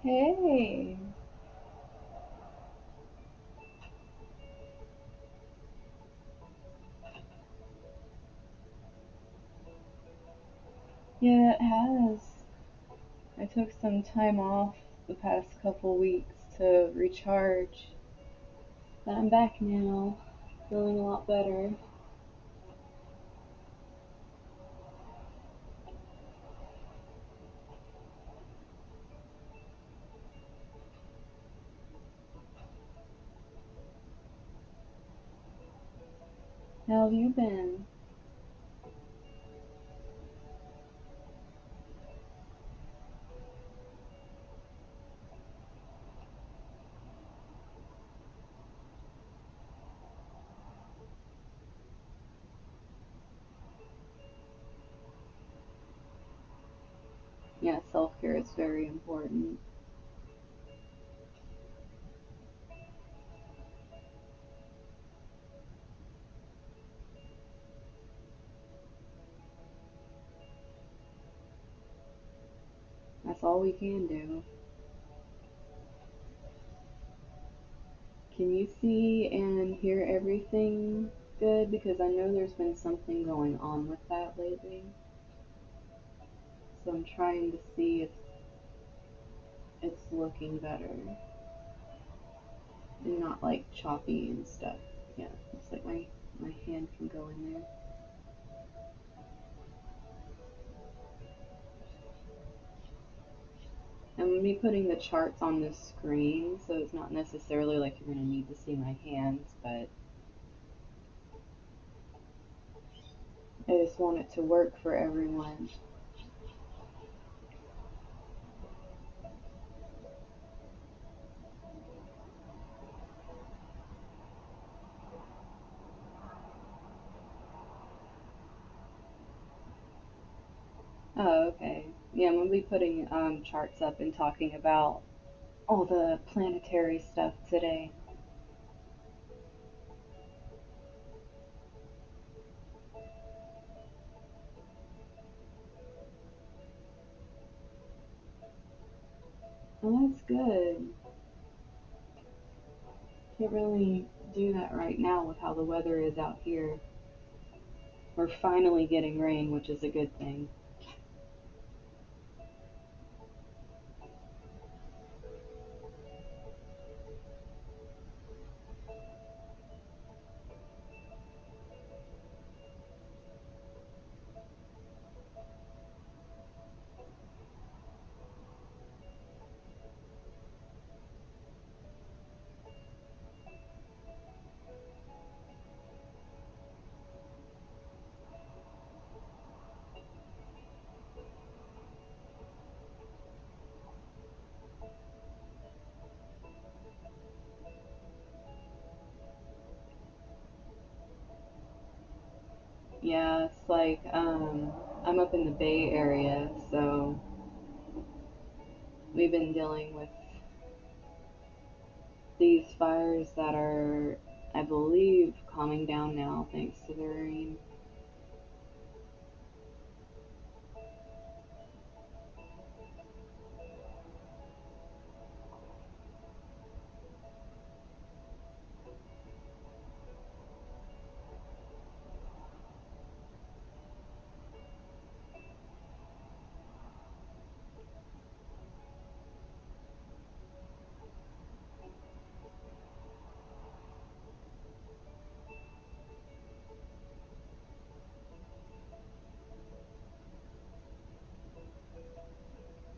Hey. Yeah, it has. I took some time off the past couple weeks to recharge, but I'm back now, feeling a lot better. How have you been? Yeah, self care is very important. That's all we can do. Can you see and hear everything good? Because I know there's been something going on with that lately. So I'm trying to see if it's looking better and not like choppy and stuff. Yeah, looks like my hand can go in there. I'm gonna be putting the charts on the screen, so it's not necessarily like you're gonna need to see my hands, but I just want it to work for everyone. Oh, okay. Yeah, I'm gonna be putting charts up and talking about all the planetary stuff today. Well, that's good. Can't really do that right now with how the weather is out here. We're finally getting rain, which is a good thing. Yeah, it's like I'm up in the Bay Area, so we've been dealing with these fires that are, I believe, calming down now thanks to the rain.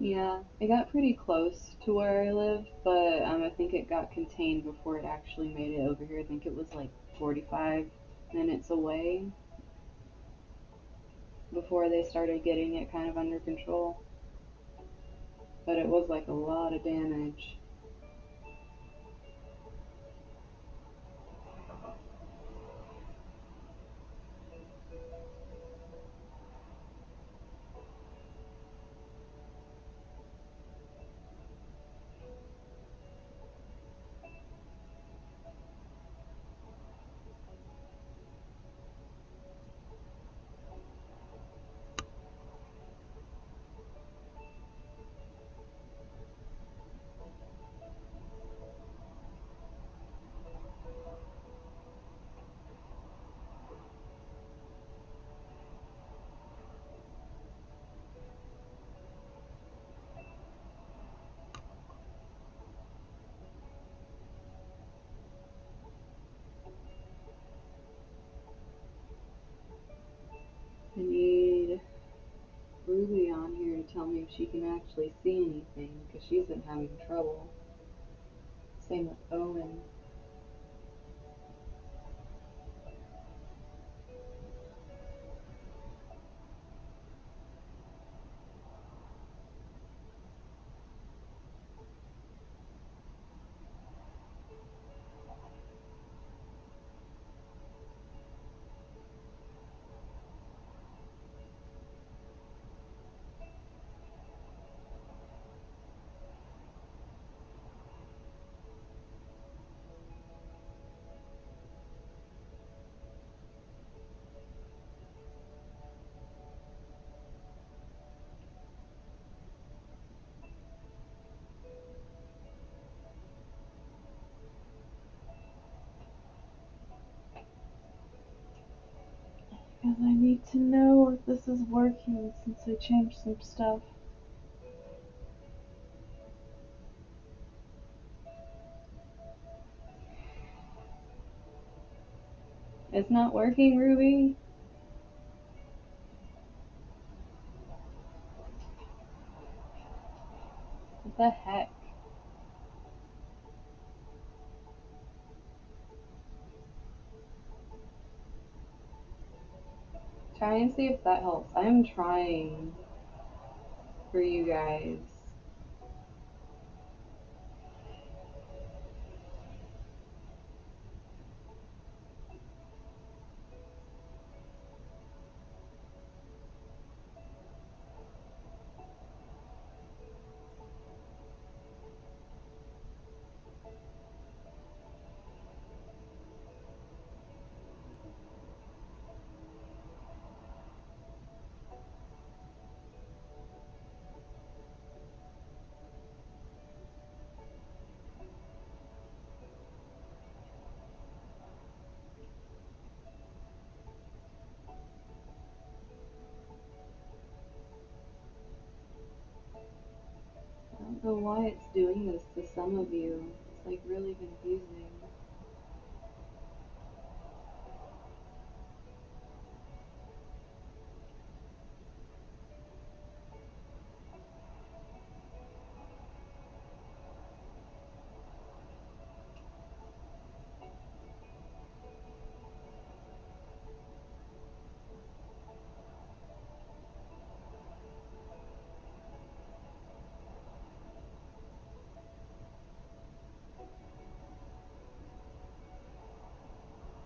Yeah, it got pretty close to where I live, but I think it got contained before it actually made it over here. I think it was like 45 minutes away before they started getting it kind of under control. But it was like a lot of damage. me if she can actually see anything because she's been having trouble. Same with Owen. Because I need to know if this is working since I changed some stuff. It's not working, Ruby? What the heck? Try and see if that helps. I'm trying for you guys. I don't know why it's doing this to some of you. It's like really confusing.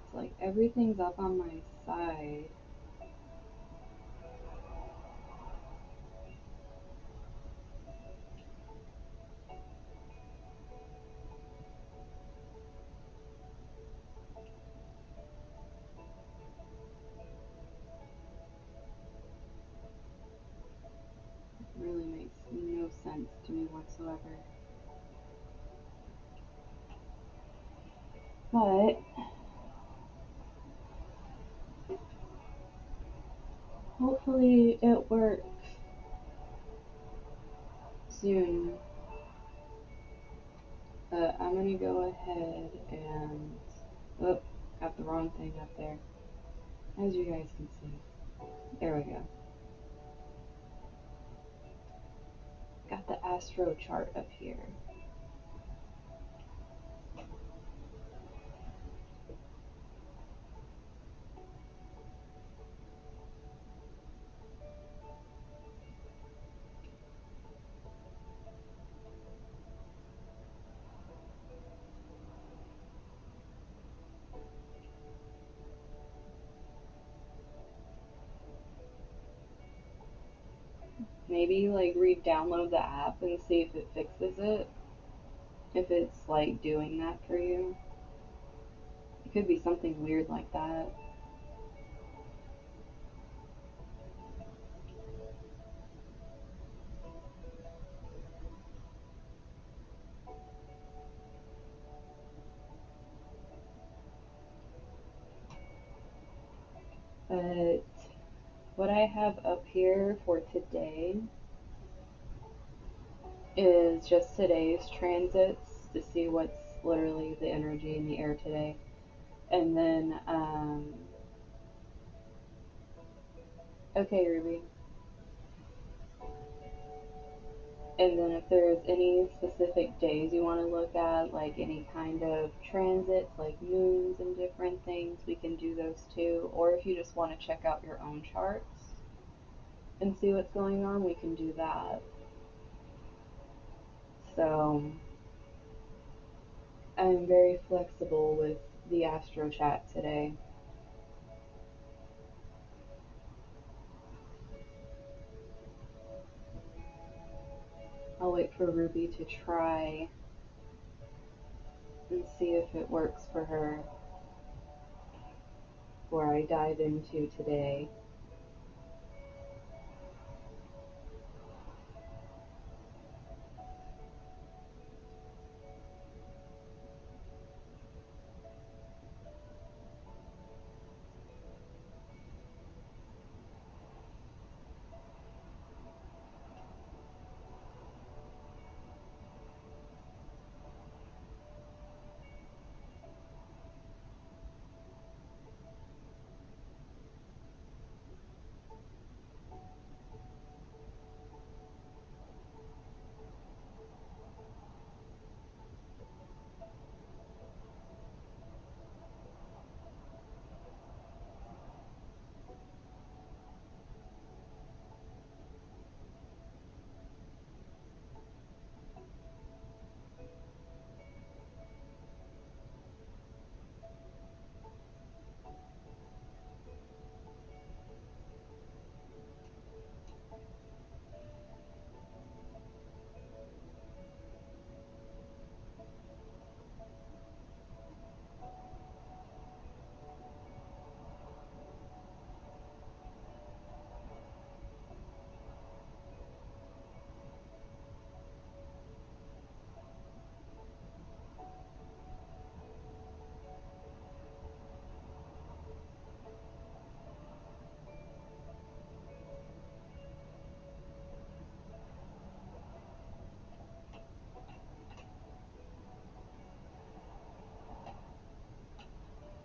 It's like everything's up on my side. It really makes no sense to me whatsoever. But hopefully it works soon. But I'm gonna go ahead and, oh, got the wrong thing up there. As you guys can see. There we go. Got the Astro chart up here. Maybe like re-download the app and see if it fixes it. If it's like doing that for you. It could be something weird like that. But what I have up here for today is just today's transits to see what's literally the energy in the air today. And then, okay, Ruby. And then if there's any specific days you want to look at, like any kind of transits, like moons and different things, we can do those too. Or if you just want to check out your own charts and see what's going on, we can do that. So I'm very flexible with the Astro Chat today. I'll wait for Ruby to try and see if it works for her before I dive into today.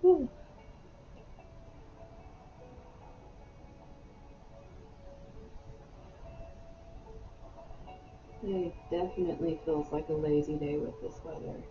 Whew. It definitely feels like a lazy day with this weather.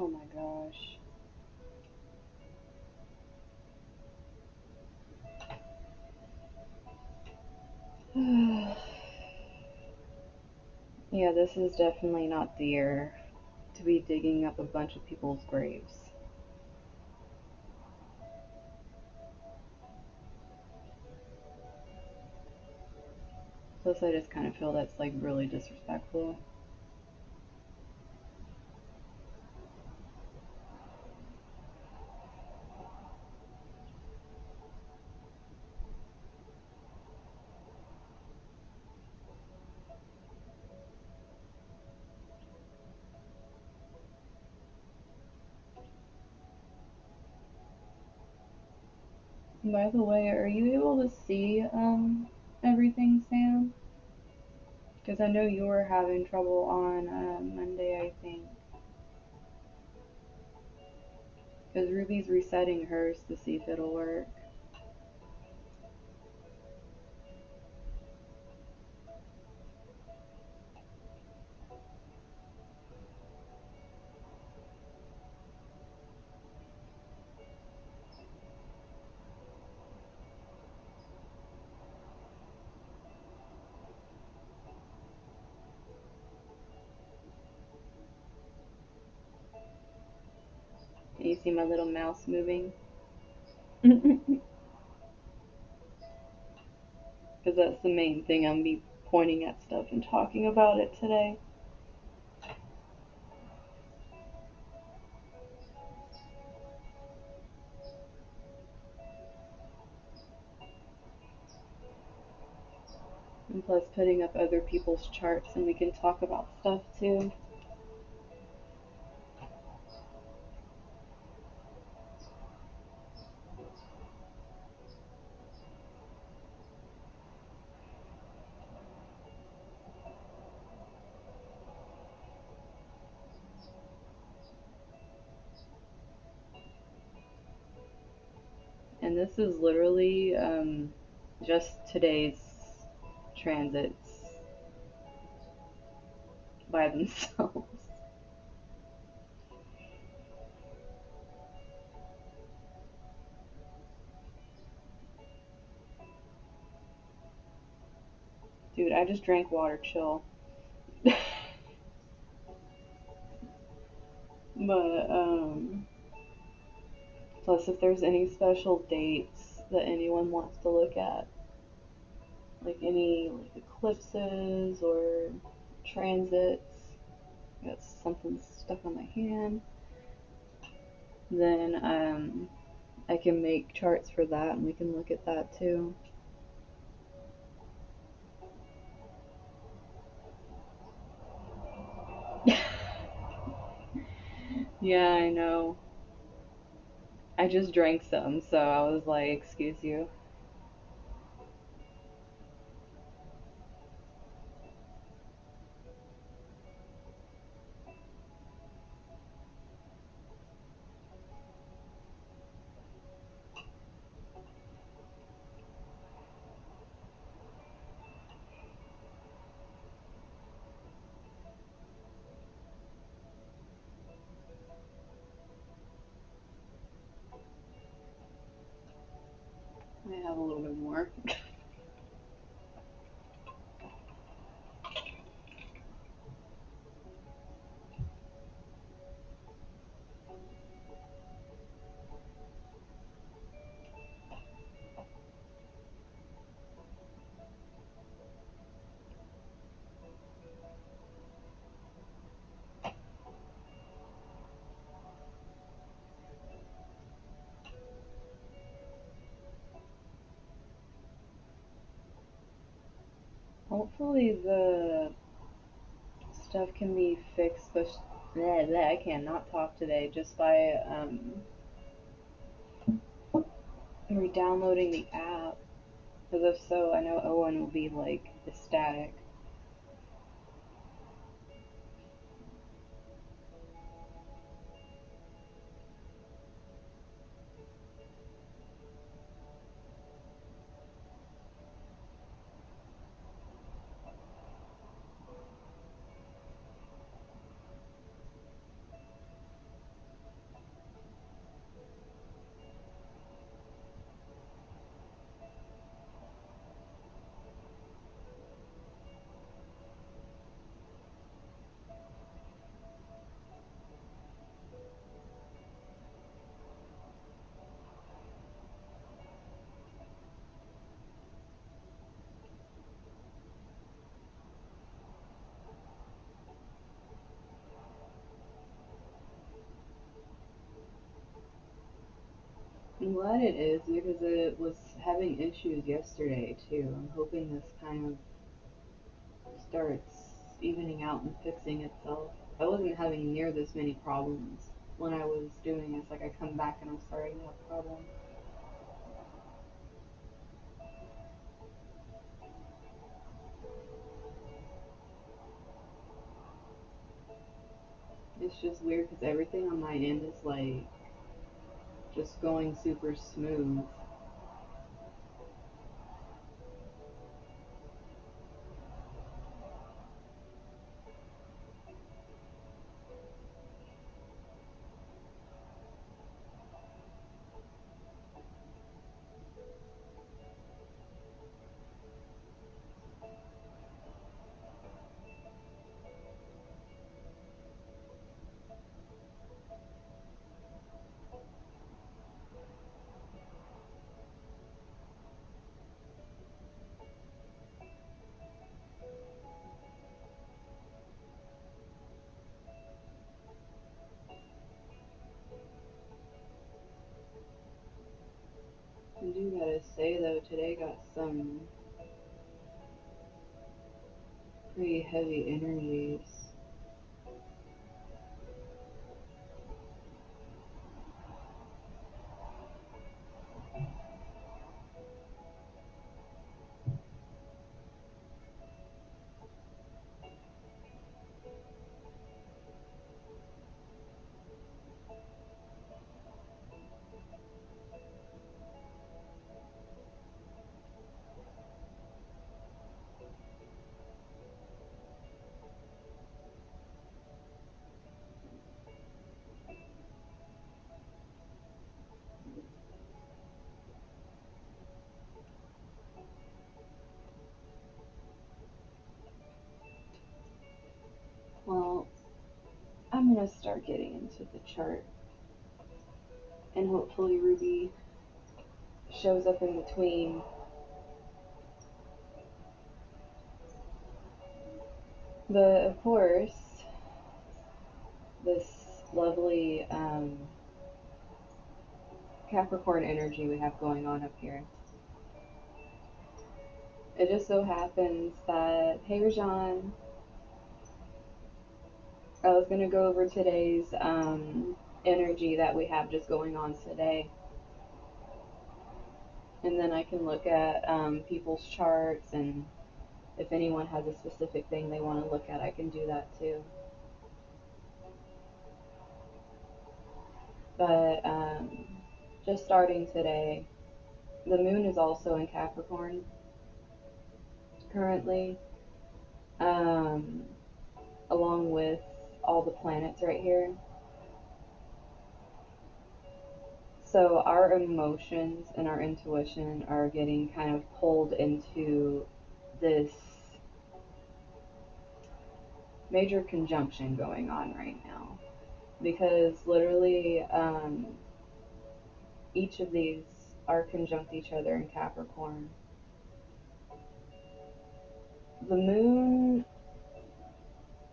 Oh my gosh. Yeah, this is definitely not the year to be digging up a bunch of people's graves. Plus, I just kind of feel that's like really disrespectful. By the way, are you able to see everything, Sam? Because I know you were having trouble on Monday, I think. Because Ruby's resetting hers to see if it'll work. Can you see my little mouse moving? Because that's the main thing. I'm be pointing at stuff and talking about it today. And plus putting up other people's charts and we can talk about stuff too. And this is literally just today's transits by themselves. Dude, I just drank water, chill. But plus if there's any special dates that anyone wants to look at, like any like eclipses or transits, got something stuck on my hand, then I can make charts for that and we can look at that too. Yeah, I know. I just drank some, so I was like, excuse you. I have a little bit more. Hopefully the stuff can be fixed, but I cannot talk today just by re-downloading the app. Because if so, I know Owen will be like ecstatic. I'm glad it is because it was having issues yesterday too. I'm hoping this kind of starts evening out and fixing itself. I wasn't having near this many problems when I was doing this. Like I come back and I'm starting to have problems. It's just weird because everything on my end is like just going super smooth. I do gotta say though, today got some pretty heavy energies. Well, I'm gonna start getting into the chart, and hopefully Ruby shows up in between. But of course, this lovely Capricorn energy we have going on up here. It just so happens that, hey Rajan, I was going to go over today's energy that we have just going on today. And then I can look at people's charts, and if anyone has a specific thing they want to look at, I can do that too. But just starting today, the moon is also in Capricorn currently, um, along with all the planets right here. So our emotions and our intuition are getting kind of pulled into this major conjunction going on right now. Because literally, each of these are conjunct each other in Capricorn. The moon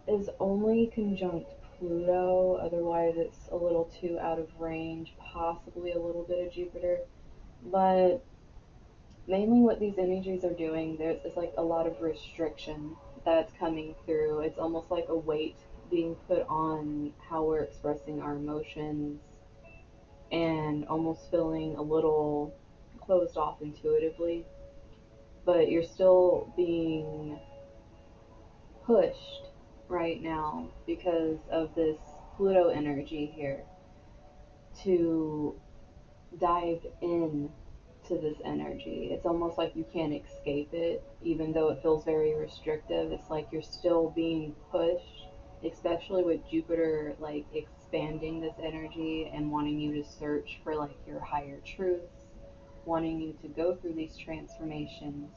is only conjunct Pluto, otherwise it's a little too out of range, possibly a little bit of Jupiter. But mainly what these energies are doing, there's is like a lot of restriction that's coming through. It's almost like a weight being put on how we're expressing our emotions and almost feeling a little closed off intuitively. But you're still being pushed right now because of this Pluto energy here to dive in to this energy. It's almost like you can't escape it, even though it feels very restrictive. It's like you're still being pushed, especially with Jupiter like expanding this energy and wanting you to search for like your higher truths, wanting you to go through these transformations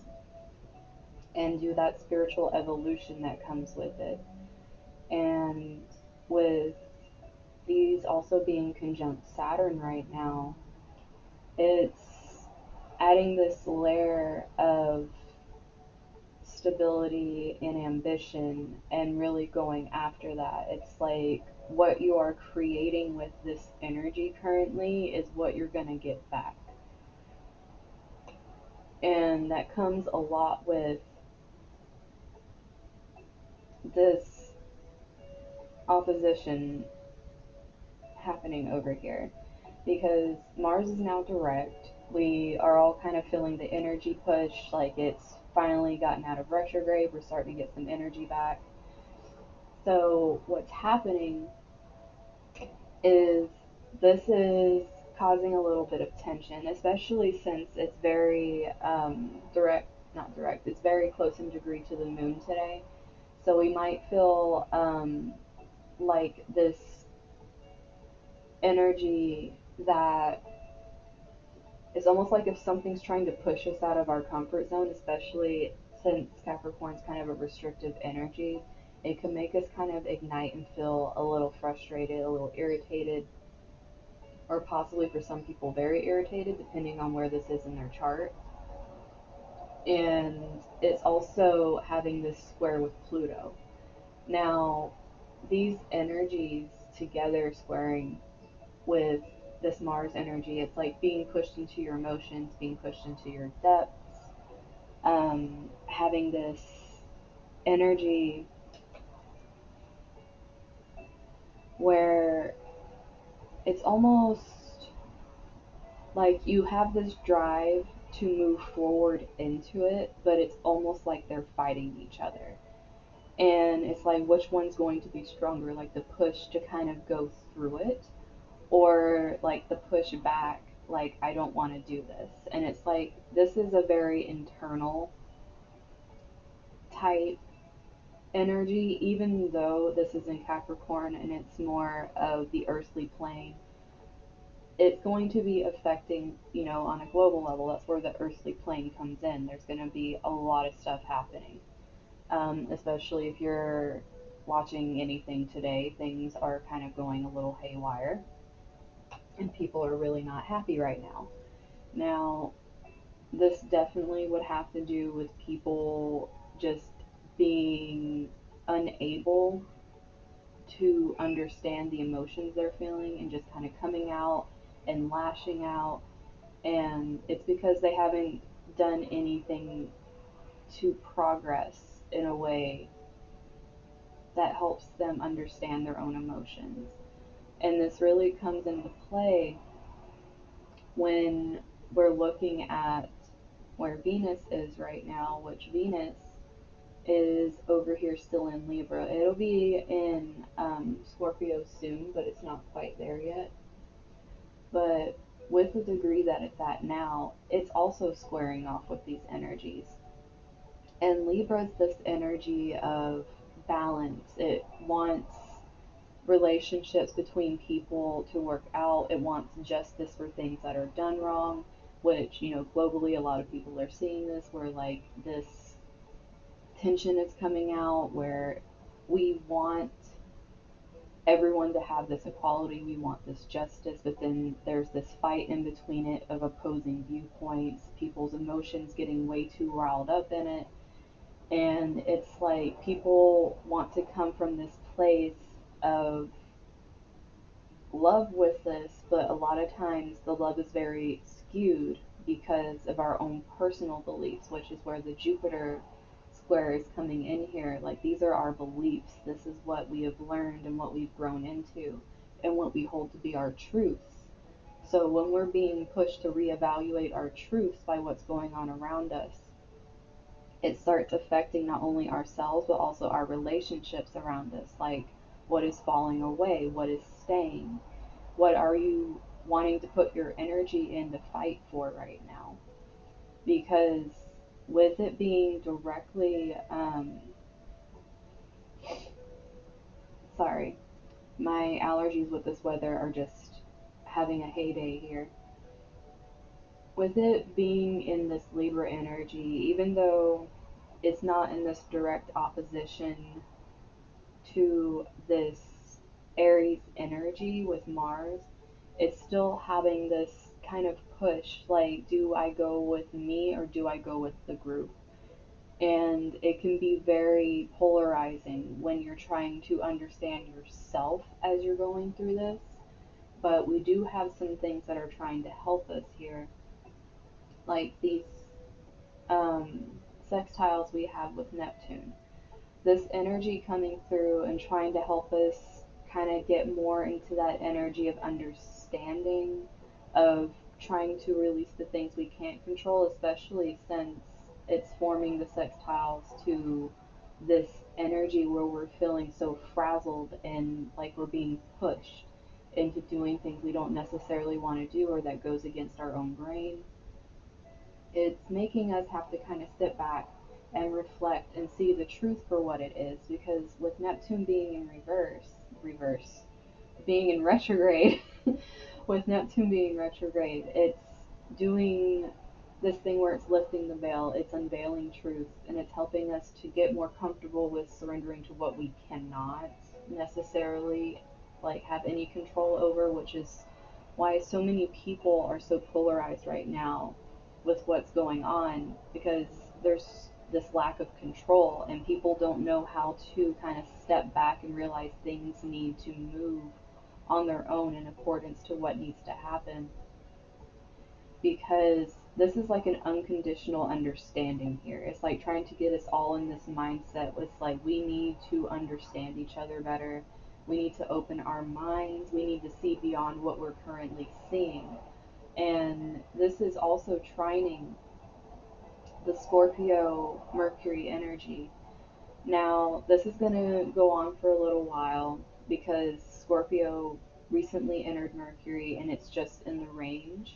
and do that spiritual evolution that comes with it. And with these also being conjunct Saturn right now, it's adding this layer of stability and ambition and really going after that. It's like what you are creating with this energy currently is what you're going to get back. And that comes a lot with this opposition happening over here because Mars is now direct. We are all kind of feeling the energy push, like it's finally gotten out of retrograde. We're starting to get some energy back. So, what's happening is this is causing a little bit of tension, especially since it's very not direct, it's very close in degree to the moon today. So, we might feel like this energy that it's almost like if something's trying to push us out of our comfort zone, especially since Capricorn's kind of a restrictive energy, it can make us kind of ignite and feel a little frustrated, a little irritated, or possibly for some people very irritated, depending on where this is in their chart. And it's also having this square with Pluto. Now, these energies together squaring with this Mars energy, it's like being pushed into your emotions, being pushed into your depths, having this energy where it's almost like you have this drive to move forward into it, but it's almost like they're fighting each other. And it's like which one's going to be stronger, like the push to kind of go through it, or like the push back, like I don't want to do this. And it's like this is a very internal type energy, even though this is in Capricorn and it's more of the earthly plane. It's going to be affecting, on a global level. That's where the earthly plane comes in. There's going to be a lot of stuff happening, especially if you're watching anything today. Things are kind of going a little haywire, and people are really not happy right now. Now, this definitely would have to do with people just being unable to understand the emotions they're feeling and just kind of coming out and lashing out. And it's because they haven't done anything to progress in a way that helps them understand their own emotions. And this really comes into play when we're looking at where Venus is right now, which Venus is over here still in Libra. It'll be in Scorpio soon, but it's not quite there yet. But with the degree that it's at now, it's also squaring off with these energies. And Libra's this energy of balance. It wants relationships between people to work out. It wants justice for things that are done wrong, which, globally a lot of people are seeing this, where like this tension is coming out, where we want everyone to have this equality, we want this justice, but then there's this fight in between it of opposing viewpoints, people's emotions getting way too riled up in it. And it's like people want to come from this place of love with this, but a lot of times the love is very skewed because of our own personal beliefs, which is where the Jupiter square is coming in here. Like these are our beliefs. This is what we have learned and what we've grown into and what we hold to be our truths. So when we're being pushed to reevaluate our truths by what's going on around us, it starts affecting not only ourselves but also our relationships around us. Like what is falling away, what is staying, what are you wanting to put your energy in to fight for right now? Because with it being directly, sorry, my allergies with this weather are just having a heyday here. With it being in this Libra energy, even though it's not in this direct opposition to this Aries energy with Mars, it's still having this kind of push, like, do I go with me or do I go with the group? And it can be very polarizing when you're trying to understand yourself as you're going through this. But we do have some things that are trying to help us here, like these um, sextiles we have with Neptune. This energy coming through and trying to help us kind of get more into that energy of understanding, of trying to release the things we can't control, especially since it's forming the sextiles to this energy where we're feeling so frazzled and like we're being pushed into doing things we don't necessarily want to do or that goes against our own grain. It's making us have to kind of sit back and reflect and see the truth for what it is, because with Neptune being in reverse, being in retrograde, with Neptune being retrograde, it's doing this thing where it's lifting the veil, it's unveiling truth, and it's helping us to get more comfortable with surrendering to what we cannot necessarily like have any control over, which is why so many people are so polarized right now with what's going on, because there's this lack of control and people don't know how to kind of step back and realize things need to move on their own in accordance to what needs to happen, because this is like an unconditional understanding here. It's like trying to get us all in this mindset. It's like we need to understand each other better. We need to open our minds. We need to see beyond what we're currently seeing. And this is also trining the Scorpio Mercury energy. Now, this is going to go on for a little while because Scorpio recently entered Mercury and it's just in the range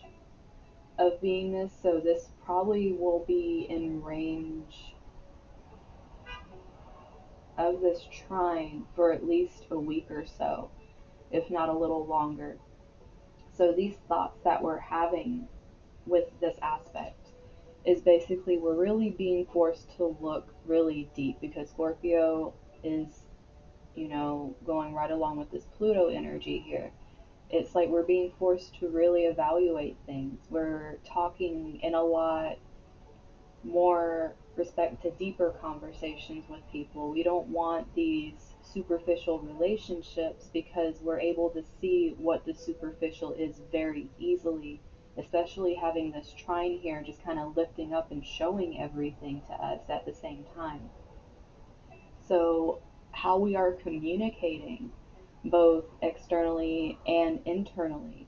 of beingness. So this probably will be in range of this trine for at least a week or so, if not a little longer. So these thoughts that we're having with this aspect is basically we're really being forced to look really deep, because Scorpio is, going right along with this Pluto energy here. It's like we're being forced to really evaluate things. We're talking in a lot more respect to deeper conversations with people. We don't want these superficial relationships because we're able to see what the superficial is very easily, especially having this trine here just kind of lifting up and showing everything to us at the same time. So, how we are communicating both externally and internally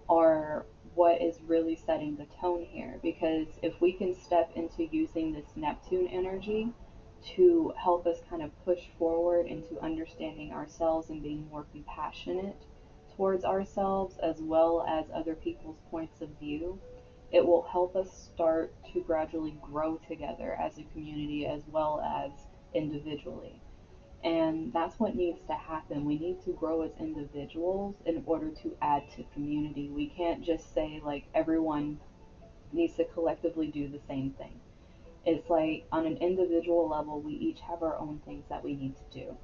are what is really setting the tone here. Because if we can step into using this Neptune energy to help us kind of push forward into understanding ourselves and being more compassionate towards ourselves as well as other people's points of view, it will help us start to gradually grow together as a community as well as individually. And that's what needs to happen. We need to grow as individuals in order to add to community. We can't just say, like, everyone needs to collectively do the same thing. It's like on an individual level, we each have our own things that we need to do.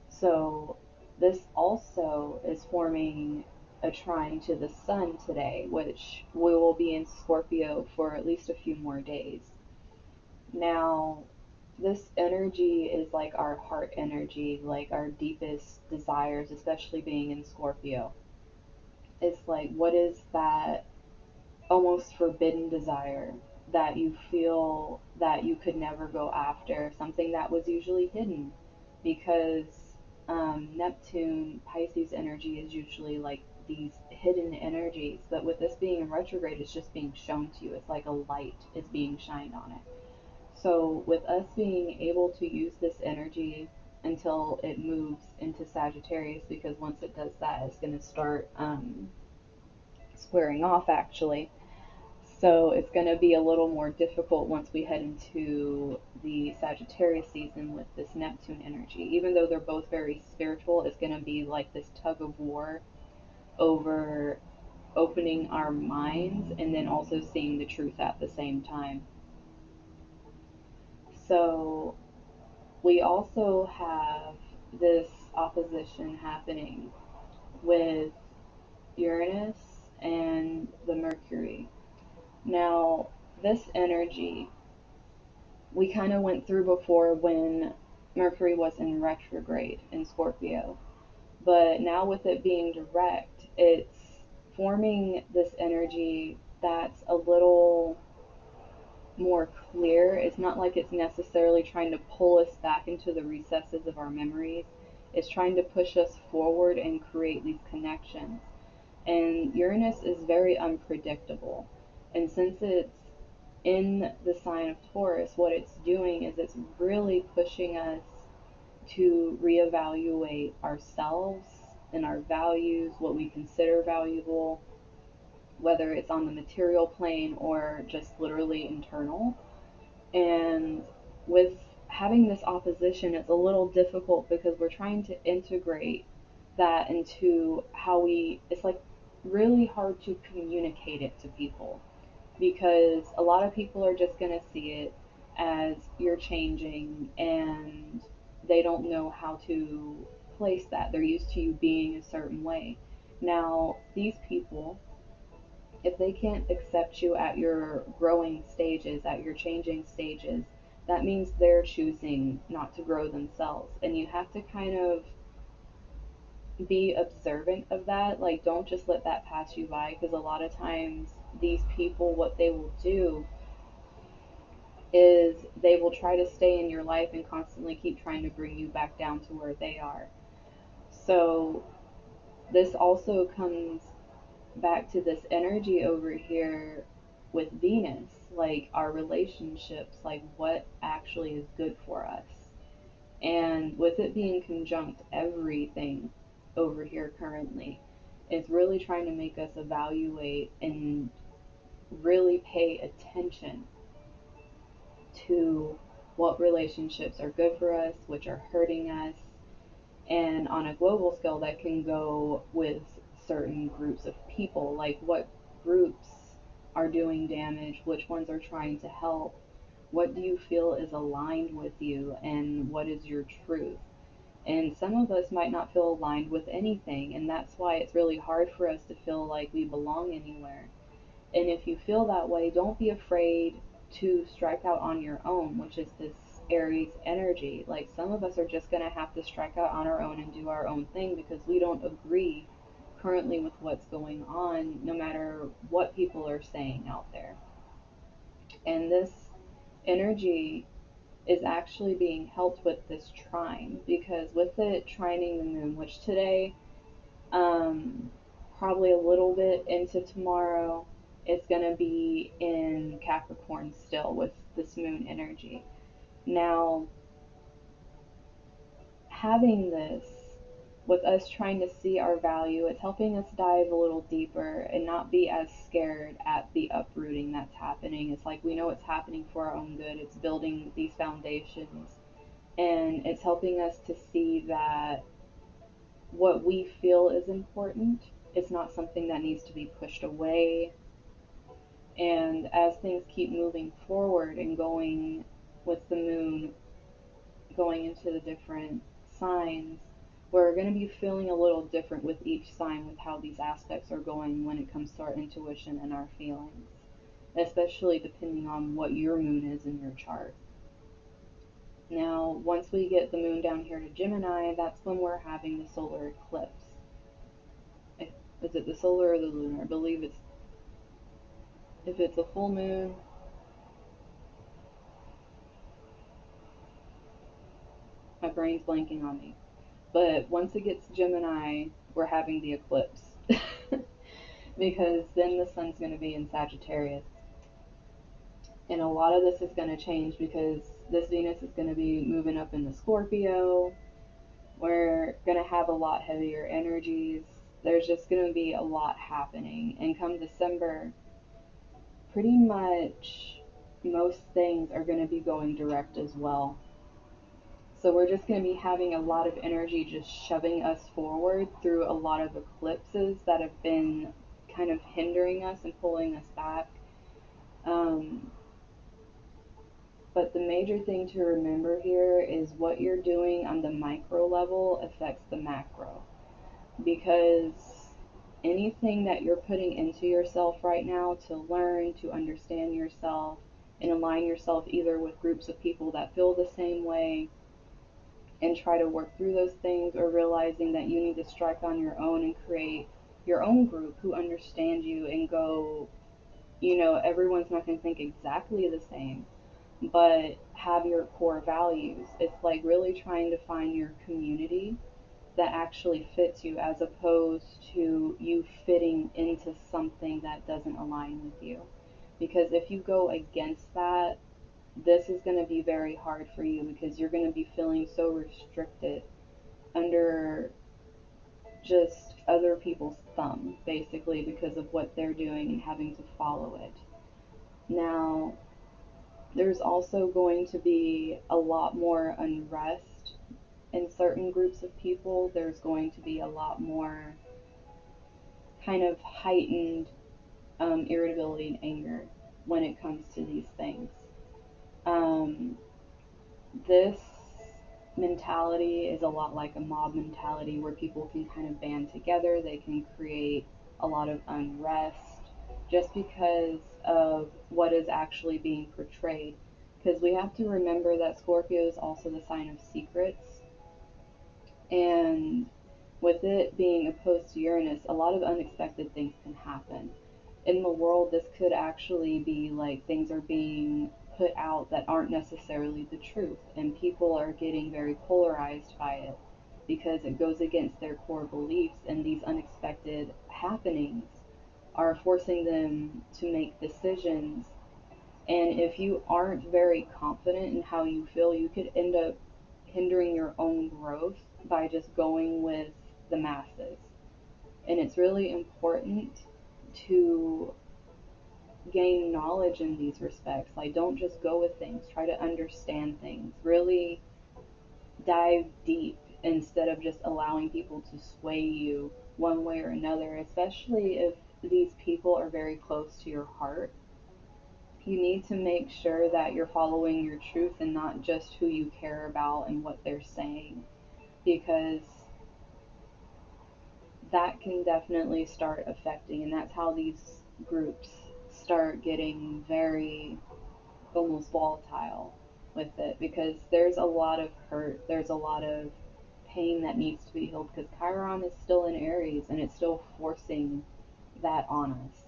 So, this also is forming a trine to the sun today, which we will be in Scorpio for at least a few more days. Now, this energy is like our heart energy, like our deepest desires, especially being in Scorpio. It's like, what is that almost forbidden desire that you feel that you could never go after? Something that was usually hidden, because Neptune, Pisces energy is usually like these hidden energies, but with this being in retrograde, it's just being shown to you. It's like a light is being shined on it. So, with us being able to use this energy until it moves into Sagittarius, because once it does that, it's going to start squaring off actually. So, it's going to be a little more difficult once we head into the Sagittarius season with this Neptune energy. Even though they're both very spiritual, it's going to be like this tug of war over opening our minds and then also seeing the truth at the same time. So, we also have this opposition happening with Uranus and the Mercury. Now, this energy we kind of went through before when Mercury was in retrograde in Scorpio. But now with it being direct, it's forming this energy that's a little more clear. It's not like it's necessarily trying to pull us back into the recesses of our memories. It's trying to push us forward and create these connections. And Uranus is very unpredictable. And since it's in the sign of Taurus, what it's doing is it's really pushing us to reevaluate ourselves and our values, what we consider valuable, whether it's on the material plane or just literally internal. And with having this opposition, it's a little difficult because we're trying to integrate that into how it's like really hard to communicate it to people because a lot of people are just going to see it as you're changing and they don't know how to place that. They're used to you being a certain way. Now, these people, if they can't accept you at your growing stages, at your changing stages, that means they're choosing not to grow themselves. And you have to kind of be observant of that. Like, don't just let that pass you by because a lot of times these people, what they will do is they will try to stay in your life and constantly keep trying to bring you back down to where they are. So, this also comes back to this energy over here with Venus, like our relationships, like what actually is good for us. And with it being conjunct everything over here currently, it's really trying to make us evaluate and really pay attention to what relationships are good for us, which are hurting us, and on a global scale, that can go with certain groups of people, like what groups are doing damage, which ones are trying to help, what do you feel is aligned with you, and what is your truth. And some of us might not feel aligned with anything, and that's why it's really hard for us to feel like we belong anywhere. And if you feel that way, don't be afraid to strike out on your own, which is this Aries energy. Like some of us are just going to have to strike out on our own and do our own thing because we don't agree currently with what's going on, no matter what people are saying out there. And this energy is actually being helped with this trine because with it trining the moon, which today um, probably a little bit into tomorrow. It's going to be in Capricorn still with this moon energy. Now, having this with us trying to see our value, it's helping us dive a little deeper and not be as scared at the uprooting that's happening. It's like we know it's happening for our own good, it's building these foundations, and it's helping us to see that what we feel is important. It's not something that needs to be pushed away. And as things keep moving forward and going with the moon going into the different signs, we're going to be feeling a little different with each sign with how these aspects are going when it comes to our intuition and our feelings, especially depending on what your moon is in your chart. Now, once we get the moon down here to Gemini, that's when we're having the solar eclipse. Is it the solar or the lunar? I believe it's, if it's a full moon, my brain's blanking on me. But once it gets Gemini, we're having the eclipse. Because then the sun's going to be in Sagittarius. And a lot of this is going to change because this Venus is going to be moving up into Scorpio. We're going to have a lot heavier energies. There's just going to be a lot happening. And come December, pretty much most things are going to be going direct as well. So we're just going to be having a lot of energy just shoving us forward through a lot of eclipses that have been kind of hindering us and pulling us back. Um, but the major thing to remember here is what you're doing on the micro level affects the macro. Because anything that you're putting into yourself right now to learn, to understand yourself, and align yourself either with groups of people that feel the same way and try to work through those things, or realizing that you need to strike on your own and create your own group who understand you and go, everyone's not going to think exactly the same, but have your core values. It's like really trying to find your community that actually fits you, as opposed to you fitting into something that doesn't align with you. Because if you go against that, this is going to be very hard for you, because you're going to be feeling so restricted under just other people's thumb, basically, because of what they're doing and having to follow it. Now, there's also going to be a lot more unrest in certain groups of people. There's going to be a lot more kind of heightened irritability and anger when it comes to these things. Um, this mentality is a lot like a mob mentality, where people can kind of band together, they can create a lot of unrest just because of what is actually being portrayed. Because we have to remember that Scorpio is also the sign of secrets, and with it being opposed to Uranus, a lot of unexpected things can happen. In the world, this could actually be like things are being put out that aren't necessarily the truth, and people are getting very polarized by it because it goes against their core beliefs, and these unexpected happenings are forcing them to make decisions. And if you aren't very confident in how you feel, you could end up hindering your own growth by just going with the masses. And it's really important to gain knowledge in these respects. Like, don't just go with things, try to understand things. Really dive deep instead of just allowing people to sway you one way or another, especially if these people are very close to your heart. You need to make sure that you're following your truth and not just who you care about and what they're saying, because that can definitely start affecting, and that's how these groups start getting very almost volatile with it, because there's a lot of hurt, there's a lot of pain that needs to be healed, because Chiron is still in Aries and it's still forcing that on us.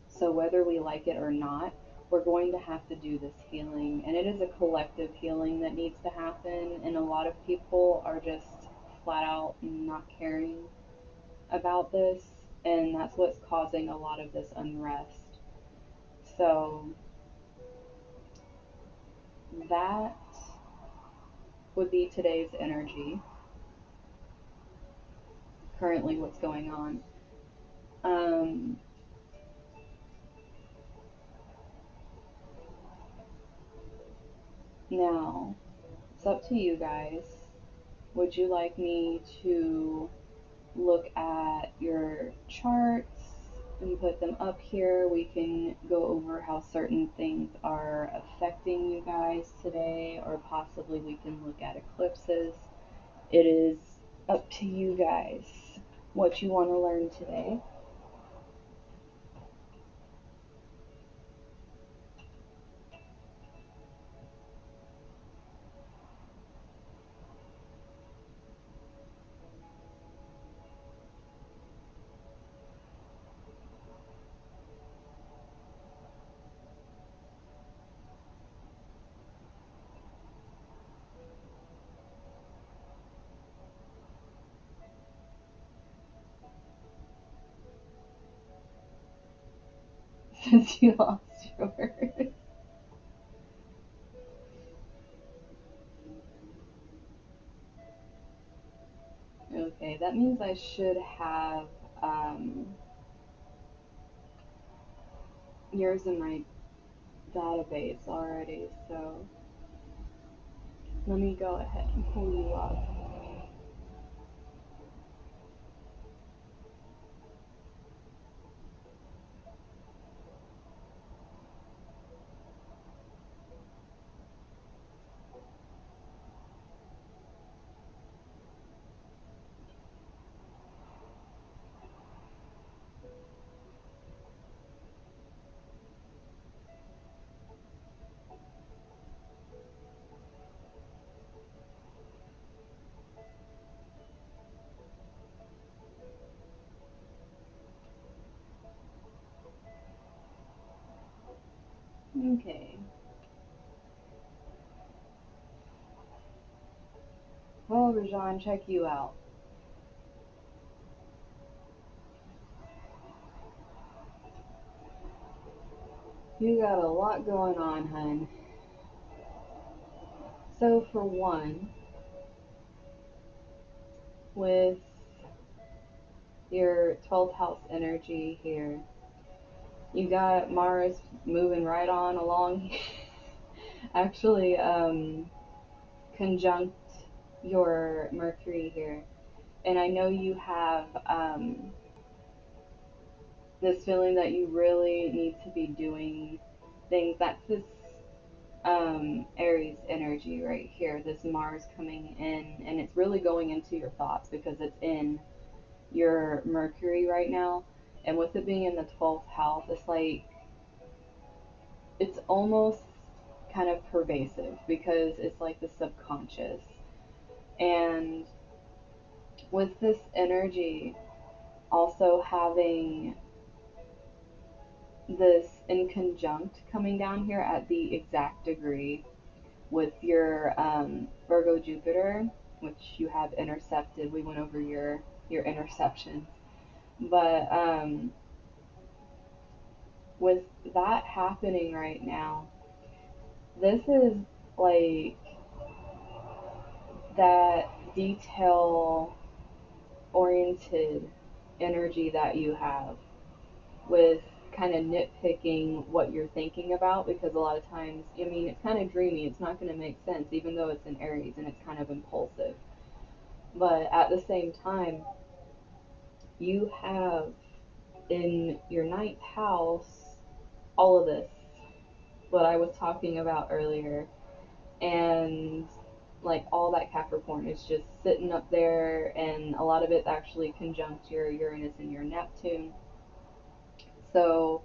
So whether we like it or not, we're going to have to do this healing, and it is a collective healing that needs to happen, and a lot of people are just flat out not caring about this, and that's what's causing a lot of this unrest. So that would be today's energy, currently what's going on. Um, Now, it's up to you guys. Would you like me to look at your charts and put them up here? We can go over how certain things are affecting you guys today, or possibly we can look at eclipses. It is up to you guys what you want to learn today. Since you lost yours. Okay, that means I should have yours in my database already, so let me go ahead and pull you up. Okay. Well, Rajan, check you out. You got a lot going on, hun. So, for one, with your 12th house energy here, you got Mars moving right on along, actually, conjunct your Mercury here. And I know you have this feeling that you really need to be doing things. That's this Aries energy right here, this Mars coming in, and it's really going into your thoughts because it's in your Mercury right now. And with it being in the 12th house, it's like it's almost kind of pervasive because it's like the subconscious. And with this energy also having this in conjunct coming down here at the exact degree with your Virgo Jupiter, which you have intercepted. We went over your interceptions, but with that happening right now, this is like that detail oriented energy that you have with kind of nitpicking what you're thinking about because a lot of times, I mean, it's kind of dreamy. It's not going to make sense, even though it's in Aries and it's kind of impulsive. But at the same time, you have in your ninth house all of this, what I was talking about earlier, and like all that Capricorn is just sitting up there, and a lot of it's actually conjunct your Uranus and your Neptune. So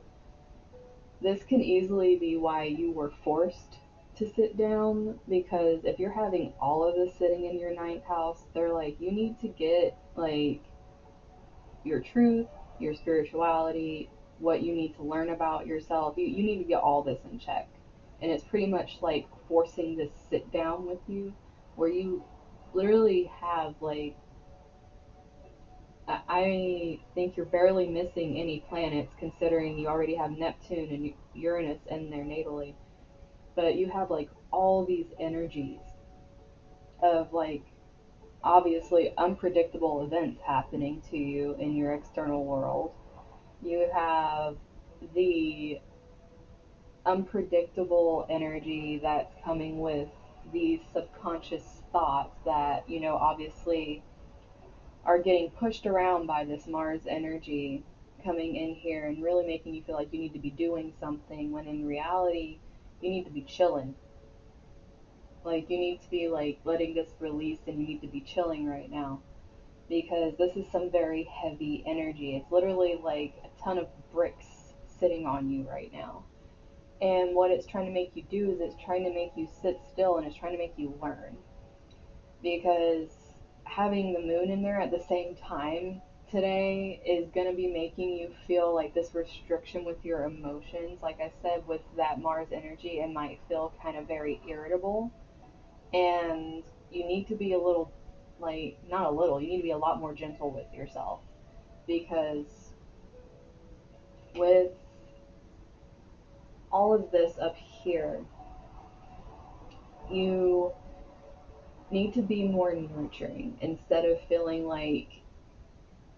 this can easily be why you were forced to sit down because if you're having all of this sitting in your ninth house, they're like, you need to get like your truth, your spirituality, what you need to learn about yourself. You need to get all this in check. And it's pretty much like forcing this sit down with you where you literally have like, I think you're barely missing any planets considering you already have Neptune and Uranus in there natally. But you have like all these energies of like obviously unpredictable events happening to you in your external world. You have the unpredictable energy that's coming with these subconscious thoughts that, obviously are getting pushed around by this Mars energy coming in here and really making you feel like you need to be doing something when in reality you need to be chilling. Like you need to be like letting this release and you need to be chilling right now because this is some very heavy energy. It's literally like a ton of bricks sitting on you right now. And what it's trying to make you do is it's trying to make you sit still and it's trying to make you learn. Because having the moon in there at the same time today is going to be making you feel like this restriction with your emotions. Like I said, with that Mars energy, it might feel kind of very irritable. And you need to be a little, like, not a little, you need to be a lot more gentle with yourself. Because with all of this up here, you need to be more nurturing instead of feeling like,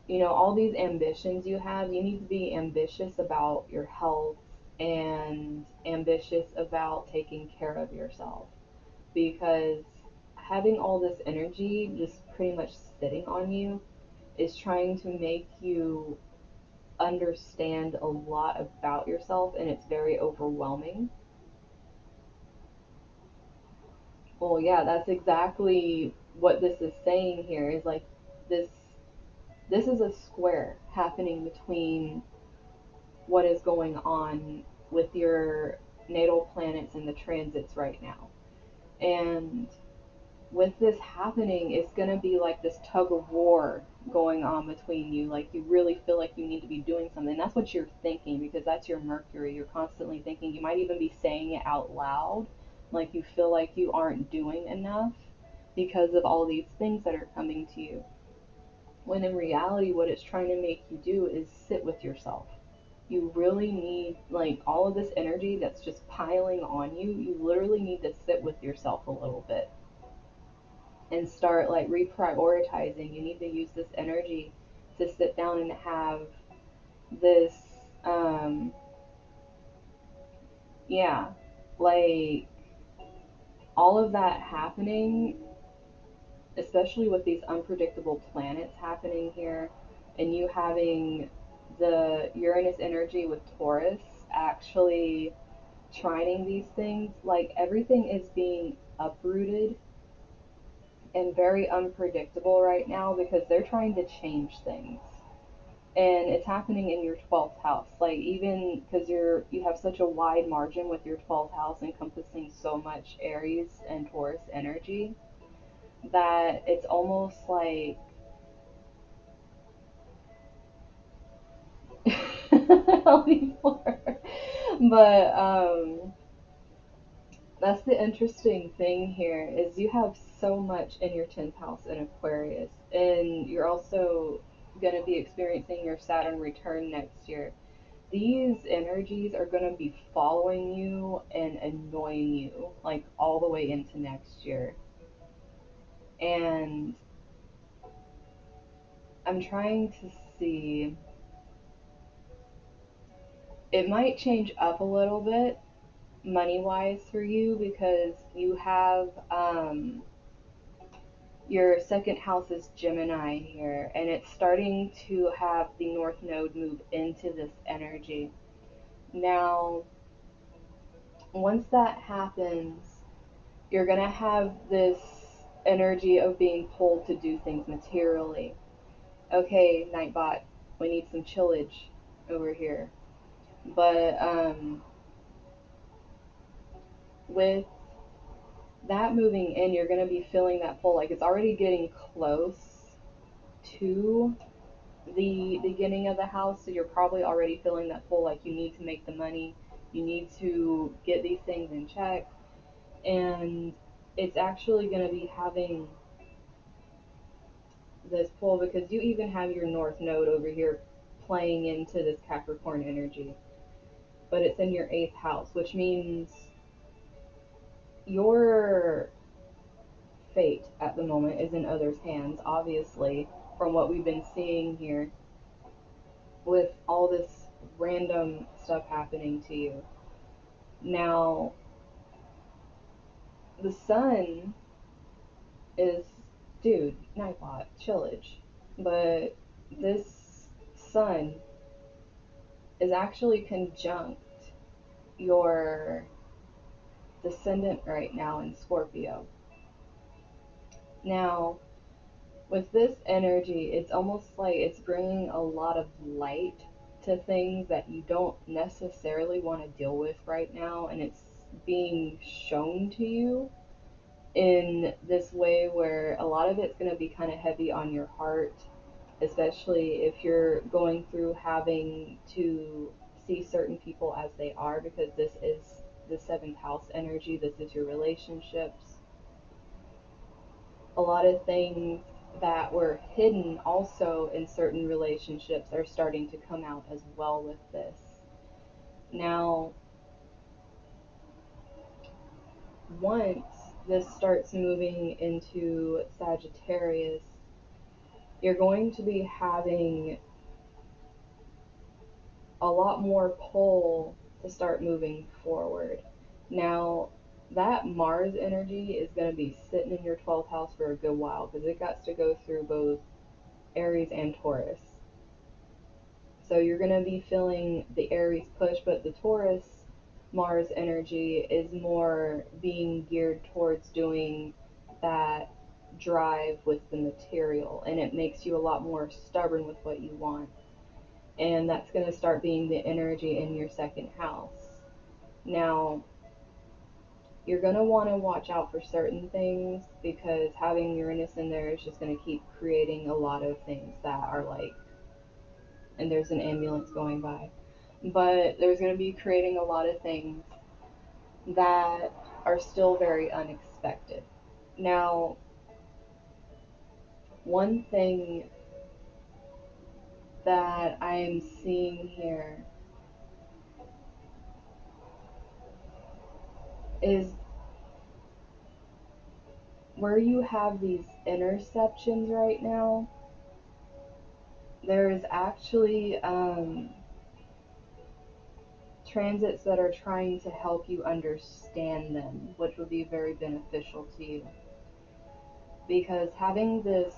all these ambitions you have, you need to be ambitious about your health and ambitious about taking care of yourself. Because having all this energy just pretty much sitting on you is trying to make you understand a lot about yourself and it's very overwhelming. Well, yeah, that's exactly what this is saying here is like this this is a square happening between what is going on with your natal planets and the transits right now. And with this happening, it's going to be like this tug of war going on between you. Like you really feel like you need to be doing something. That's what you're thinking because that's your Mercury. You're constantly thinking. You might even be saying it out loud. Like you feel like you aren't doing enough because of all these things that are coming to you. When in reality, what it's trying to make you do is sit with yourself. You really need, like, all of this energy that's just piling on you, you literally need to sit with yourself a little bit and start, like, reprioritizing. You need to use this energy to sit down and have this, um, yeah, like, all of that happening, especially with these unpredictable planets happening here, and you having the Uranus energy with Taurus actually trining these things, like everything is being uprooted and very unpredictable right now because they're trying to change things. And it's happening in your 12th house. Like even because you have such a wide margin with your 12th house encompassing so much Aries and Taurus energy that it's almost like before. But that's the interesting thing here is you have so much in your 10th house in Aquarius, and you're also going to be experiencing your Saturn return next year. These energies are going to be following you and annoying you like all the way into next year. And I'm trying to see, it might change up a little bit money wise for you because you have your second house is Gemini here, and it's starting to have the North Node move into this energy. Now, once that happens, you're going to have this energy of being pulled to do things materially. Okay, Nightbot, we need some chillage over here. But with that moving in, you're going to be feeling that pull. Like it's already getting close to the beginning of the house, so you're probably already feeling that pull, like you need to make the money, you need to get these things in check, and it's actually going to be having this pull because you even have your North Node over here playing into this Capricorn energy, but it's in your 8th house, which means your fate at the moment is in others' hands, obviously, from what we've been seeing here with all this random stuff happening to you. Now, the sun is, dude, Nightbot, chillage. But this sun is actually conjunct your descendant right now in Scorpio. Now, with this energy, it's almost like it's bringing a lot of light to things that you don't necessarily want to deal with right now, and it's being shown to you in this way where a lot of it's going to be kind of heavy on your heart, especially if you're going through having to see certain people as they are, because this is the 7th house energy, this is your relationships. A lot of things that were hidden also in certain relationships are starting to come out as well with this. Now, once this starts moving into Sagittarius, you're going to be having a lot more pull to start moving forward. Now, that Mars energy is going to be sitting in your 12th house for a good while because it got to go through both Aries and Taurus. So you're going to be feeling the Aries push, but the Taurus Mars energy is more being geared towards doing that drive with the material, and it makes you a lot more stubborn with what you want. And that's going to start being the energy in your second house. Now, You're going to want to watch out for certain things because having Uranus in there is just going to keep creating a lot of things that are like, and there's an ambulance going by, but there's going to be creating a lot of things that are still very unexpected. Now, one thing that I am seeing here is where you have these interceptions right now, there is actually transits that are trying to help you understand them, which would be very beneficial to you. Because having this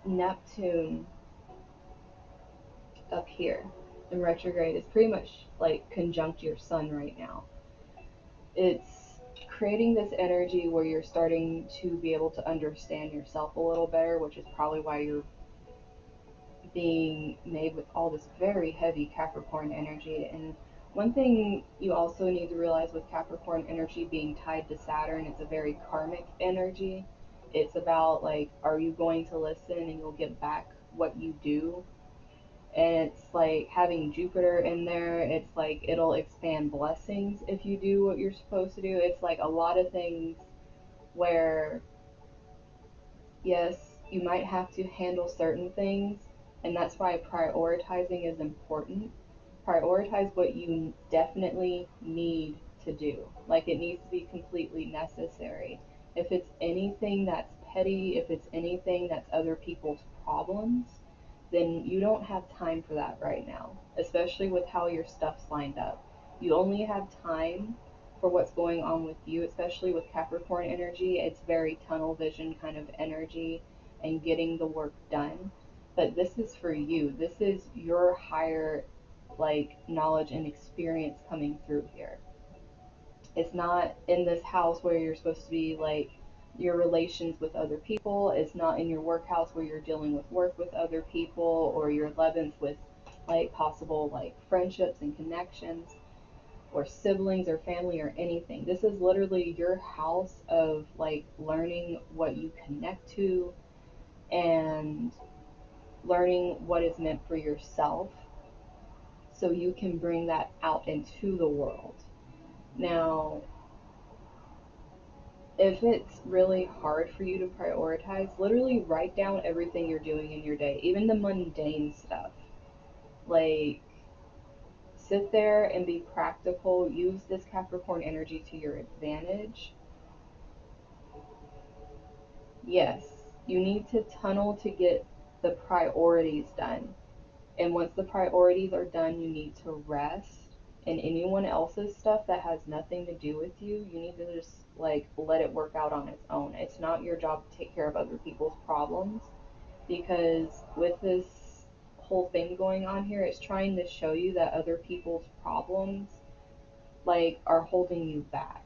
Neptune up here in retrograde is pretty much like conjunct your sun right now. It's creating this energy where you're starting to be able to understand yourself a little better, which is probably why you're being made with all this very heavy Capricorn energy. And one thing you also need to realize with Capricorn energy being tied to Saturn, it's a very karmic energy. It's about like, are you going to listen and you'll get back what you do? And it's like having Jupiter in there, it's like it'll expand blessings if you do what you're supposed to do. It's like a lot of things where yes, you might have to handle certain things, and that's why prioritizing is important. Prioritize what you definitely need to do. Like it needs to be completely necessary. If it's anything that's petty, if it's anything that's other people's problems, then you don't have time for that right now, especially with how your stuff's lined up. You only have time for what's going on with you, especially with Capricorn energy. It's very tunnel vision kind of energy and getting the work done. But this is for you. This is your higher like knowledge and experience coming through here. It's not in this house where you're supposed to be like your relations with other people. It's not in your work house where you're dealing with work with other people or your 11th with like possible like friendships and connections or siblings or family or anything. This is literally your house of like learning what you connect to and learning what is meant for yourself so you can bring that out into the world. Now, if it's really hard for you to prioritize, literally write down everything you're doing in your day, even the mundane stuff. Like, sit there and be practical. Use this Capricorn energy to your advantage. Yes, you need to tunnel to get the priorities done. And once the priorities are done, you need to rest. And anyone else's stuff that has nothing to do with you, you need to just like let it work out on its own. It's not your job to take care of other people's problems because with this whole thing going on here, it's trying to show you that other people's problems like are holding you back.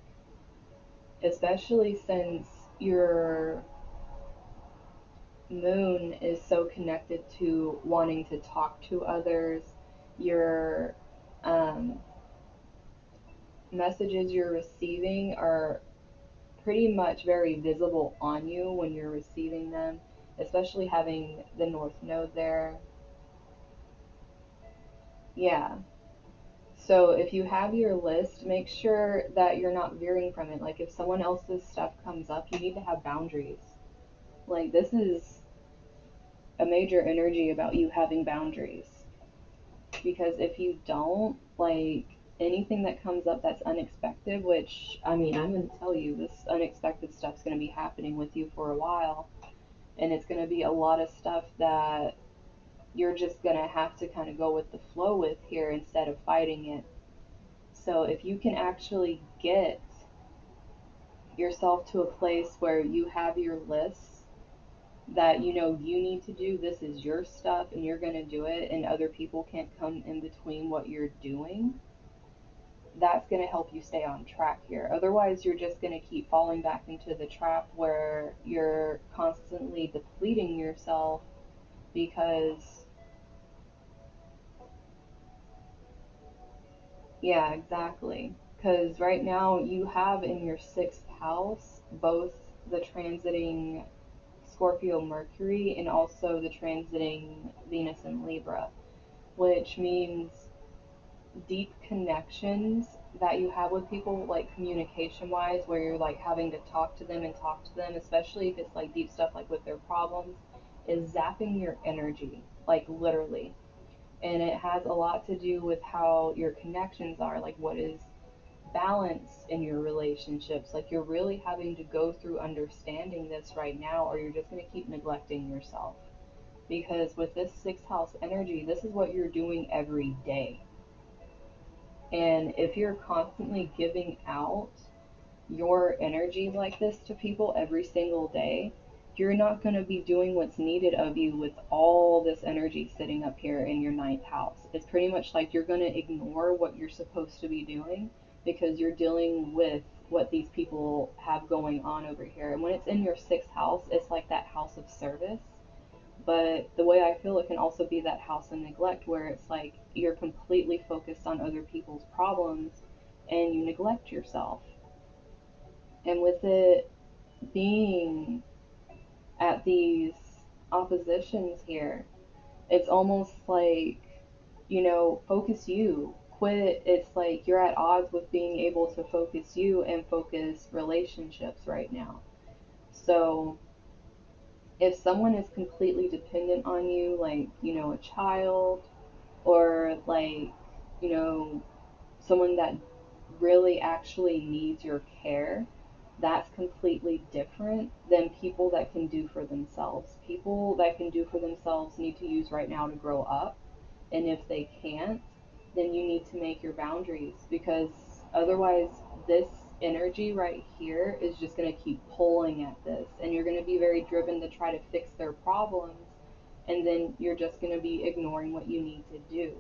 Especially since your moon is so connected to wanting to talk to others, your um, messages you're receiving are pretty much very visible on you when you're receiving them, especially having the North Node there. Yeah. So if you have your list, make sure that you're not veering from it. Like if someone else's stuff comes up, you need to have boundaries. Like this is a major energy about you having boundaries. Because if you don't, like anything that comes up that's unexpected, which I mean, I'm going to tell you, this unexpected stuff's going to be happening with you for a while, and it's going to be a lot of stuff that you're just going to have to kind of go with the flow with here instead of fighting it. So if you can actually get yourself to a place where you have your lists that you know you need to do, this is your stuff and you're going to do it, and other people can't come in between what you're doing, that's going to help you stay on track here. Otherwise, you're just going to keep falling back into the trap where you're constantly depleting yourself because, yeah, exactly. Because right now you have in your sixth house both the transiting Scorpio Mercury and also the transiting Venus and Libra, which means deep connections that you have with people, like communication wise, where you're like having to talk to them and talk to them, especially if it's like deep stuff like with their problems, is zapping your energy, like literally. And it has a lot to do with how your connections are, like what is balance in your relationships. Like you're really having to go through understanding this right now, or you're just going to keep neglecting yourself. Because with this sixth house energy, this is what you're doing every day. And if you're constantly giving out your energy like this to people every single day, you're not going to be doing what's needed of you with all this energy sitting up here in your ninth house. It's pretty much like you're going to ignore what you're supposed to be doing because you're dealing with what these people have going on over here. And when it's in your sixth house, it's like that house of service. But the way I feel it can also be that house of neglect where it's like you're completely focused on other people's problems and you neglect yourself. And with it being at these oppositions here, it's almost like, focus you. Quit. It's like you're at odds with being able to focus you and focus relationships right now. So if someone is completely dependent on you, like, a child, or like, you know, someone that really actually needs your care, that's completely different than people that can do for themselves. People that can do for themselves need to use right now to grow up. And if they can't, then you need to make your boundaries because otherwise, this energy right here is just going to keep pulling at this. And you're going to be very driven to try to fix their problems. And then you're just going to be ignoring what you need to do.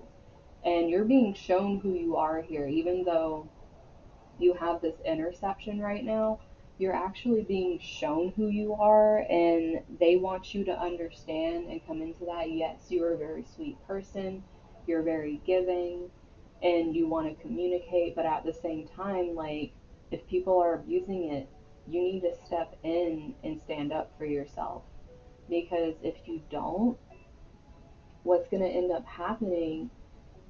And you're being shown who you are here, even though you have this interception right now, you're actually being shown who you are, and they want you to understand and come into that. Yes, you're a very sweet person, you're very giving, and you want to communicate, but at the same time, like, if people are abusing it, you need to step in and stand up for yourself. Because if you don't, what's going to end up happening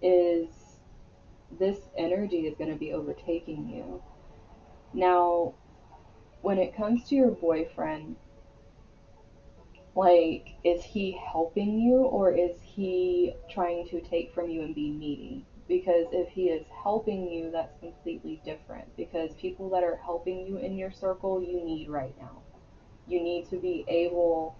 is this energy is going to be overtaking you. Now, when it comes to your boyfriend, like, is he helping you or is he trying to take from you and be needy? Because if he is helping you, that's completely different. Because people that are helping you in your circle, you need right now. You need to be able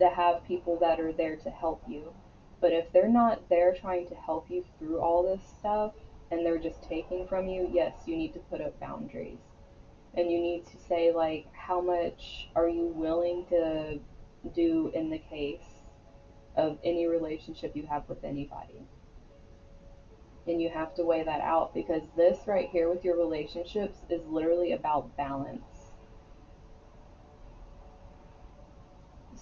to have people that are there to help you. But if they're not there trying to help you through all this stuff and they're just taking from you, yes, you need to put up boundaries. And you need to say, like, how much are you willing to do in the case of any relationship you have with anybody. And you have to weigh that out because this right here with your relationships is literally about balance.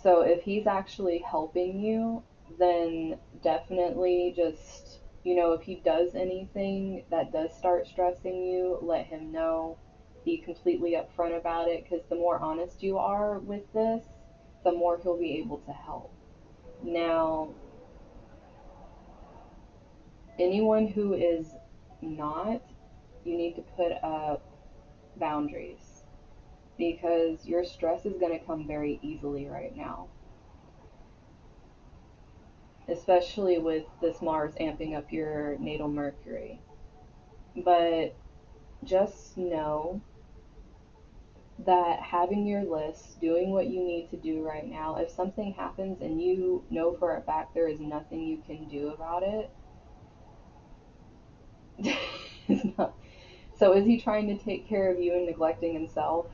So if he's actually helping you, then definitely just, if he does anything that does start stressing you, let him know. Be completely upfront about it because the more honest you are with this, the more he'll be able to help. Now, anyone who is not, you need to put up boundaries because your stress is going to come very easily right now, especially with this Mars amping up your natal Mercury. But just know that having your list, doing what you need to do right now, if something happens and you know for a fact there is nothing you can do about it, it's not. So is he trying to take care of you and neglecting himself?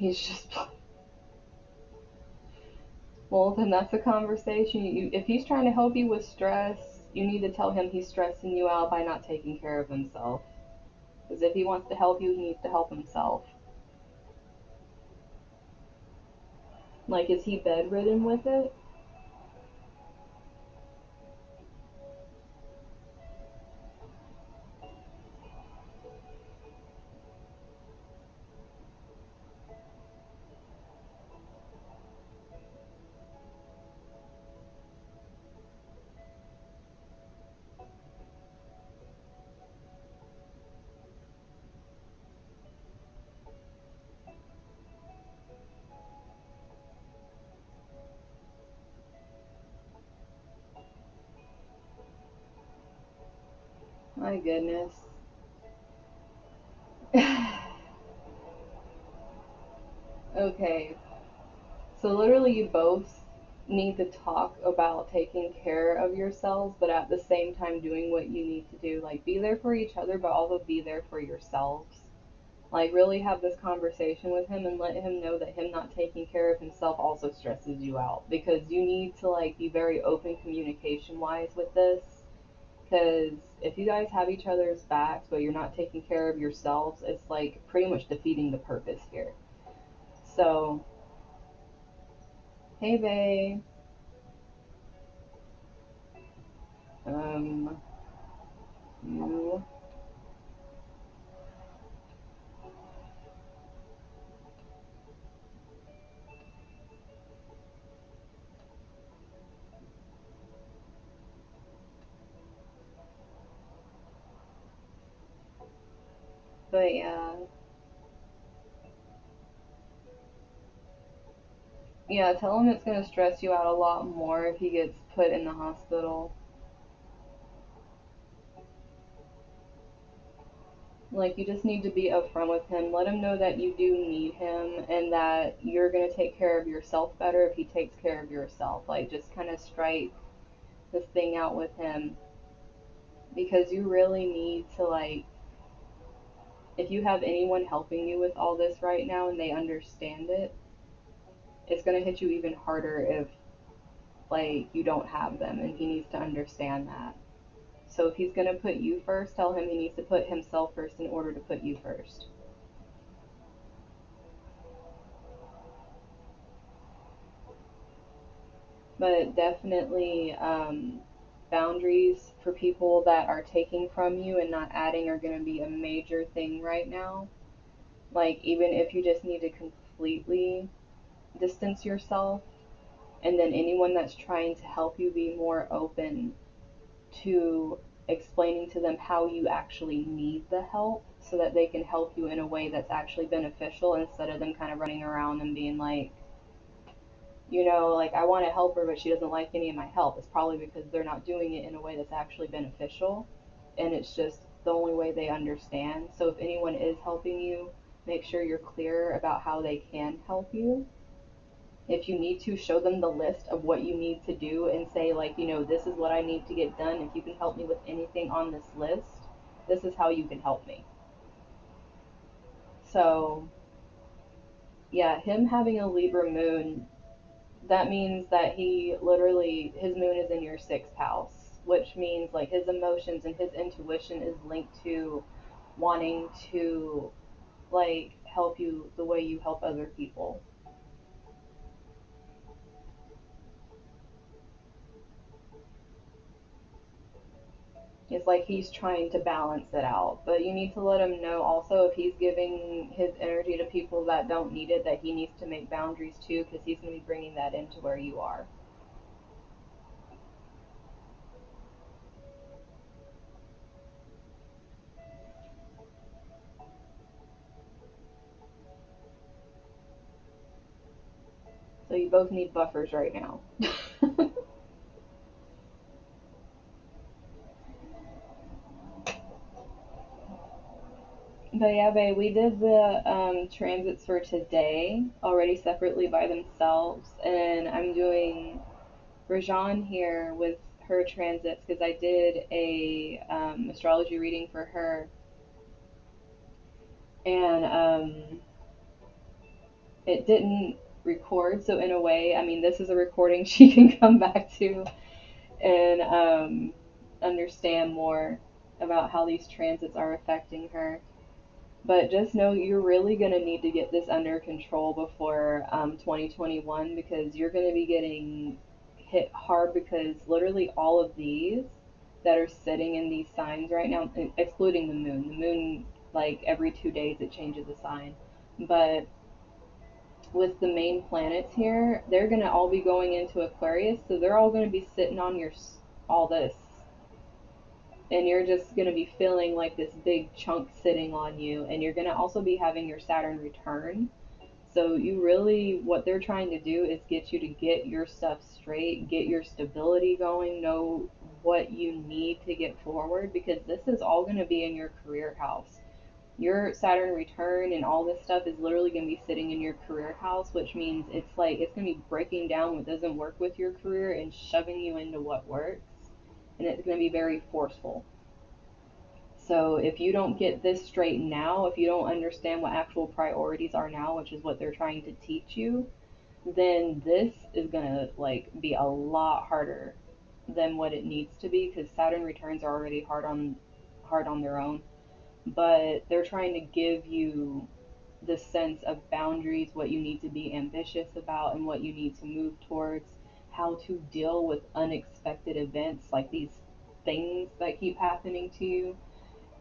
He's just well, then that's a conversation. If he's trying to help you with stress, you need to tell him he's stressing you out by not taking care of himself. Because if he wants to help you, he needs to help himself. Like, is he bedridden with it? My goodness. Okay, so literally, you both need to talk about taking care of yourselves, but at the same time, doing what you need to do. Like, be there for each other, but also be there for yourselves. Like, really have this conversation with him and let him know that him not taking care of himself also stresses you out. Because you need to, like, be very open communication wise with this. Because if you guys have each other's backs, but you're not taking care of yourselves, it's like pretty much defeating the purpose here. So, hey, babe. Um, you, but yeah, tell him it's gonna stress you out a lot more if he gets put in the hospital. Like, you just need to be upfront with him. Let him know that you do need him and that you're gonna take care of yourself better if he takes care of yourself. Like, just kind of strike this thing out with him because you really need to, like, if you have anyone helping you with all this right now and they understand it, it's gonna hit you even harder if, like, you don't have them, and he needs to understand that. So if he's gonna put you first, tell him he needs to put himself first in order to put you first. But definitely, boundaries for people that are taking from you and not adding are going to be a major thing right now. Like, even if you just need to completely distance yourself, and then anyone that's trying to help you, be more open to explaining to them how you actually need the help so that they can help you in a way that's actually beneficial instead of them kind of running around and being like, like, I want to help her, but she doesn't like any of my help. It's probably because they're not doing it in a way that's actually beneficial, and it's just the only way they understand. So if anyone is helping you, make sure you're clear about how they can help you. If you need to, show them the list of what you need to do and say, like, this is what I need to get done. If you can help me with anything on this list, this is how you can help me. So, yeah, him having a Libra moon, that means that he literally, his moon is in your sixth house, which means like his emotions and his intuition is linked to wanting to, like, help you the way you help other people. It's like he's trying to balance it out, but you need to let him know also if he's giving his energy to people that don't need it, that he needs to make boundaries too, because he's going to be bringing that into where you are. So you both need buffers right now. But yeah, babe, we did the transits for today already separately by themselves, and I'm doing Rajan here with her transits because I did a astrology reading for her, and it didn't record, so in a way, I mean, this is a recording she can come back to and understand more about how these transits are affecting her. But just know you're really going to need to get this under control before 2021, because you're going to be getting hit hard, because literally all of these that are sitting in these signs right now, excluding the moon, like every 2 days it changes a sign. But with the main planets here, they're going to all be going into Aquarius, so they're all going to be sitting on your all this, and you're just going to be feeling like this big chunk sitting on you, and you're going to also be having your Saturn return. So you really, what they're trying to do is get you to get your stuff straight, get your stability going, know what you need to get forward, because this is all going to be in your career house. Your Saturn return and all this stuff is literally going to be sitting in your career house, which means it's like it's going to be breaking down what doesn't work with your career and shoving you into what works. And it's going to be very forceful. So if you don't get this straight now, if you don't understand what actual priorities are now, which is what they're trying to teach you, then this is gonna like be a lot harder than what it needs to be, because Saturn returns are already hard on their own. But they're trying to give you the sense of boundaries, what you need to be ambitious about and what you need to move towards, how to deal with unexpected events like these things that keep happening to you.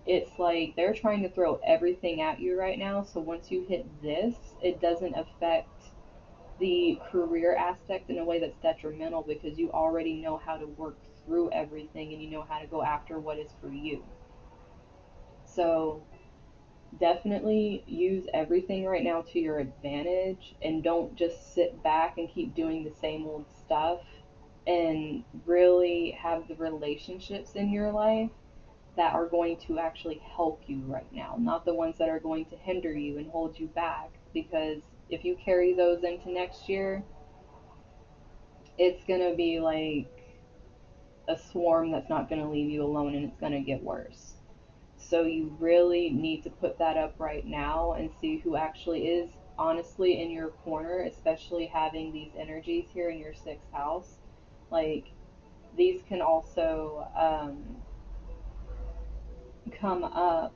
It's like they're trying to throw everything at you right now. So once you hit this, it doesn't affect the career aspect in a way that's detrimental, because you already know how to work through everything and you know how to go after what is for you. So definitely use everything right now to your advantage, and don't just sit back and keep doing the same old stuff, and really have the relationships in your life that are going to actually help you right now, not the ones that are going to hinder you and hold you back. Because if you carry those into next year, it's going to be like a swarm that's not going to leave you alone, and it's going to get worse. So you really need to put that up right now and see who actually is honestly in your corner, especially having these energies here in your sixth house. Like, these can also come up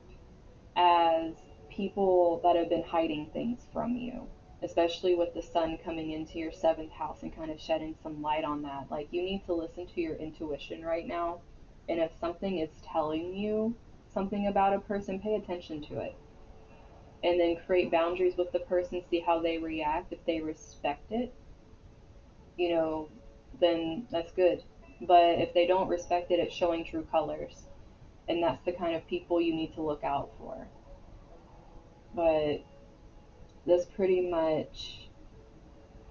as people that have been hiding things from you, especially with the sun coming into your seventh house and kind of shedding some light on that. Like, you need to listen to your intuition right now. And if something is telling you something about a person, pay attention to it. And then create boundaries with the person, see how they react. If they respect it, you know, then that's good. But if they don't respect it, it's showing true colors. And that's the kind of people you need to look out for. But this pretty much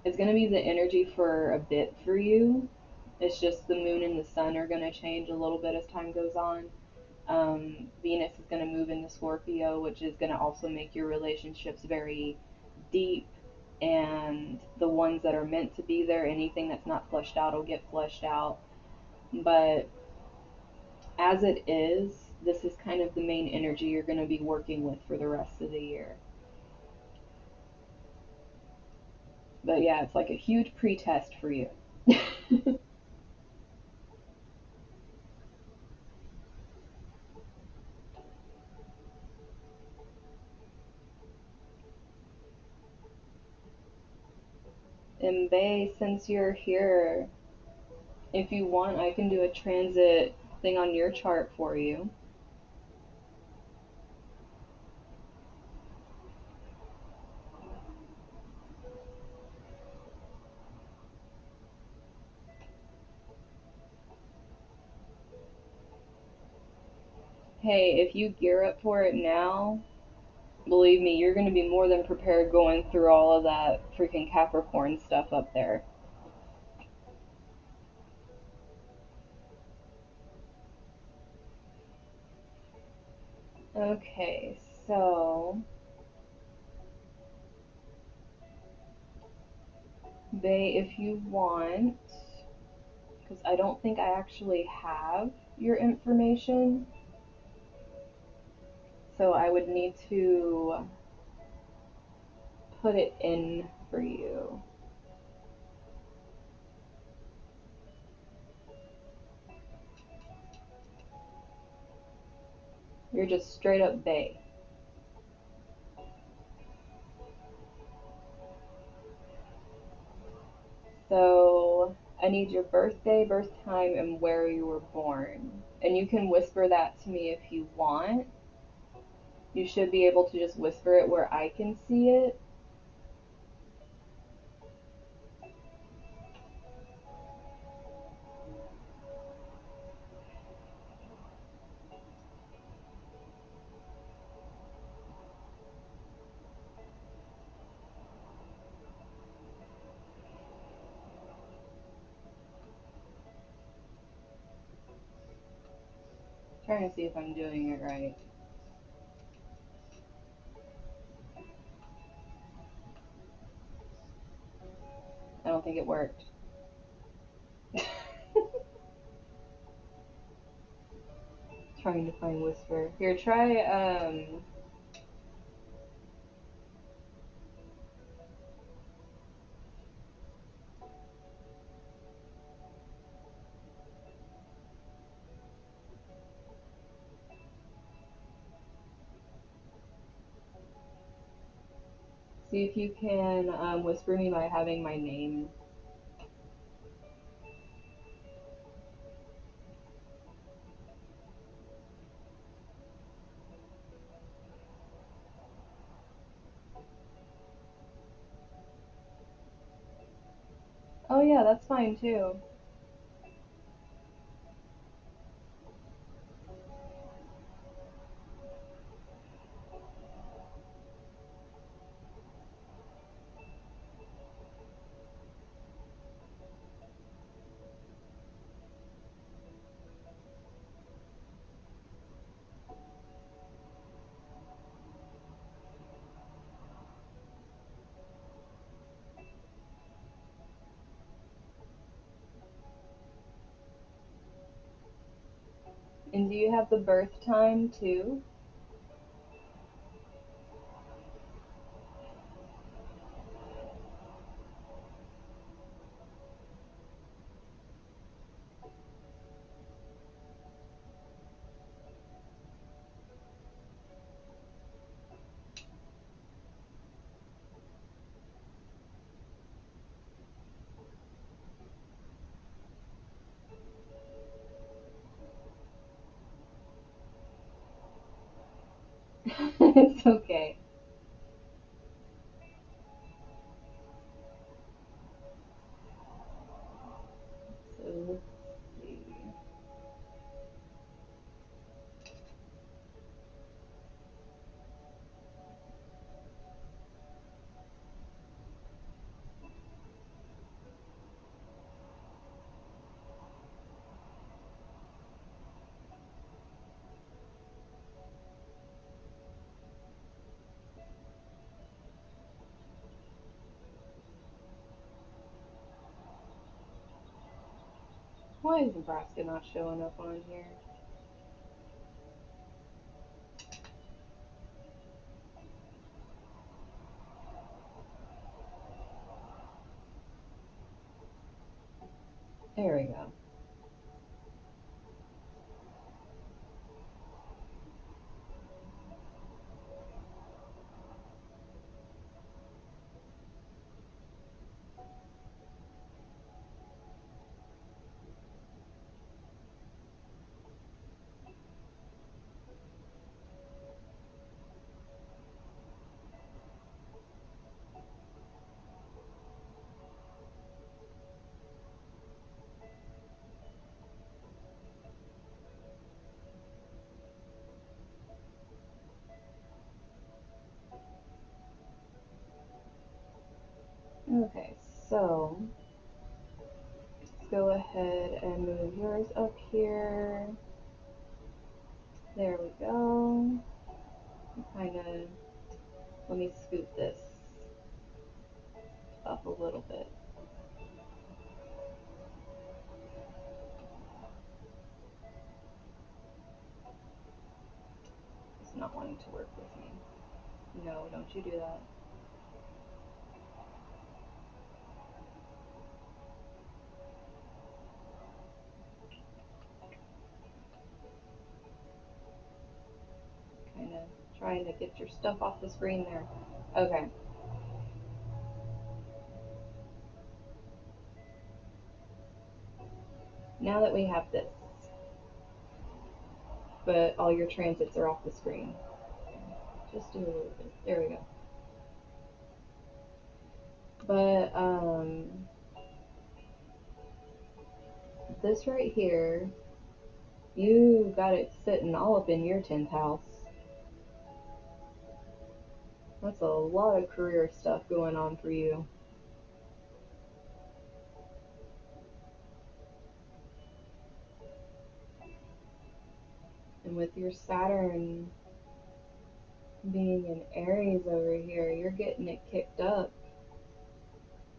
is going to be the energy for a bit for you. It's just the moon and the sun are going to change a little bit as time goes on. Venus is going to move into Scorpio, which is going to also make your relationships very deep. And the ones that are meant to be there, anything that's not fleshed out will get fleshed out. But as it is, this is kind of the main energy you're going to be working with for the rest of the year. But yeah, it's like a huge pre-test for you. And Bay, since you're here, if you want, I can do a transit thing on your chart for you. Hey, if you gear up for it now, believe me, you're going to be more than prepared going through all of that freaking Capricorn stuff up there. Okay, so, Bay, if you want, because I don't think I actually have your information, so I would need to put it in for you. You're just straight up bae. So I need your birthday, birth time, and where you were born. And you can whisper that to me if you want. You should be able to just whisper it where I can see it. Trying to see if I'm doing it right. I don't think it worked. Trying to find whisper. Here, try see if you can whisper me by having my name. Oh yeah, that's fine too. And do you have the birth time too? It's okay. So let's see. Why is Nebraska not showing up on here? There we go. Okay, so let's go ahead and move yours up here. There we go. Kind of, let me scoot this up a little bit. It's not wanting to work with me. No, don't you do that. trying to get your stuff off the screen there. Okay. Now that we have this, but all your transits are off the screen. Just do a little bit. There we go. But this right here, you got it sitting all up in your 10th house. That's a lot of career stuff going on for you. And with your Saturn being in Aries over here, you're getting it kicked up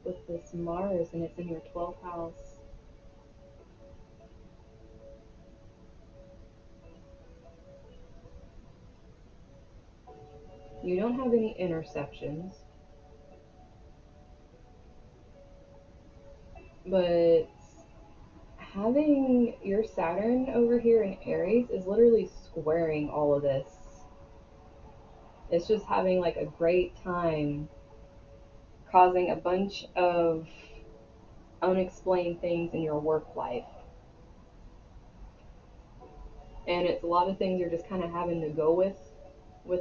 with this Mars, and it's in your 12th house. You don't have any interceptions, but having your Saturn over here in Aries is literally squaring all of this. It's just having like a great time, causing a bunch of unexplained things in your work life. And it's a lot of things you're just kind of having to go with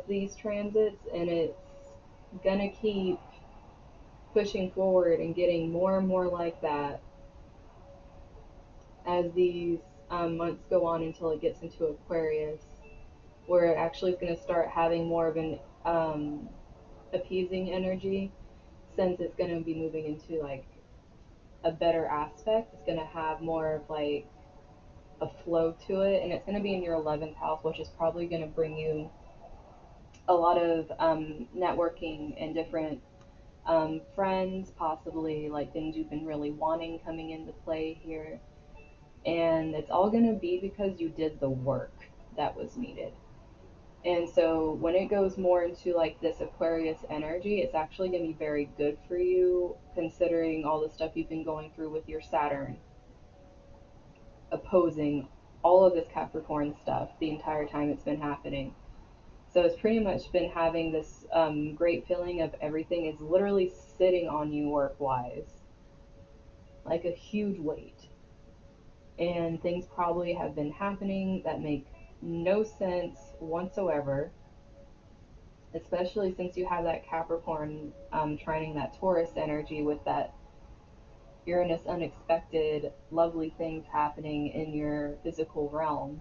these transits, and it's gonna keep pushing forward and getting more and more like that as these months go on until it gets into Aquarius, where it actually is going to start having more of an appeasing energy, since it's going to be moving into like a better aspect. It's going to have more of like a flow to it, and it's going to be in your 11th house, which is probably going to bring you a lot of networking and different friends, possibly like things you've been really wanting coming into play here. And it's all going to be because you did the work that was needed. And so when it goes more into like this Aquarius energy, it's actually going to be very good for you, considering all the stuff you've been going through with your Saturn opposing all of this Capricorn stuff the entire time it's been happening. So it's pretty much been having this great feeling of everything is literally sitting on you work wise, like a huge weight. And things probably have been happening that make no sense whatsoever, especially since you have that Capricorn trining that Taurus energy with that Uranus unexpected lovely things happening in your physical realm.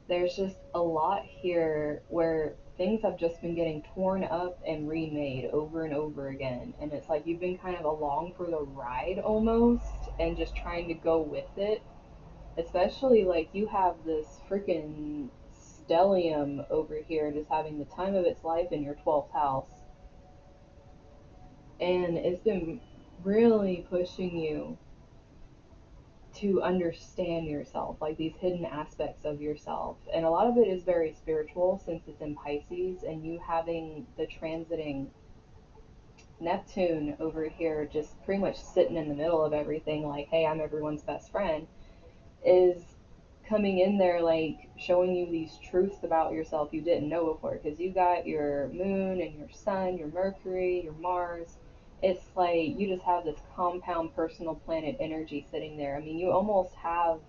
There's just a lot here where things have just been getting torn up and remade over and over again, and it's like you've been kind of along for the ride almost and just trying to go with it. Especially like you have this freaking stellium over here just having the time of its life in your 12th house. And it's been really pushing you to understand yourself, like these hidden aspects of yourself. And a lot of it is very spiritual since it's in Pisces, and you having the transiting Neptune over here just pretty much sitting in the middle of everything, like, hey, I'm everyone's best friend, is coming in there like showing you these truths about yourself you didn't know before, because you got your moon and your sun, your Mercury, your Mars. It's like you just have this compound personal planet energy sitting there. I mean, you almost have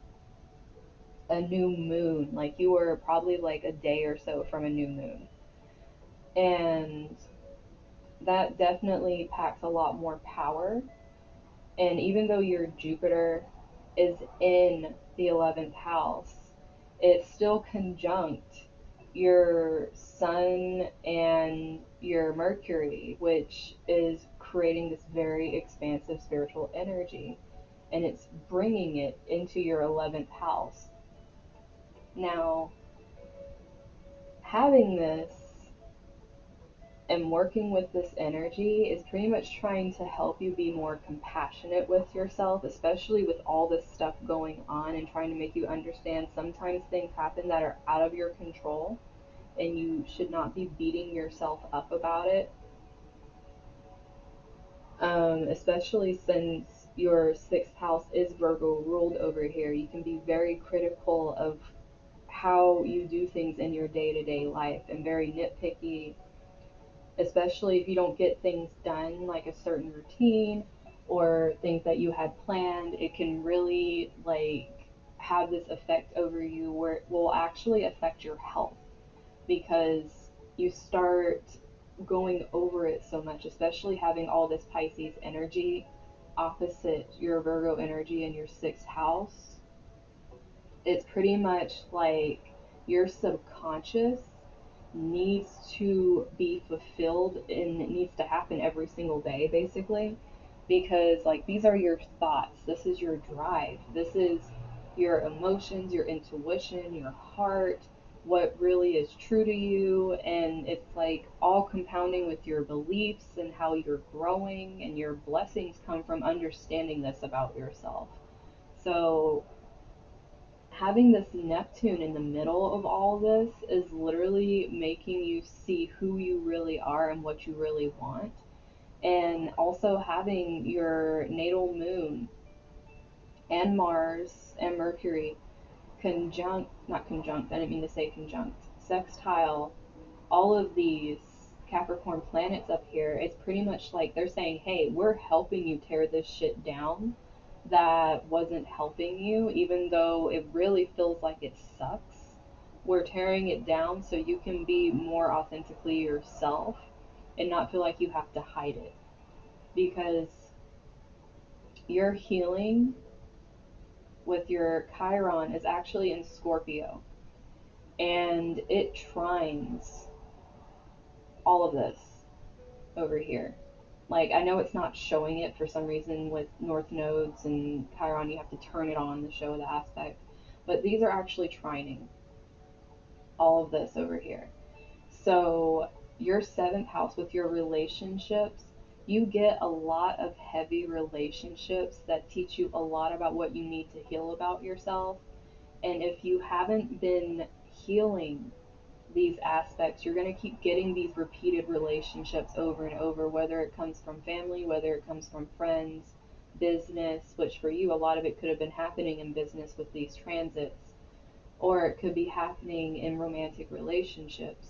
a new moon, like you were probably like a day or so from a new moon. And that definitely packs a lot more power. And even though your Jupiter is in the 11th house, it's still conjunct your Sun and your Mercury, which is creating this very expansive spiritual energy. And it's bringing it into your 11th house. Now, having this and working with this energy is pretty much trying to help you be more compassionate with yourself, especially with all this stuff going on, and trying to make you understand sometimes things happen that are out of your control and you should not be beating yourself up about it. Especially since your 6th house is Virgo ruled over here, you can be very critical of how you do things in your day to day life and very nitpicky, especially if you don't get things done like a certain routine or things that you had planned. It can really like have this effect over you where it will actually affect your health because you start going over it so much, especially having all this Pisces energy opposite your Virgo energy in your sixth house. It's pretty much like your subconscious needs to be fulfilled and it needs to happen every single day basically, because like these are your thoughts, this is your drive, this is your emotions, your intuition, your heart, what really is true to you, and it's like all compounding with your beliefs and how you're growing, and your blessings come from understanding this about yourself. So having this Neptune in the middle of all this is literally making you see who you really are and what you really want. And also having your natal moon and Mars and Mercury conjunct, not conjunct, I didn't mean to say conjunct, sextile all of these Capricorn planets up here, it's pretty much like they're saying, hey, we're helping you tear this shit down that wasn't helping you, even though it really feels like it sucks. We're tearing it down so you can be more authentically yourself and not feel like you have to hide it. Because your healing with your Chiron is actually in Scorpio and it trines all of this over here. Like, I know it's not showing it for some reason with North Nodes and Chiron, you have to turn it on to show the aspect. But these are actually trining all of this over here. So, your seventh house with your relationships, you get a lot of heavy relationships that teach you a lot about what you need to heal about yourself. And if you haven't been healing these aspects, you're going to keep getting these repeated relationships over and over, whether it comes from family, whether it comes from friends, business, which for you, a lot of it could have been happening in business with these transits, or it could be happening in romantic relationships.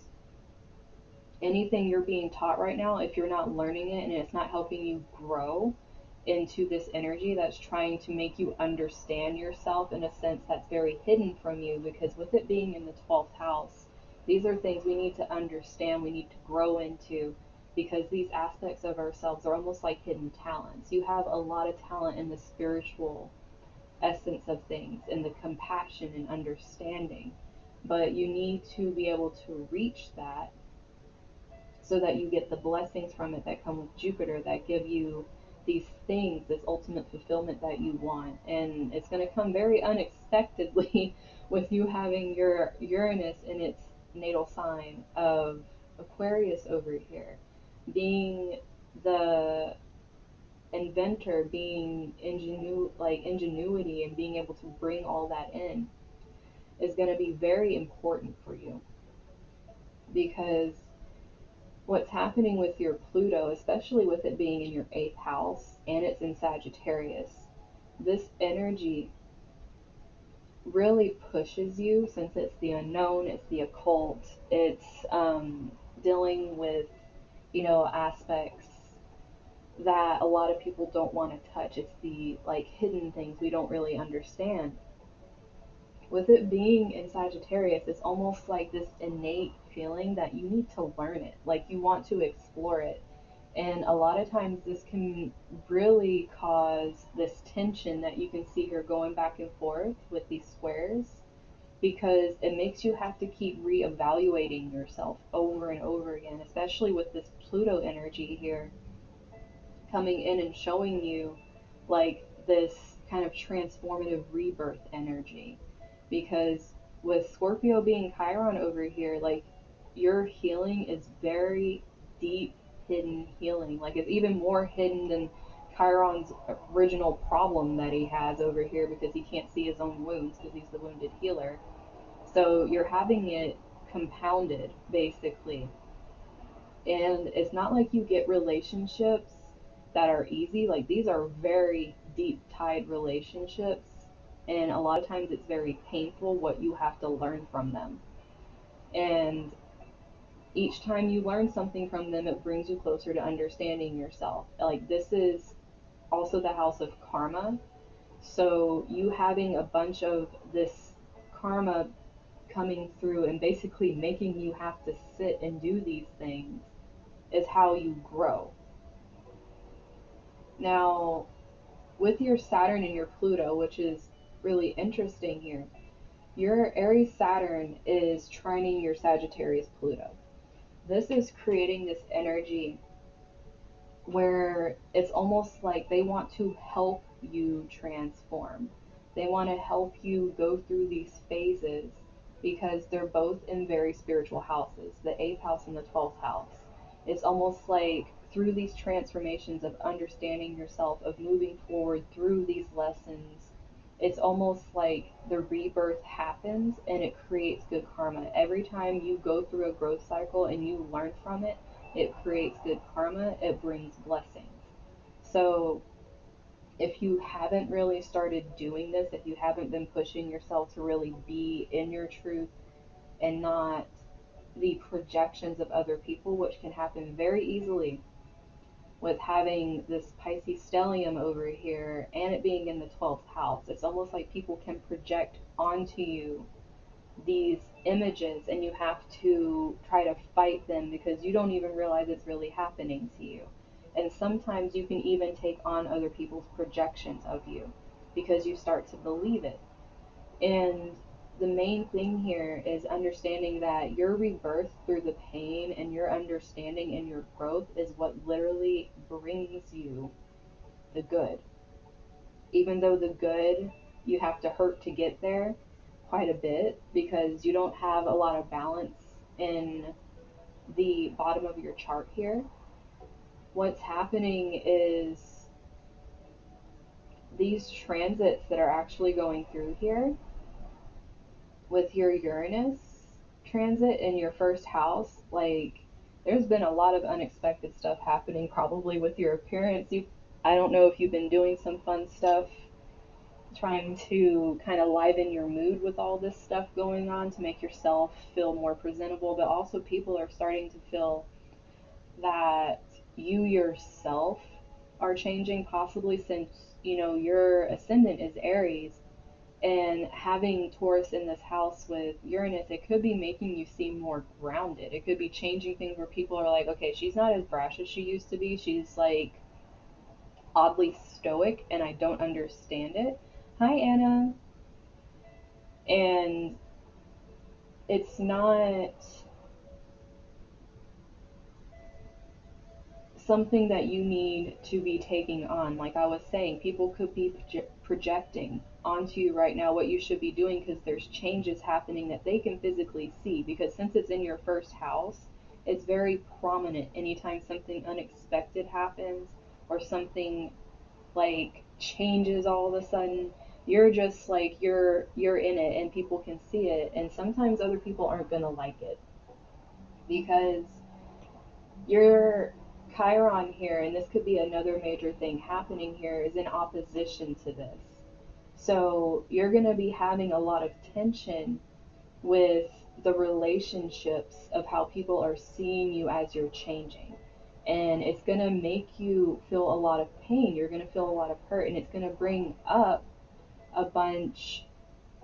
Anything you're being taught right now, if you're not learning it and it's not helping you grow into this energy that's trying to make you understand yourself in a sense that's very hidden from you, because with it being in the 12th house, these are things we need to understand, we need to grow into, because these aspects of ourselves are almost like hidden talents. You have a lot of talent in the spiritual essence of things, in the compassion and understanding, but you need to be able to reach that so that you get the blessings from it that come with Jupiter that give you these things, this ultimate fulfillment that you want. And it's going to come very unexpectedly with you having your Uranus in its natal sign of Aquarius over here. Being the inventor, being ingenuity and being able to bring all that in is going to be very important for you, because what's happening with your Pluto, especially with it being in your eighth house and it's in Sagittarius, this energy really pushes you, since it's the unknown, it's the occult, it's dealing with, aspects that a lot of people don't want to touch. It's the like hidden things we don't really understand. With it being in Sagittarius, it's almost like this innate feeling that you need to learn it, like you want to explore it. And a lot of times, this can really cause this tension that you can see here going back and forth with these squares, because it makes you have to keep reevaluating yourself over and over again, especially with this Pluto energy here coming in and showing you like this kind of transformative rebirth energy. Because with Scorpio being Chiron over here, like your healing is very deep, hidden healing. Like it's even more hidden than Chiron's original problem that he has over here, because he can't see his own wounds because he's the wounded healer. So you're having it compounded basically. And it's not like you get relationships that are easy. Like these are very deep tied relationships. And a lot of times it's very painful what you have to learn from them. And each time you learn something from them, it brings you closer to understanding yourself. Like, this is also the house of karma. So, you having a bunch of this karma coming through and basically making you have to sit and do these things is how you grow. Now, with your Saturn and your Pluto, which is really interesting here, your Aries Saturn is trining your Sagittarius Pluto. This is creating this energy where it's almost like they want to help you transform. They want to help you go through these phases because they're both in very spiritual houses, the 8th house and the 12th house. It's almost like through these transformations of understanding yourself, of moving forward through these lessons, it's almost like the rebirth happens and it creates good karma. Every time you go through a growth cycle and you learn from it, it creates good karma, it brings blessings. So, if you haven't really started doing this, if you haven't been pushing yourself to really be in your truth and not the projections of other people, which can happen very easily with having this Pisces stellium over here and it being in the 12th house, it's almost like people can project onto you these images and you have to try to fight them because you don't even realize it's really happening to you. And sometimes you can even take on other people's projections of you because you start to believe it. And the main thing here is understanding that your rebirth through the pain and your understanding and your growth is what literally brings you the good. Even though the good, you have to hurt to get there quite a bit because you don't have a lot of balance in the bottom of your chart here. What's happening is these transits that are actually going through here with your Uranus transit in your first house, like, there's been a lot of unexpected stuff happening probably with your appearance. I don't know if you've been doing some fun stuff trying to kind of liven your mood with all this stuff going on to make yourself feel more presentable, but also people are starting to feel that you yourself are changing, possibly since your ascendant is Aries, and having Taurus in this house with Uranus, it could be making you seem more grounded. It could be changing things where people are like, okay, she's not as brash as she used to be. She's like oddly stoic and I don't understand it. Hi, Anna. And it's not something that you need to be taking on. Like I was saying, people could be projecting onto you right now what you should be doing because there's changes happening that they can physically see. Because since it's in your first house, it's very prominent anytime something unexpected happens or something like changes all of a sudden. You're just like you're in it and people can see it, and sometimes other people aren't gonna like it because your Chiron here, and this could be another major thing happening here, is in opposition to this. So you're going to be having a lot of tension with the relationships of how people are seeing you as you're changing. And it's going to make you feel a lot of pain. You're going to feel a lot of hurt, and it's going to bring up a bunch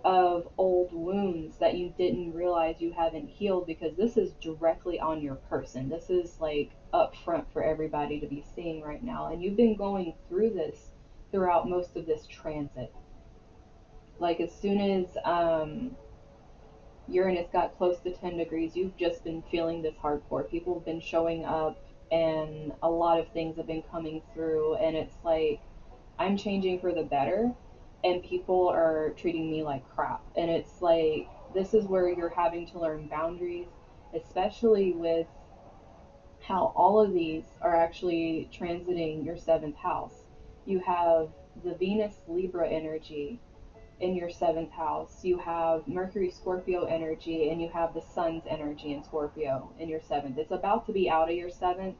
of old wounds that you didn't realize you haven't healed because this is directly on your person. This is like up front for everybody to be seeing right now. And you've been going through this throughout most of this transit. Like as soon as Uranus got close to 10 degrees, you've just been feeling this hardcore. People have been showing up and a lot of things have been coming through, and it's like I'm changing for the better and people are treating me like crap. And it's like this is where you're having to learn boundaries, especially with how all of these are actually transiting your 7th house. You have the Venus Libra energy in your 7th house, you have Mercury Scorpio energy, and you have the Sun's energy in Scorpio in your 7th. It's about to be out of your 7th,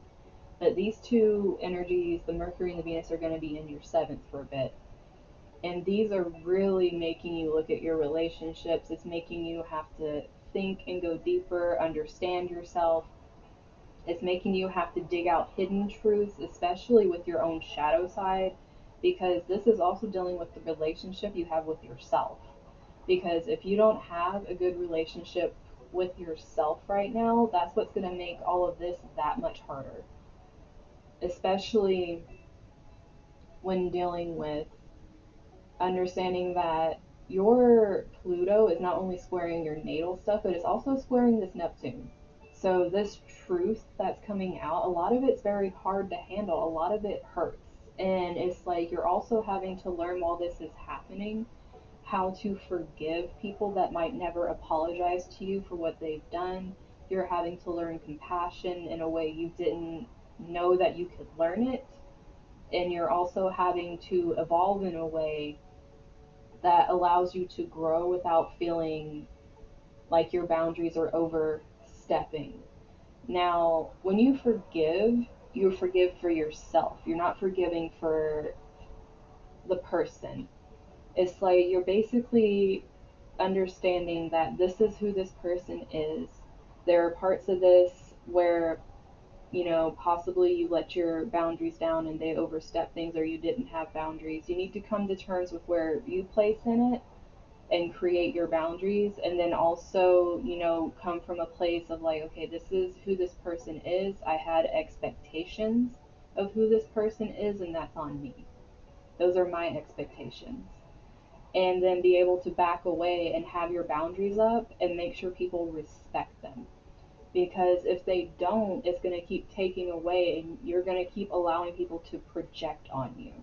but these two energies, the Mercury and the Venus, are going to be in your 7th for a bit. And these are really making you look at your relationships. It's making you have to think and go deeper, understand yourself. It's making you have to dig out hidden truths, especially with your own shadow side, because this is also dealing with the relationship you have with yourself. Because if you don't have a good relationship with yourself right now, that's what's going to make all of this that much harder, especially when dealing with understanding that your Pluto is not only squaring your natal stuff, but it's also squaring this Neptune. So this truth that's coming out, a lot of it's very hard to handle. A lot of it hurts. And it's like you're also having to learn while this is happening how to forgive people that might never apologize to you for what they've done. You're having to learn compassion in a way you didn't know that you could learn it. And you're also having to evolve in a way that allows you to grow without feeling like your boundaries are overstepping. Now, when you forgive for yourself. You're not forgiving for the person. It's like you're basically understanding that this is who this person is. There are parts of this where, possibly you let your boundaries down and they overstep things or you didn't have boundaries. You need to come to terms with where you place in it and create your boundaries, and then also come from a place of like, okay, this is who this person is. I had expectations of who this person is, and that's on me. Those are my expectations. And then be able to back away and have your boundaries up and make sure people respect them, because if they don't, it's going to keep taking away and you're going to keep allowing people to project on you.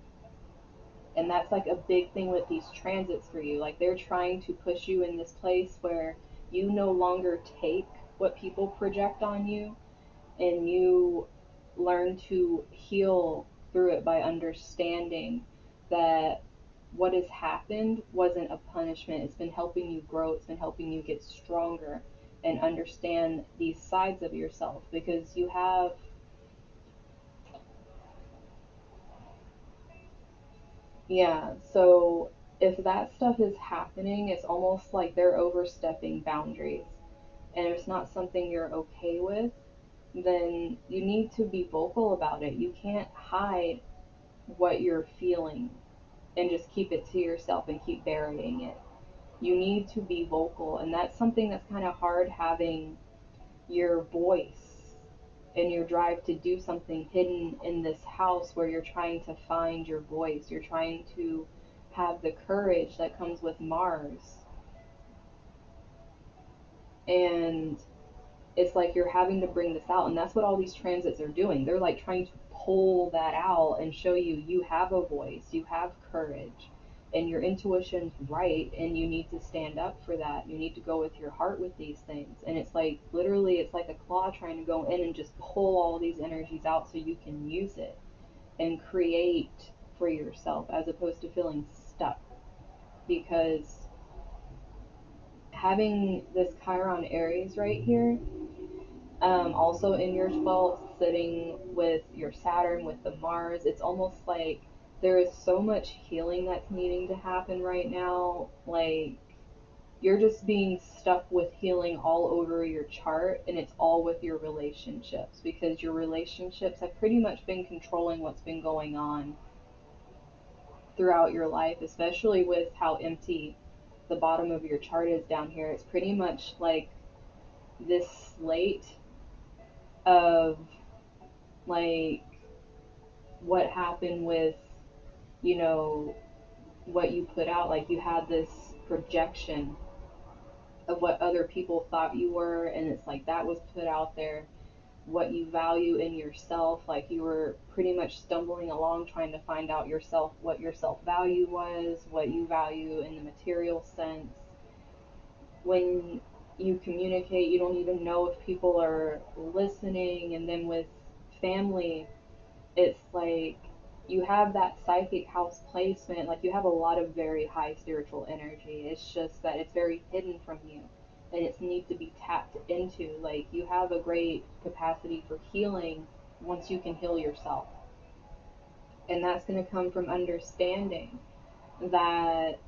And that's like a big thing with these transits for you. Like they're trying to push you in this place where you no longer take what people project on you, and you learn to heal through it by understanding that what has happened wasn't a punishment. It's been helping you grow, it's been helping you get stronger and understand these sides of yourself, because you have, yeah, so if that stuff is happening, it's almost like they're overstepping boundaries, and if it's not something you're okay with, then you need to be vocal about it. You can't hide what you're feeling and just keep it to yourself and keep burying it. You need to be vocal, and that's something that's kind of hard, having your voice and your drive to do something hidden in this house where you're trying to find your voice. You're trying to have the courage that comes with Mars. And it's like you're having to bring this out, and that's what all these transits are doing. They're like trying to pull that out and show you you have a voice, you have courage, and your intuition's right, and you need to stand up for that. You need to go with your heart with these things. And it's like literally it's like a claw trying to go in and just pull all these energies out so you can use it and create for yourself, as opposed to feeling stuck. Because having this Chiron Aries right here, also in your 12th, sitting with your Saturn, with the Mars, it's almost like there is so much healing that's needing to happen right now. Like, you're just being stuck with healing all over your chart, and it's all with your relationships, because your relationships have pretty much been controlling what's been going on throughout your life, especially with how empty the bottom of your chart is down here. It's pretty much like this slate of like what happened with, you know, what you put out. Like you had this projection of what other people thought you were, and it's like that was put out there. What you value in yourself, like you were pretty much stumbling along trying to find out yourself, what your self value was, what you value in the material sense. When you communicate, you don't even know if people are listening. And then with family, it's like you have that psychic house placement, like you have a lot of very high spiritual energy. It's just that it's very hidden from you, and it needs to be tapped into. Like you have a great capacity for healing once you can heal yourself, and that's going to come from understanding that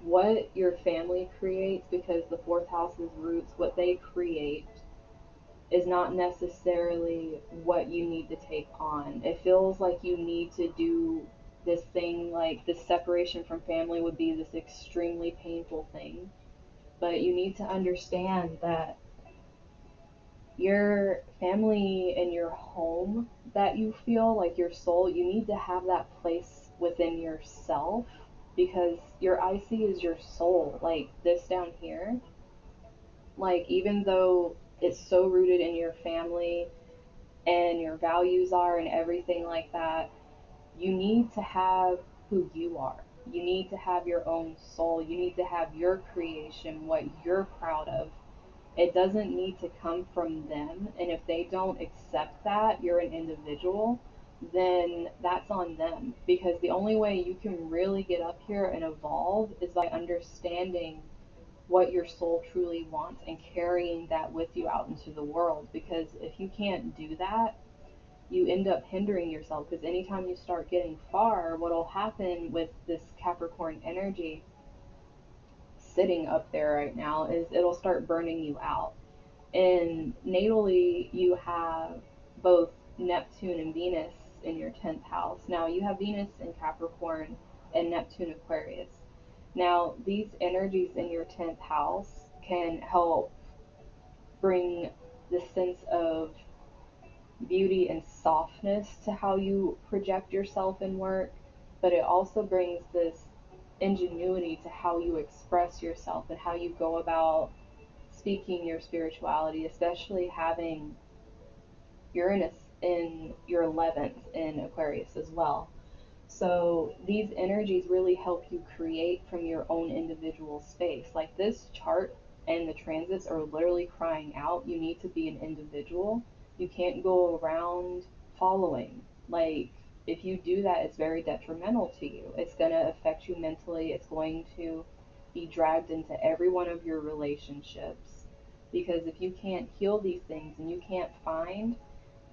what your family creates, because the fourth house's roots, what they create is not necessarily what you need to take on. It feels like you need to do this thing, like this separation from family would be this extremely painful thing. But you need to understand that your family and your home that you feel like your soul, you need to have that place within yourself, because your IC is your soul. Like this down here, like even though it's so rooted in your family and your values are and everything like that, you need to have who you are. You need to have your own soul. You need to have your creation, what you're proud of. It doesn't need to come from them. And if they don't accept that you're an individual, then that's on them. Because the only way you can really get up here and evolve is by understanding what your soul truly wants and carrying that with you out into the world. Because if you can't do that, you end up hindering yourself. Because anytime you start getting far, what will happen with this Capricorn energy sitting up there right now is it'll start burning you out. And natally, you have both Neptune and Venus in your 10th house. Now, you have Venus in Capricorn and Neptune Aquarius. Now, these energies in your 10th house can help bring the sense of beauty and softness to how you project yourself in work, but it also brings this ingenuity to how you express yourself and how you go about speaking your spirituality, especially having Uranus in your 11th in Aquarius as well. So these energies really help you create from your own individual space. Like this chart and the transits are literally crying out, you need to be an individual. You can't go around following. Like if you do that, it's very detrimental to you. It's going to affect you mentally. It's going to be dragged into every one of your relationships. Because if you can't heal these things and you can't find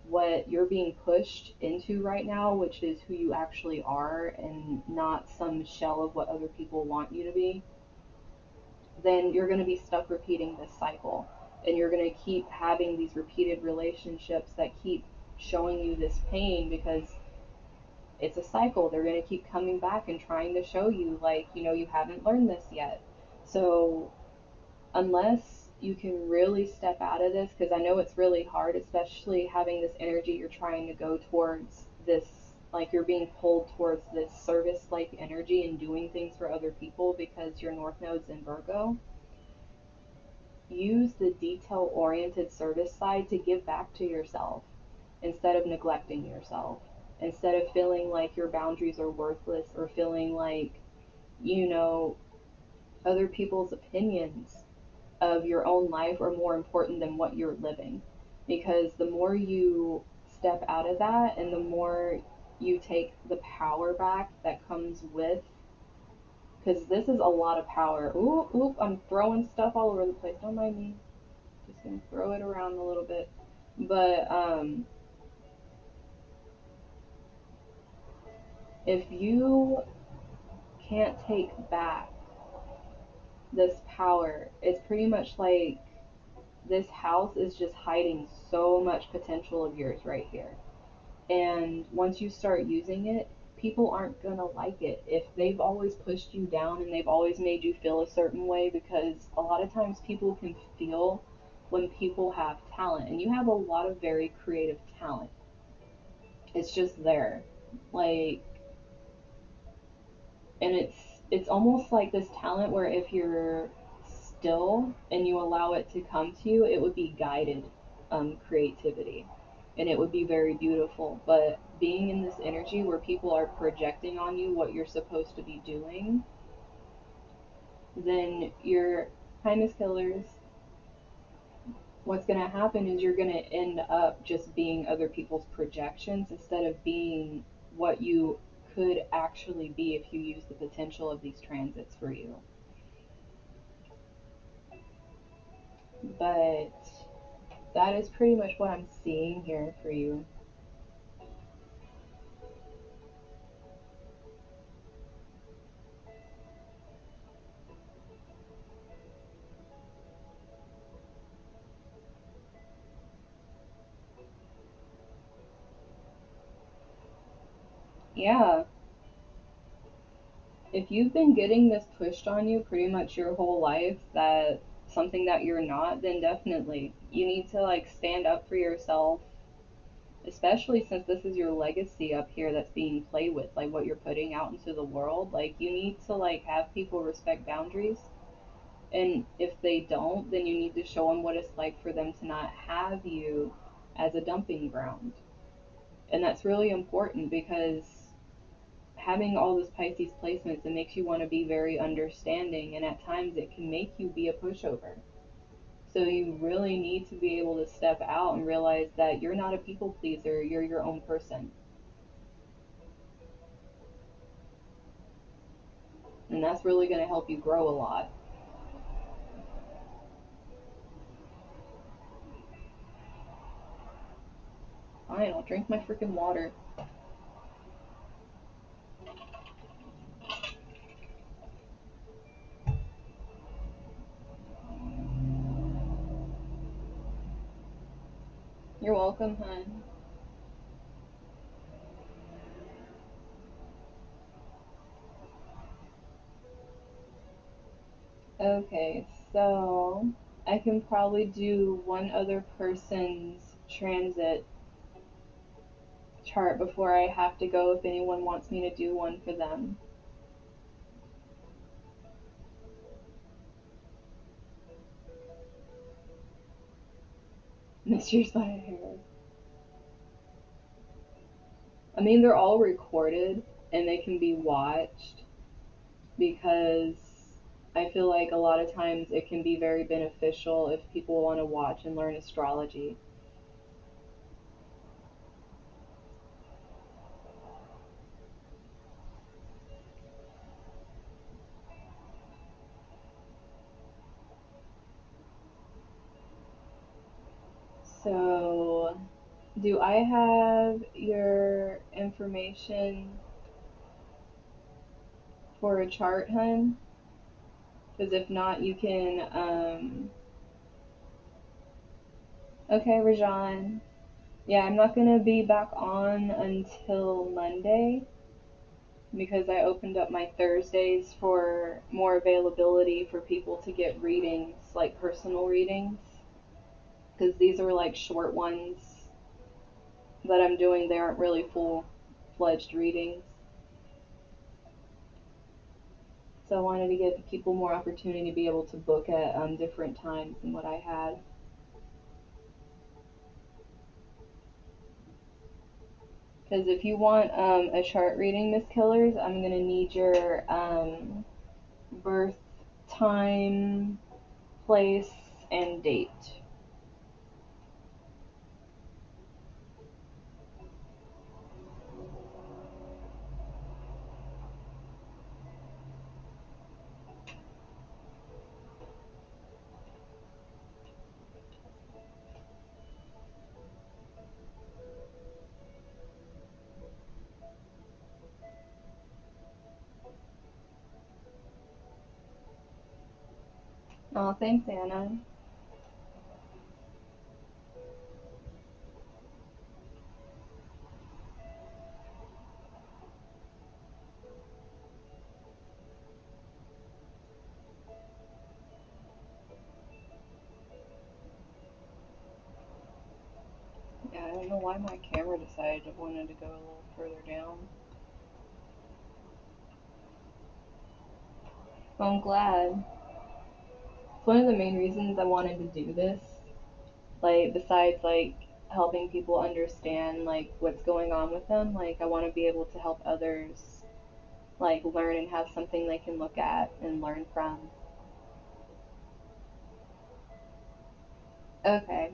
what you're being pushed into right now, which is who you actually are and not some shell of what other people want you to be, then you're going to be stuck repeating this cycle. And you're going to keep having these repeated relationships that keep showing you this pain, because it's a cycle. They're going to keep coming back and trying to show you, like, you haven't learned this yet. So unless you can really step out of this, because I know it's really hard, especially having this energy, you're trying to go towards this, like you're being pulled towards this service like energy and doing things for other people because your North Node's in Virgo. Use the detail oriented service side to give back to yourself instead of neglecting yourself, instead of feeling like your boundaries are worthless or feeling like, you know, other people's opinions of your own life are more important than what you're living. Because the more you step out of that and the more you take the power back that comes with, because this is a lot of power. Ooh, ooh, I'm throwing stuff all over the place. Don't mind me. Just gonna throw it around a little bit. But if you can't take back this power, it's pretty much like this house is just hiding so much potential of yours right here. And once you start using it, people aren't going to like it if they've always pushed you down and they've always made you feel a certain way. Because a lot of times people can feel when people have talent, and you have a lot of very creative talent. It's just there. Like, and it's almost like this talent where if you're still and you allow it to come to you, it would be guided creativity, and it would be very beautiful. But being in this energy where people are projecting on you what you're supposed to be doing, then you're kindness killers. What's going to happen is you're going to end up just being other people's projections instead of being what you could actually be if you use the potential of these transits for you. But that is pretty much what I'm seeing here for you. Yeah, if you've been getting this pushed on you pretty much your whole life, that something that you're not, then definitely you need to like stand up for yourself, especially since this is your legacy up here that's being played with, like what you're putting out into the world. Like you need to like have people respect boundaries, and if they don't, then you need to show them what it's like for them to not have you as a dumping ground. And that's really important because having all those Pisces placements, it makes you want to be very understanding, and at times it can make you be a pushover. So you really need to be able to step out and realize that you're not a people pleaser, you're your own person. And that's really going to help you grow a lot. Fine, I'll drink my freaking water. You're welcome, hon. Okay, so I can probably do one other person's transit chart before I have to go if anyone wants me to do one for them. Miss yours by a hair. I mean, they're all recorded and they can be watched because I feel like a lot of times it can be very beneficial if people want to watch and learn astrology. So, do I have your information for a chart, hun? Because if not, you can. Okay, Rajan. Yeah, I'm not gonna be back on until Monday because I opened up my Thursdays for more availability for people to get readings, like personal readings, because these are like short ones that I'm doing. They aren't really full fledged readings. So I wanted to give people more opportunity to be able to book at different times than what I had. Because if you want a chart reading, Miss Killers, I'm going to need your birth time, place, and date. Oh, thanks, Anna. Yeah, I don't know why my camera decided it wanted to go a little further down. Well, I'm glad. It's one of the main reasons I wanted to do this. Like, besides, like, helping people understand, like, what's going on with them, like, I want to be able to help others, like, learn and have something they can look at and learn from. Okay.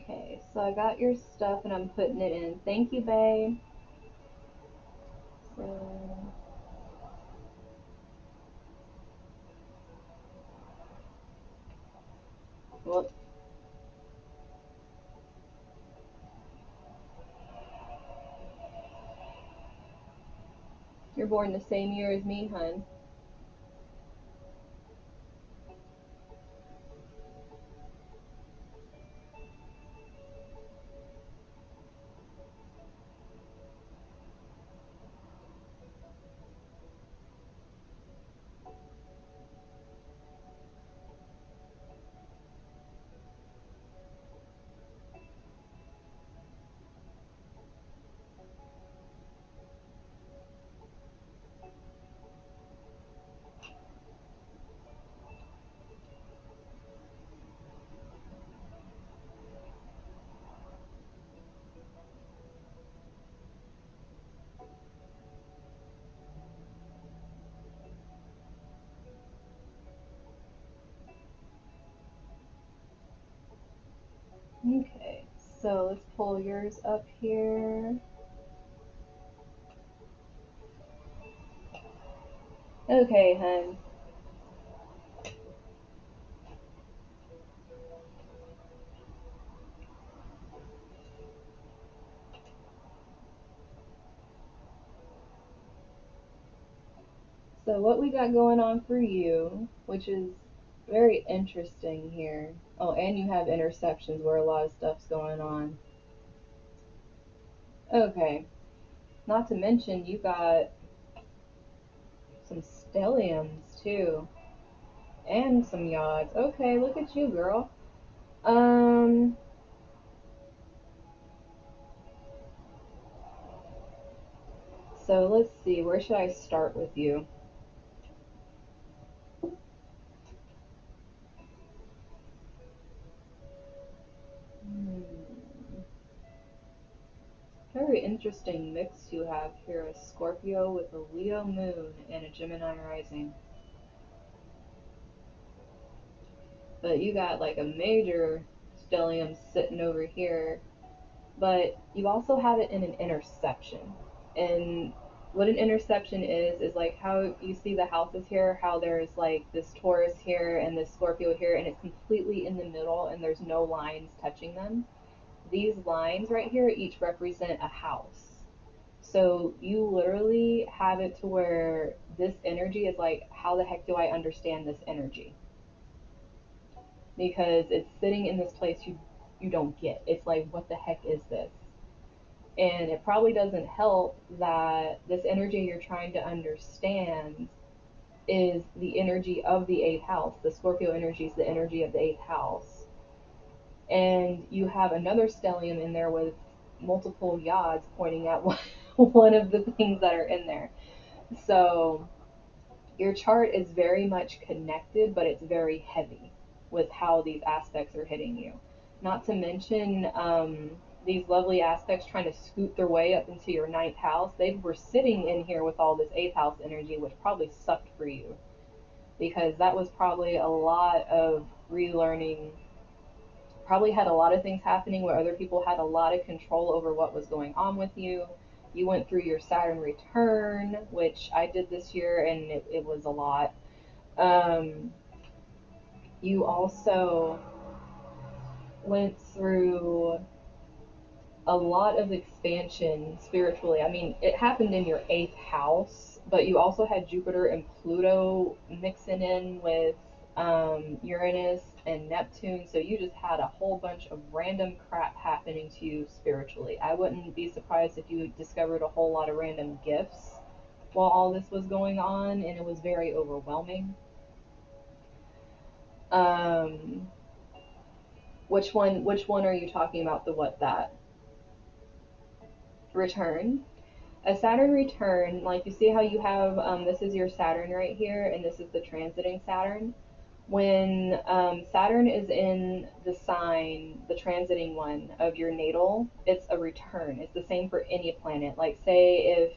Okay, so I got your stuff and I'm putting it in. Thank you, babe. So, well, you're born the same year as me, hun. Okay, so let's pull yours up here. Okay, hun. So what we got going on for you, which is very interesting here. Oh, and you have interceptions where a lot of stuff's going on. Okay. Not to mention you got some stelliums too. And some yods. Okay, look at you, girl. Um so let's see, where should I start with you? Hmm. Very interesting mix you have here, a Scorpio with a Leo moon and a Gemini rising. But you got like a major stellium sitting over here, but you also have it in an interception. And what an interception is like how you see the houses here, how there's like this Taurus here and this Scorpio here, and it's completely in the middle and there's no lines touching them. These lines right here each represent a house. So you literally have it to where this energy is like, how the heck do I understand this energy? Because it's sitting in this place you don't get. It's like, what the heck is this? And it probably doesn't help that this energy you're trying to understand is the energy of the eighth house. The Scorpio energy is the energy of the eighth house. And you have another stellium in there with multiple yods pointing at one of the things that are in there. So your chart is very much connected, but it's very heavy with how these aspects are hitting you. Not to mention these lovely aspects trying to scoot their way up into your ninth house. They were sitting in here with all this eighth house energy, which probably sucked for you because that was probably a lot of relearning. Probably had a lot of things happening where other people had a lot of control over what was going on with you. You went through your Saturn return, which I did this year, and it was a lot. Um, you also went through a lot of expansion spiritually. I mean, it happened in your eighth house, but you also had Jupiter and Pluto mixing in with Uranus and Neptune. So you just had a whole bunch of random crap happening to you spiritually. I wouldn't be surprised if you discovered a whole lot of random gifts while all this was going on, and it was very overwhelming. Um, which one are you talking about? The what that return? A Saturn return, like you see how you have this is your Saturn right here, and this is the transiting Saturn. When Saturn is in the sign, the transiting one of your natal, it's a return. It's the same for any planet. Like say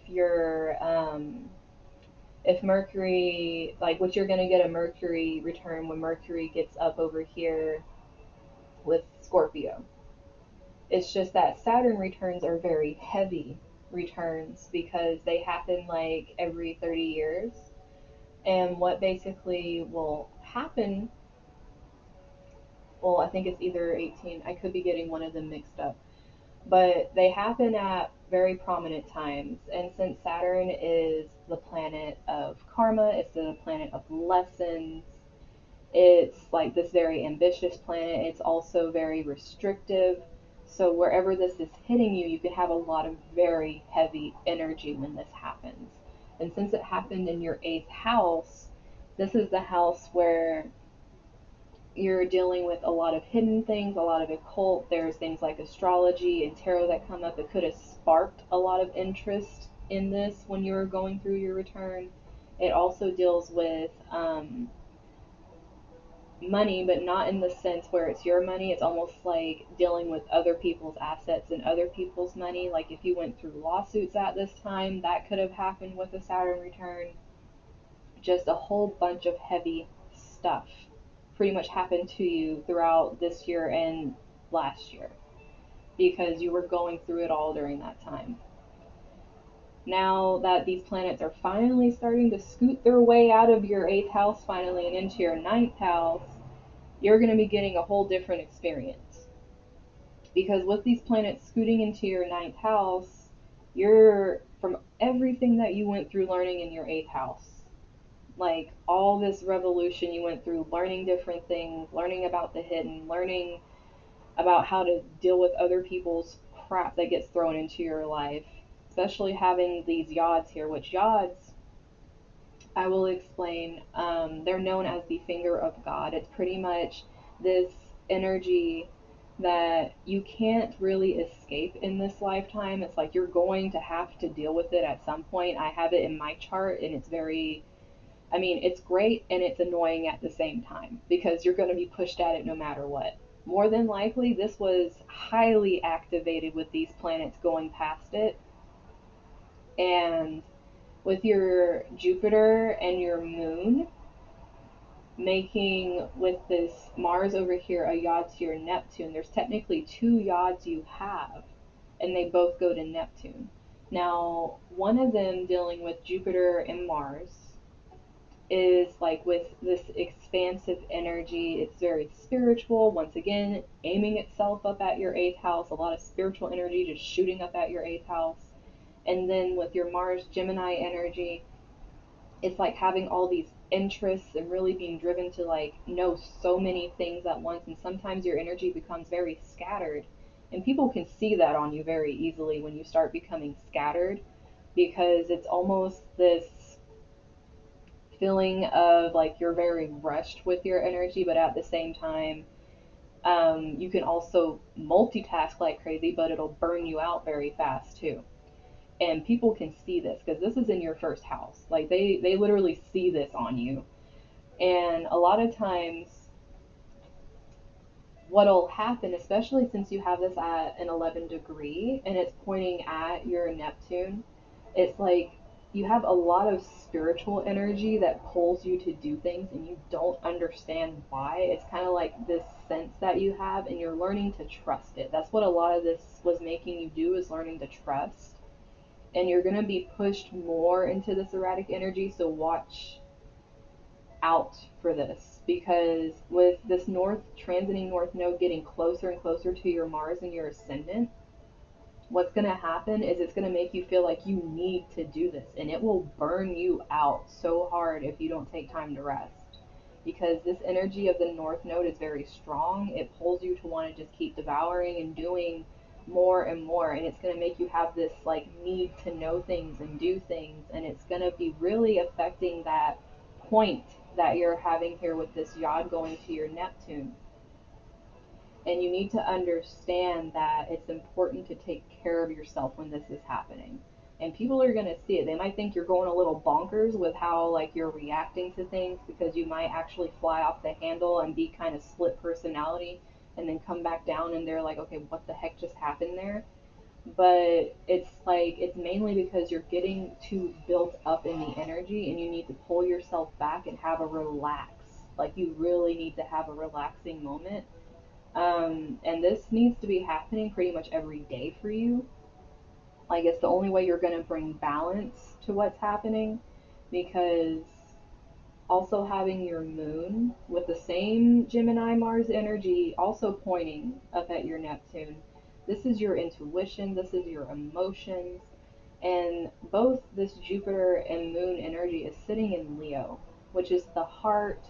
if Mercury, like what you're gonna get a Mercury return when Mercury gets up over here with Scorpio. It's just that Saturn returns are very heavy returns because they happen like every 30 years. And what basically will happen, well, I think it's either 18, I could be getting one of them mixed up, but they happen at very prominent times. And since Saturn is the planet of karma, it's the planet of lessons, it's like this very ambitious planet. It's also very restrictive. So wherever this is hitting you, you can have a lot of very heavy energy when this happens. And since it happened in your eighth house, this is the house where you're dealing with a lot of hidden things, a lot of occult. There's things like astrology and tarot that come up. It could have sparked a lot of interest in this when you were going through your return. It also deals with money, but not in the sense where it's your money. It's almost like dealing with other people's assets and other people's money. Like if you went through lawsuits at this time, that could have happened with a Saturn return. Just a whole bunch of heavy stuff pretty much happened to you throughout this year and last year because you were going through it all during that time. Now that these planets are finally starting to scoot their way out of your eighth house finally and into your ninth house, you're going to be getting a whole different experience. Because with these planets scooting into your ninth house, you're from everything that you went through learning in your eighth house. Like all this revolution you went through, learning different things, learning about the hidden, learning about how to deal with other people's crap that gets thrown into your life. Especially having these yods here, which yods I will explain. They're known as the finger of God. It's pretty much this energy that you can't really escape in this lifetime. It's like you're going to have to deal with it at some point. I have it in my chart, and it's very, I mean, it's great and it's annoying at the same time because you're going to be pushed at it no matter what. More than likely, this was highly activated with these planets going past it. And with your Jupiter and your moon making with this Mars over here a yod to your Neptune, there's technically two yods you have, and they both go to Neptune. Now, one of them dealing with Jupiter and Mars is like with this expansive energy. It's very spiritual, once again, aiming itself up at your eighth house, a lot of spiritual energy just shooting up at your eighth house. And then with your Mars Gemini energy, it's like having all these interests and really being driven to like know so many things at once, and sometimes your energy becomes very scattered, and people can see that on you very easily when you start becoming scattered, because it's almost this feeling of like you're very rushed with your energy, but at the same time, you can also multitask like crazy, but it'll burn you out very fast too. And people can see this because this is in your first house. Like they literally see this on you. And a lot of times what'll happen, especially since you have this at an 11 degree and it's pointing at your Neptune, it's like you have a lot of spiritual energy that pulls you to do things and you don't understand why. It's kind of like this sense that you have and you're learning to trust it. That's what a lot of this was making you do, is learning to trust. And you're going to be pushed more into this erratic energy, so watch out for this, because with this north transiting north node getting closer and closer to your Mars and your ascendant, what's going to happen is it's going to make you feel like you need to do this, and it will burn you out so hard if you don't take time to rest, because this energy of the north node is very strong. It pulls you to want to just keep devouring and doing more and more, and it's going to make you have this like need to know things and do things, and it's going to be really affecting that point that you're having here with this yod going to your Neptune. And you need to understand that it's important to take care of yourself when this is happening. And people are going to see it. They might think you're going a little bonkers with how like you're reacting to things, because you might actually fly off the handle and be kind of split personality and then come back down and they're like, okay, what the heck just happened there? But it's like it's mainly because you're getting too built up in the energy and you need to pull yourself back and have a relax. Like you really need to have a relaxing moment And this needs to be happening pretty much every day for you. Like, it's the only way you're going to bring balance to what's happening, because also having your moon with the same Gemini Mars energy also pointing up at your Neptune. This is your intuition, this is your emotions, and both this Jupiter and moon energy is sitting in Leo, which is the heart.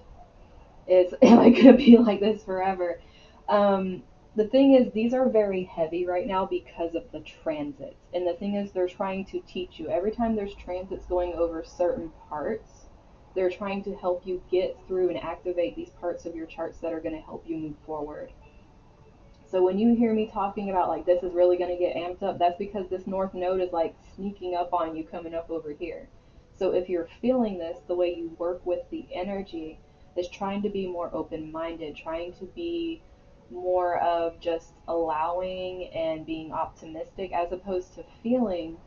Is am I going to be like this forever? Um, the thing is, these are very heavy right now because of the transits. And the thing is, they're trying to teach you. Every time there's transits going over certain parts, they're trying to help you get through and activate these parts of your charts that are going to help you move forward. So when you hear me talking about like this is really going to get amped up, that's because this north node is like sneaking up on you, coming up over here. So if you're feeling this, the way you work with the energy is trying to be more open-minded, trying to be more of just allowing and being optimistic, as opposed to feeling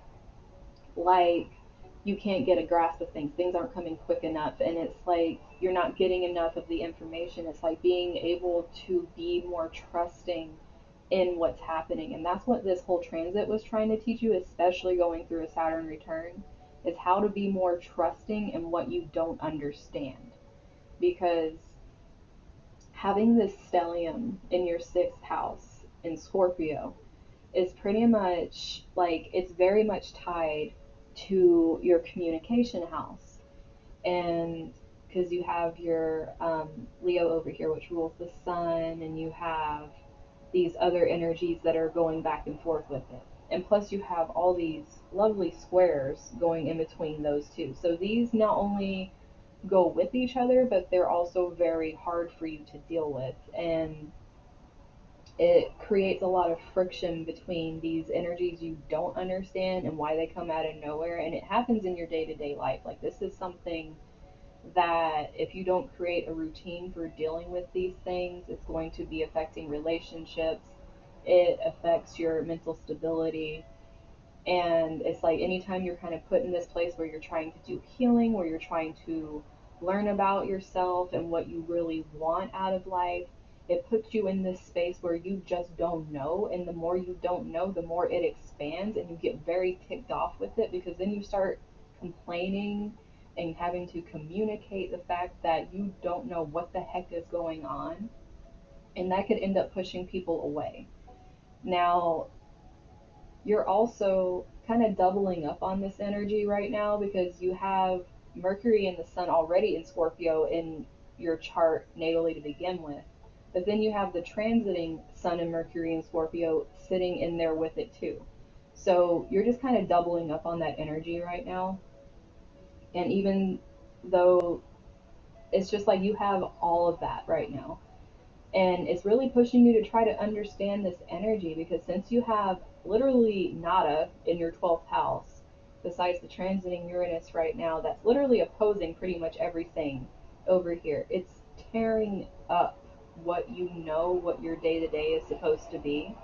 like you can't get a grasp of things. Things aren't coming quick enough, and it's like you're not getting enough of the information. It's like being able to be more trusting in what's happening. And that's what this whole transit was trying to teach you, especially going through a Saturn return, is how to be more trusting in what you don't understand. Because having this stellium in your sixth house in Scorpio is pretty much like it's very much tied to your communication house. And because you have your Leo over here, which rules the sun, and you have these other energies that are going back and forth with it. And plus, you have all these lovely squares going in between those two. So these not only go with each other, but they're also very hard for you to deal with. And it creates a lot of friction between these energies you don't understand and why they come out of nowhere. And it happens in your day to day life. Like, this is something that if you don't create a routine for dealing with these things, it's going to be affecting relationships. It affects your mental stability. And it's like anytime you're kind of put in this place where you're trying to do healing, where you're trying to learn about yourself and what you really want out of life, it puts you in this space where you just don't know. And the more you don't know, the more it expands, and you get very ticked off with it, because then you start complaining and having to communicate the fact that you don't know what the heck is going on. And that could end up pushing people away. Now, you're also kind of doubling up on this energy right now, because you have Mercury and the Sun already in Scorpio in your chart natally to begin with. But then you have the transiting Sun and Mercury in Scorpio sitting in there with it too. So you're just kind of doubling up on that energy right now. And even though it's just like you have all of that right now, and it's really pushing you to try to understand this energy, because since you have literally nada in your 12th house, besides the transiting Uranus right now, that's literally opposing pretty much everything over here. It's tearing up what you know, what your day to day is supposed to be.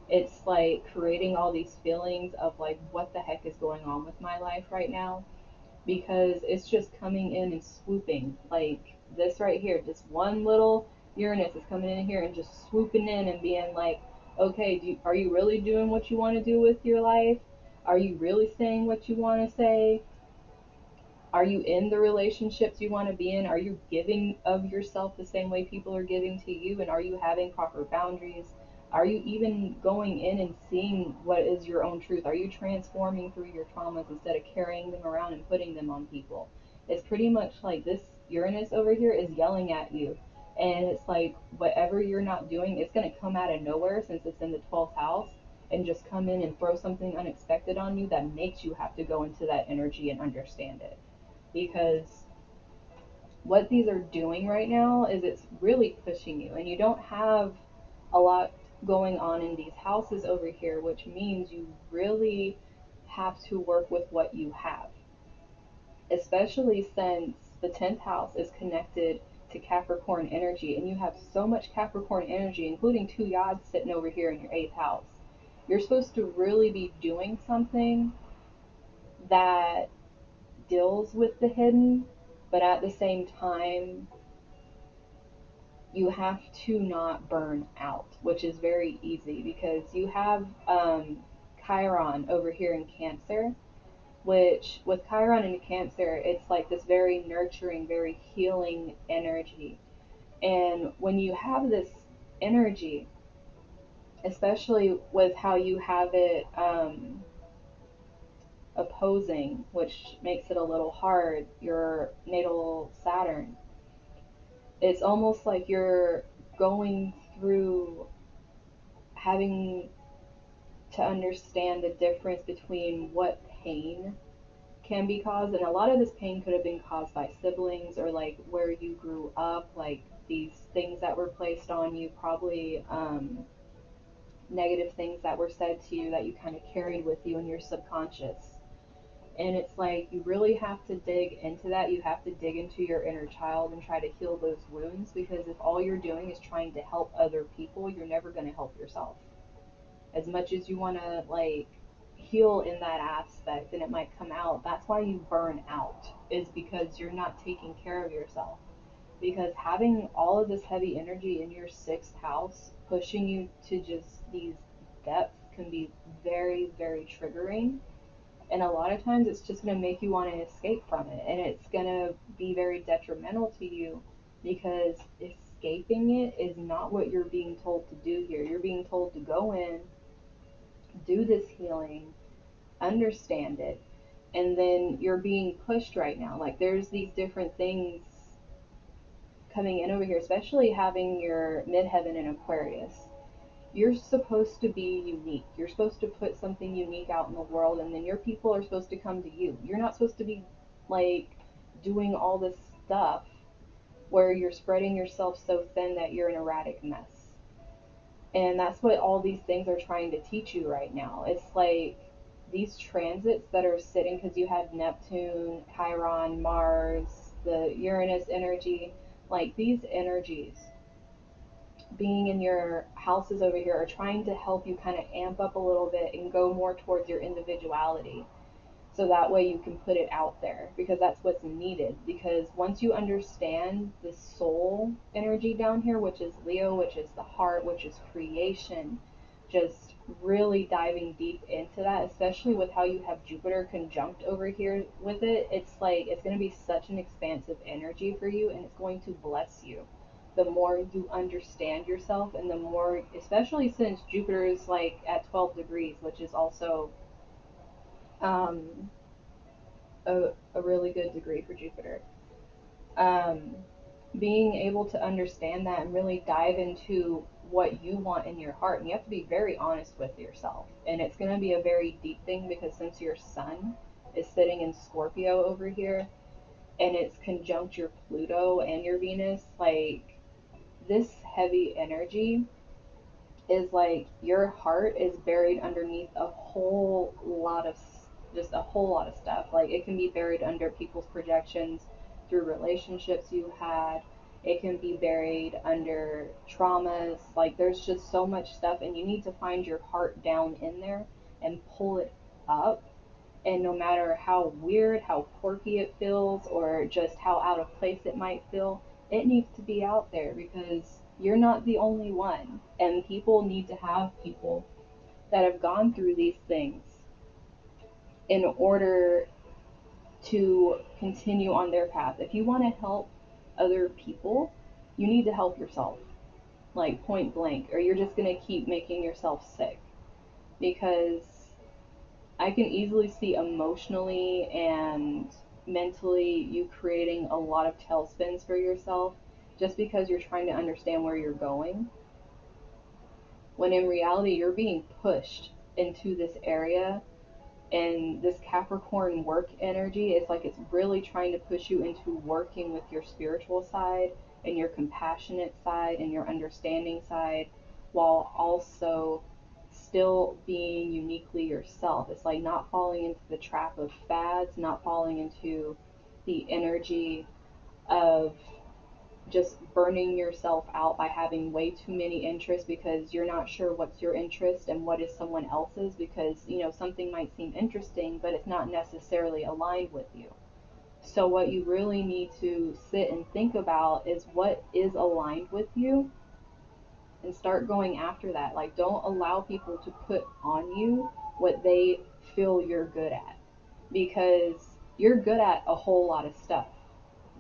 It's like creating all these feelings of like, what the heck is going on with my life right now? Because it's just coming in and swooping. Like this right here, just one little Uranus is coming in here and just swooping in and being like, okay, are you really doing what you want to do with your life? Are you really saying what you want to say? Are you in the relationships you want to be in? Are you giving of yourself the same way people are giving to you? And are you having proper boundaries? Are you even going in and seeing what is your own truth? Are you transforming through your traumas instead of carrying them around and putting them on people? It's pretty much like this Uranus over here is yelling at you. And it's like whatever you're not doing, it's going to come out of nowhere, since it's in the 12th house, and just come in and throw something unexpected on you that makes you have to go into that energy and understand it. Because what these are doing right now is it's really pushing you, and you don't have a lot going on in these houses over here, which means you really have to work with what you have, especially since the 10th house is connected to Capricorn energy, and you have so much Capricorn energy, including two yods sitting over here in your 8th house. You're supposed to really be doing something that deals with the hidden, but at the same time, you have to not burn out, which is very easy because you have Chiron over here in Cancer, which with Chiron in Cancer, it's like this very nurturing, very healing energy. And when you have this energy, especially with how you have it opposing, which makes it a little hard, your natal Saturn, it's almost like you're going through having to understand the difference between what pain can be caused. And a lot of this pain could have been caused by siblings or like where you grew up, like these things that were placed on you, probably negative things that were said to you that you kind of carried with you in your subconscious. And it's like you really have to dig into that. You have to dig into your inner child and try to heal those wounds, because if all you're doing is trying to help other people, you're never going to help yourself. As much as you want to like heal in that aspect and it might come out, that's why you burn out, is because you're not taking care of yourself. Because having all of this heavy energy in your sixth house pushing you to just these depths can be very, very triggering. And a lot of times it's just going to make you want to escape from it. And it's going to be very detrimental to you, because escaping it is not what you're being told to do here. You're being told to go in, do this healing, understand it, and then you're being pushed right now. Like there's these different things coming in over here, especially having your midheaven in Aquarius. You're supposed to be unique. You're supposed to put something unique out in the world, and then your people are supposed to come to you. You're not supposed to be like doing all this stuff where you're spreading yourself so thin that you're an erratic mess. And that's what all these things are trying to teach you right now. It's like these transits that are sitting, because you have Neptune, Chiron, Mars, the Uranus energy, like these energies being in your houses over here are trying to help you kind of amp up a little bit and go more towards your individuality, so that way you can put it out there, because that's what's needed. Because once you understand the soul energy down here, which is Leo, which is the heart, which is creation, just really diving deep into that, especially with how you have Jupiter conjunct over here with it, it's like it's going to be such an expansive energy for you, and it's going to bless you the more you understand yourself, and the more, especially since Jupiter is like at 12 degrees, which is also um, a really good degree for Jupiter. Um, Being able to understand that and really dive into what you want in your heart. And you have to be very honest with yourself. And it's going to be a very deep thing, because since your sun is sitting in Scorpio over here and it's conjunct your Pluto and your Venus, like this heavy energy is like your heart is buried underneath a whole lot of, just a whole lot of stuff. Like it can be buried under people's projections through relationships you had. It can be buried under traumas. Like there's just so much stuff, and you need to find your heart down in there and pull it up. And no matter how weird, how quirky it feels, or just how out of place it might feel, it needs to be out there, because you're not the only one. And people need to have people that have gone through these things in order to continue on their path. If you want to help other people, you need to help yourself, like point blank, or you're just going to keep making yourself sick. Because I can easily see emotionally and mentally you creating a lot of tailspins for yourself, just because you're trying to understand where you're going, when in reality you're being pushed into this area. And this Capricorn work energy is like it's really trying to push you into working with your spiritual side and your compassionate side and your understanding side, while also still being uniquely yourself. It's like not falling into the trap of fads, not falling into the energy of just burning yourself out by having way too many interests, because you're not sure what's your interest and what is someone else's, because something might seem interesting but it's not necessarily aligned with you. So what you really need to sit and think about is what is aligned with you and start going after that. Like, don't allow people to put on you what they feel you're good at, because you're good at a whole lot of stuff.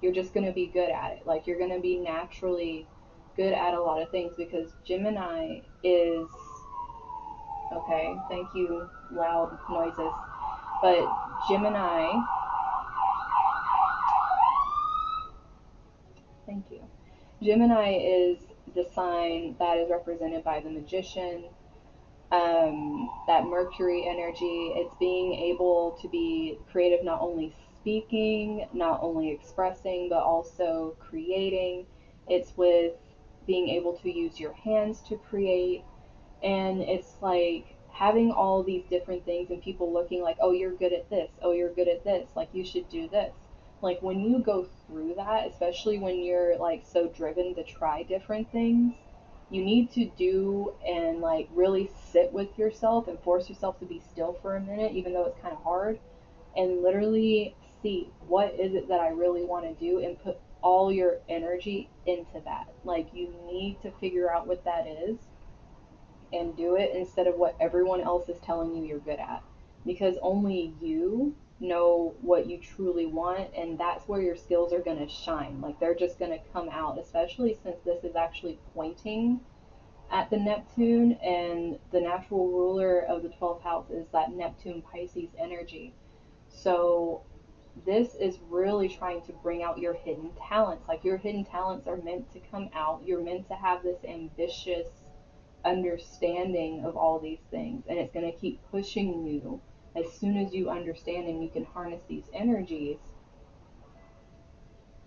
You're just going to be good at it. Like, you're going to be naturally good at a lot of things because Gemini is, okay, thank you, loud noises, but Gemini, thank you. Gemini is the sign that is represented by the magician, that Mercury energy. It's being able to be creative, not only speaking, not only expressing, but also creating. It's with being able to use your hands to create. And it's like having all these different things and people looking like, oh, you're good at this. Oh, you're good at this. Like, you should do this. Like, when you go through that, especially when you're like so driven to try different things, you need to do and like really sit with yourself and force yourself to be still for a minute, even though it's kind of hard, and literally see what is it that I really want to do and put all your energy into that. Like, you need to figure out what that is and do it instead of what everyone else is telling you you're good at. Because only you know what you truly want, and that's where your skills are going to shine. Like, they're just going to come out, especially since this is actually pointing at the Neptune, and the natural ruler of the 12th house is that Neptune Pisces energy. So, this is really trying to bring out your hidden talents. Like, your hidden talents are meant to come out. You're meant to have this ambitious understanding of all these things, and it's going to keep pushing you. As soon as you understand and you can harness these energies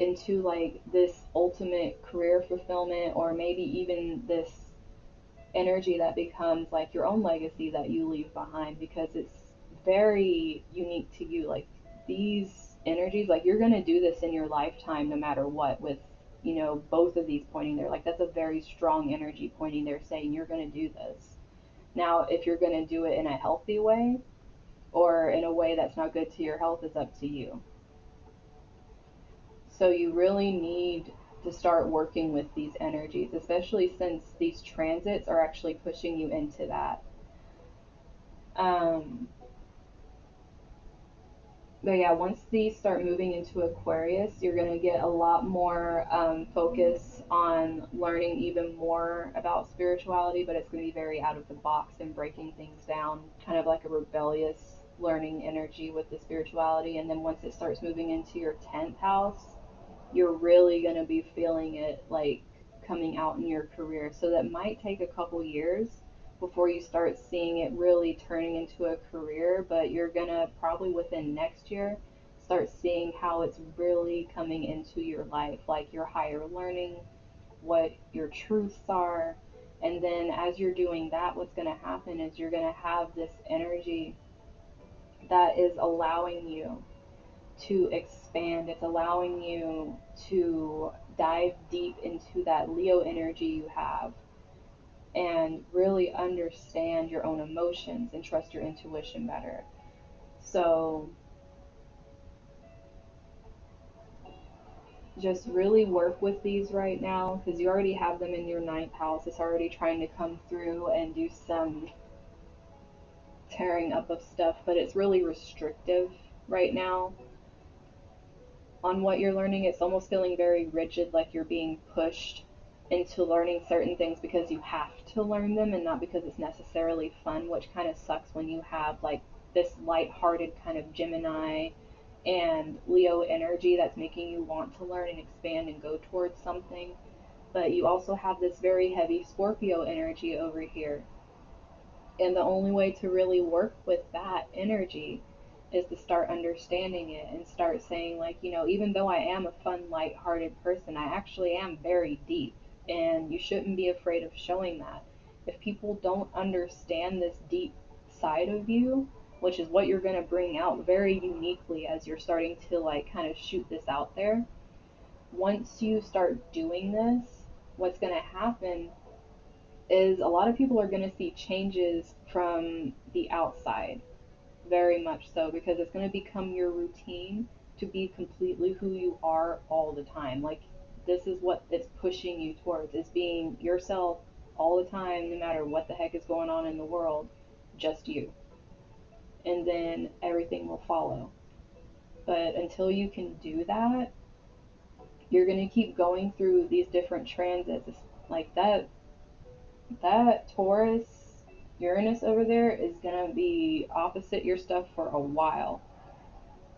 into like this ultimate career fulfillment, or maybe even this energy that becomes like your own legacy that you leave behind, because it's very unique to you. Like, these energies, like, you're going to do this in your lifetime no matter what, with both of these pointing there. Like, that's a very strong energy pointing there, saying you're going to do this. Now, if you're going to do it in a healthy way or in a way that's not good to your health is up to you. So you really need to start working with these energies, especially since these transits are actually pushing you into that. Um, but yeah, once these start moving into Aquarius, you're going to get a lot more focus on learning even more about spirituality, but it's going to be very out of the box and breaking things down, kind of like a rebellious learning energy with the spirituality. And then once it starts moving into your 10th house, you're really going to be feeling it like coming out in your career. So that might take a couple years before you start seeing it really turning into a career, but you're going to probably within next year start seeing how it's really coming into your life, like your higher learning, what your truths are. And then as you're doing that, what's going to happen is you're going to have this energy that is allowing you to expand. It's allowing you to dive deep into that Leo energy you have and really understand your own emotions and trust your intuition better. So just really work with these right now, because you already have them in your ninth house. It's already trying to come through and do some tearing up of stuff, but it's really restrictive right now on what you're learning. It's almost feeling very rigid, like you're being pushed into learning certain things because you have to learn them and not because it's necessarily fun, which kind of sucks when you have like this light-hearted kind of Gemini and Leo energy that's making you want to learn and expand and go towards something. But you also have this very heavy Scorpio energy over here. And the only way to really work with that energy is to start understanding it and start saying, like, even though I am a fun, light-hearted person, I actually am very deep. And you shouldn't be afraid of showing that. If people don't understand this deep side of you, which is what you're going to bring out very uniquely as you're starting to, like, kind of shoot this out there, once you start doing this, what's going to happen is a lot of people are going to see changes from the outside, very much so, because it's going to become your routine to be completely who you are all the time. Like, this is what it's pushing you towards, is being yourself all the time, no matter what the heck is going on in the world, just you. And then everything will follow. But until you can do that, you're going to keep going through these different transits. Like that Taurus Uranus over there is going to be opposite your stuff for a while.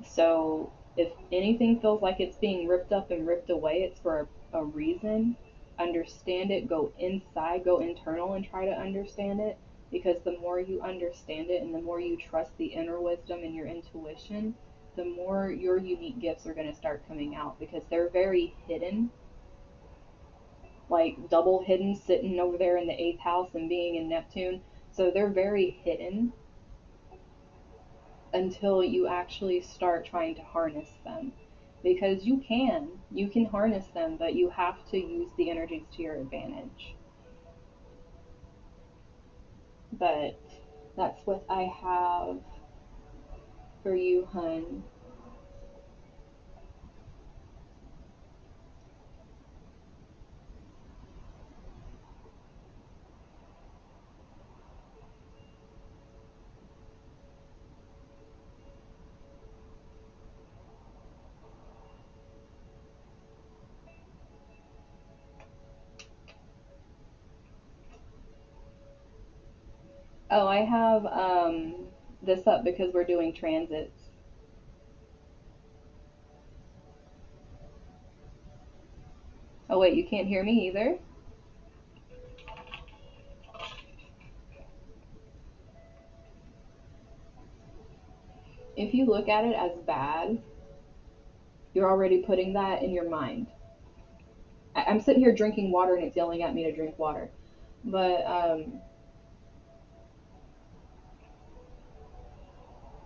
So if anything feels like it's being ripped up and ripped away, it's for a reason. Understand it, go inside, go internal and try to understand it, because the more you understand it and the more you trust the inner wisdom and your intuition, the more your unique gifts are going to start coming out, because they're very hidden, like double hidden, sitting over there in the eighth house and being in Neptune. So they're very hidden until you actually start trying to harness them. Because you can harness them, but you have to use the energies to your advantage. But that's what I have for you, hun. Oh, I have this up because we're doing transits. Oh wait, you can't hear me either? If you look at it as bad, you're already putting that in your mind. I'm sitting here drinking water and it's yelling at me to drink water. But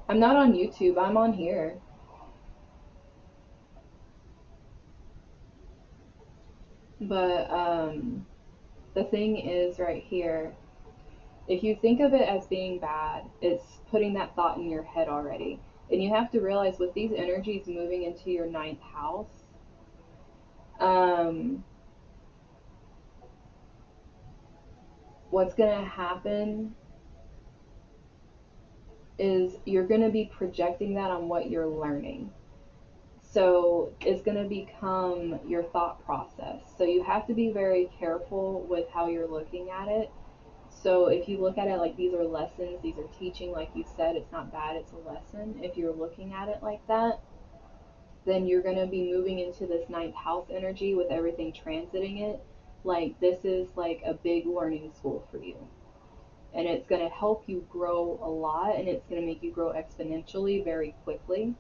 I'm not on YouTube, I'm on here. But the thing is, right here, if you think of it as being bad, it's putting that thought in your head already. And you have to realize, with these energies moving into your ninth house, um, what's going to happen is you're going to be projecting that on what you're learning. So it's going to become your thought process. So you have to be very careful with how you're looking at it. So if you look at it like these are lessons, these are teaching, like you said, it's not bad, it's a lesson. If you're looking at it like that, then you're going to be moving into this ninth house energy with everything transiting it. Like, this is like a big learning school for you. And it's going to help you grow a lot, and it's going to make you grow exponentially very quickly,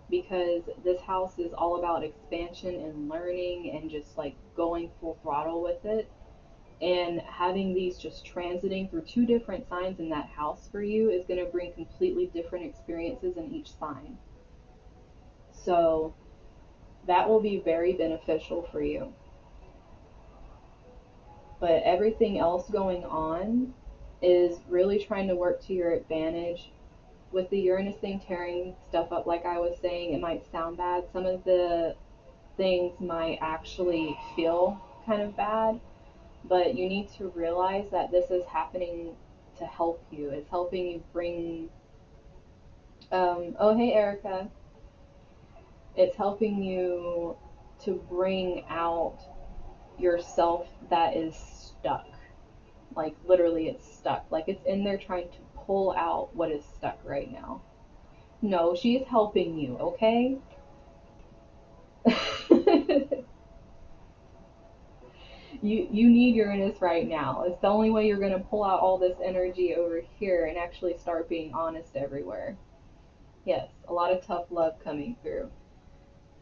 because this house is all about expansion and learning and just like going full throttle with it. And having these just transiting through two different signs in that house for you is going to bring completely different experiences in each sign. So that will be very beneficial for you. But everything else going on is really trying to work to your advantage. With the Uranus thing tearing stuff up, like I was saying, it might sound bad. Some of the things might actually feel kind of bad, but you need to realize that this is happening to help you. It's helping you bring, oh, hey, Erica. It's helping you to bring out yourself that is stuck. Like, literally, it's stuck. Like, it's in there trying to pull out what is stuck right now. No, she's helping you, okay? You need Uranus right now. It's the only way you're going to pull out all this energy over here and actually start being honest everywhere. Yes, a lot of tough love coming through.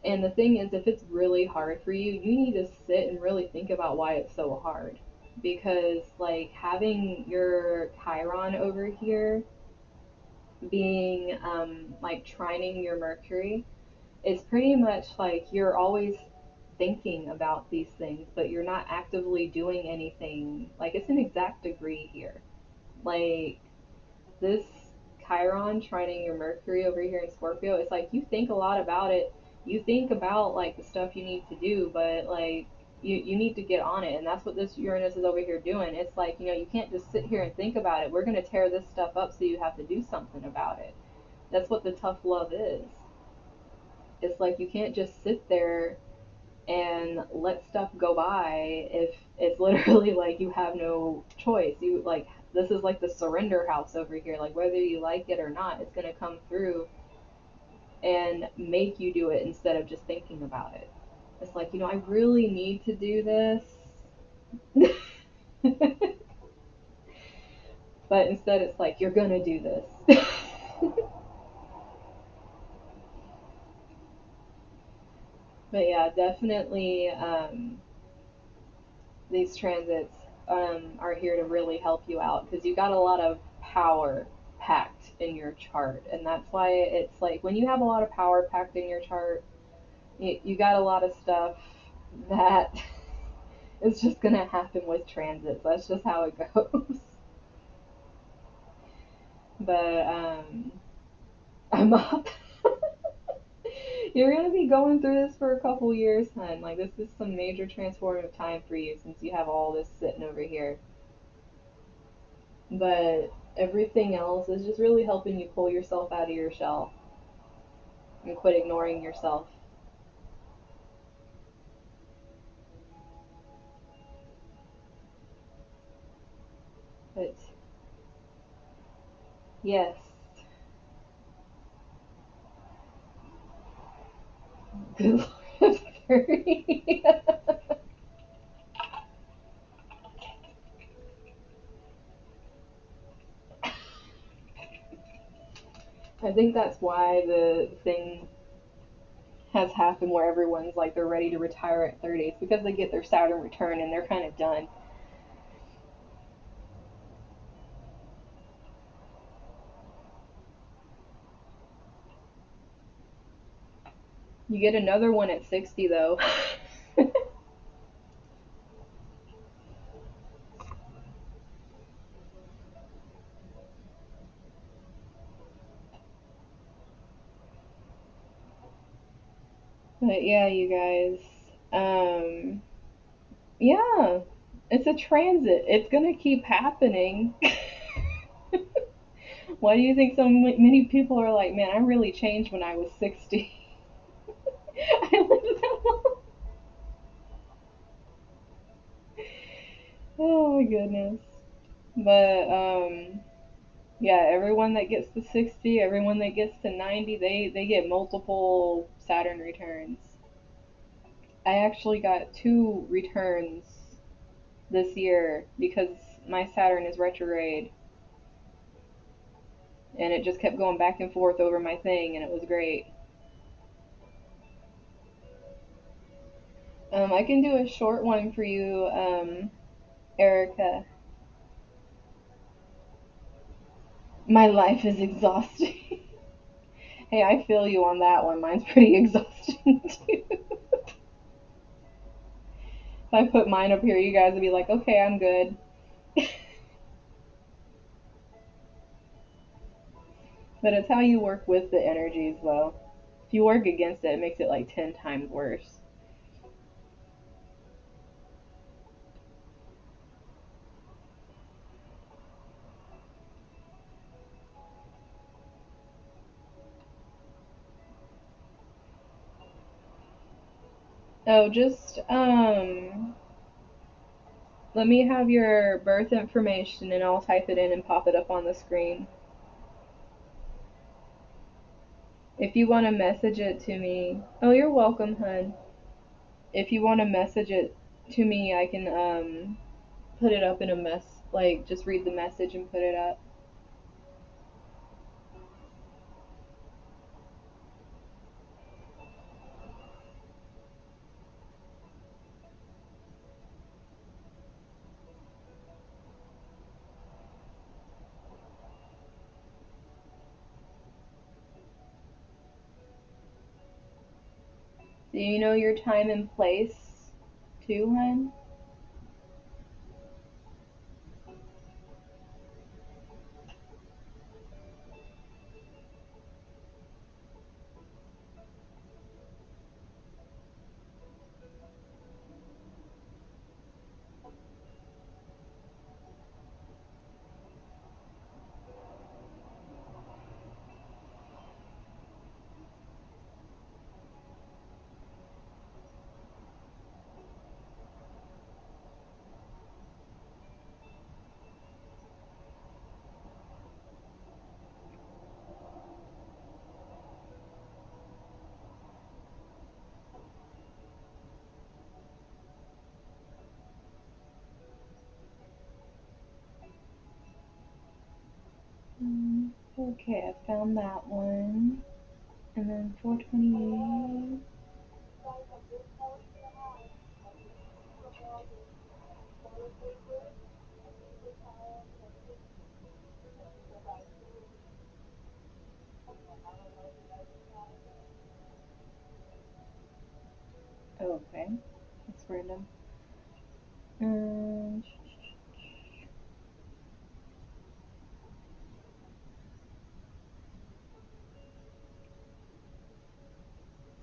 And the thing is, if it's really hard for you, you need to sit and really think about why it's so hard. Because, like, having your Chiron over here being, like, trining your Mercury, it's pretty much like you're always thinking about these things, but you're not actively doing anything. Like, it's an exact degree here. Like, this Chiron trining your Mercury over here in Scorpio, it's like you think a lot about it, you think about like the stuff you need to do, but like you need to get on it, and that's what this Uranus is over here doing. It's like, you can't just sit here and think about it. We're going to tear this stuff up, so you have to do something about it. That's what the tough love is. It's like you can't just sit there and let stuff go by if it's literally like you have no choice. You like, this is like the surrender house over here. Like, whether you like it or not, it's going to come through and make you do it instead of just thinking about it. It's like, I really need to do this. But instead it's like, you're gonna do this. But yeah, definitely, these transits are here to really help you out because you got a lot of power packed in your chart. And that's why it's like, when you have a lot of power packed in your chart, you got a lot of stuff that is just going to happen with transits. That's just how it goes. But I'm up. You're gonna be going through this for a couple years, hun. Like, this is some major transformative time for you since you have all this sitting over here. But everything else is just really helping you pull yourself out of your shell and quit ignoring yourself. But yes, good Lord, 30. I think that's why the thing has happened where everyone's like they're ready to retire at 30. It's because they get their Saturn return and they're kind of done. You get another one at 60 though. But yeah, you guys. Yeah, it's a transit. It's gonna keep happening. Why do you think so many people are like, man, I really changed when I was 60? I lived that long. Oh my goodness. But yeah, everyone that gets to 60, everyone that gets to 90, they get multiple Saturn returns. I actually got two returns this year because my Saturn is retrograde, and it just kept going back and forth over my thing, and it was great. I can do a short one for you, Erica. My life is exhausting. Hey, I feel you on that one. Mine's pretty exhausting too. If I put mine up here, you guys would be like, okay, I'm good. But it's how you work with the energies, though. If you work against it, it makes it like 10 times worse. Oh, just, let me have your birth information and I'll type it in and pop it up on the screen. If you want to message it to me, oh, you're welcome, hun. If you want to message it to me, I can put it up in a mess. Like, just read the message and put it up. Do you know your time and place too, hun? Okay, I found that one. And then 428. Okay, that's random. Um,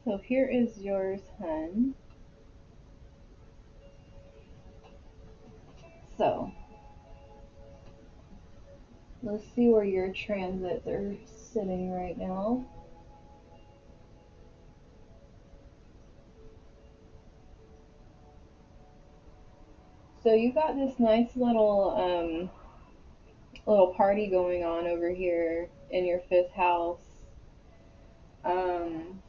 so here is yours, hun. So let's see where your transits are sitting right now. So you got this nice little party going on over here in your fifth house. Um,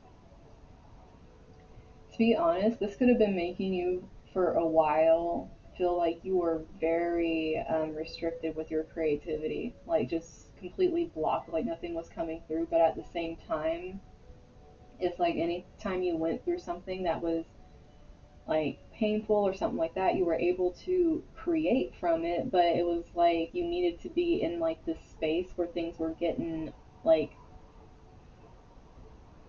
to be honest, this could have been making you for a while feel like you were very restricted with your creativity, like just completely blocked, like nothing was coming through. But at the same time, it's like any time you went through something that was like painful or something like that, you were able to create from it, but it was like you needed to be in like this space where things were getting like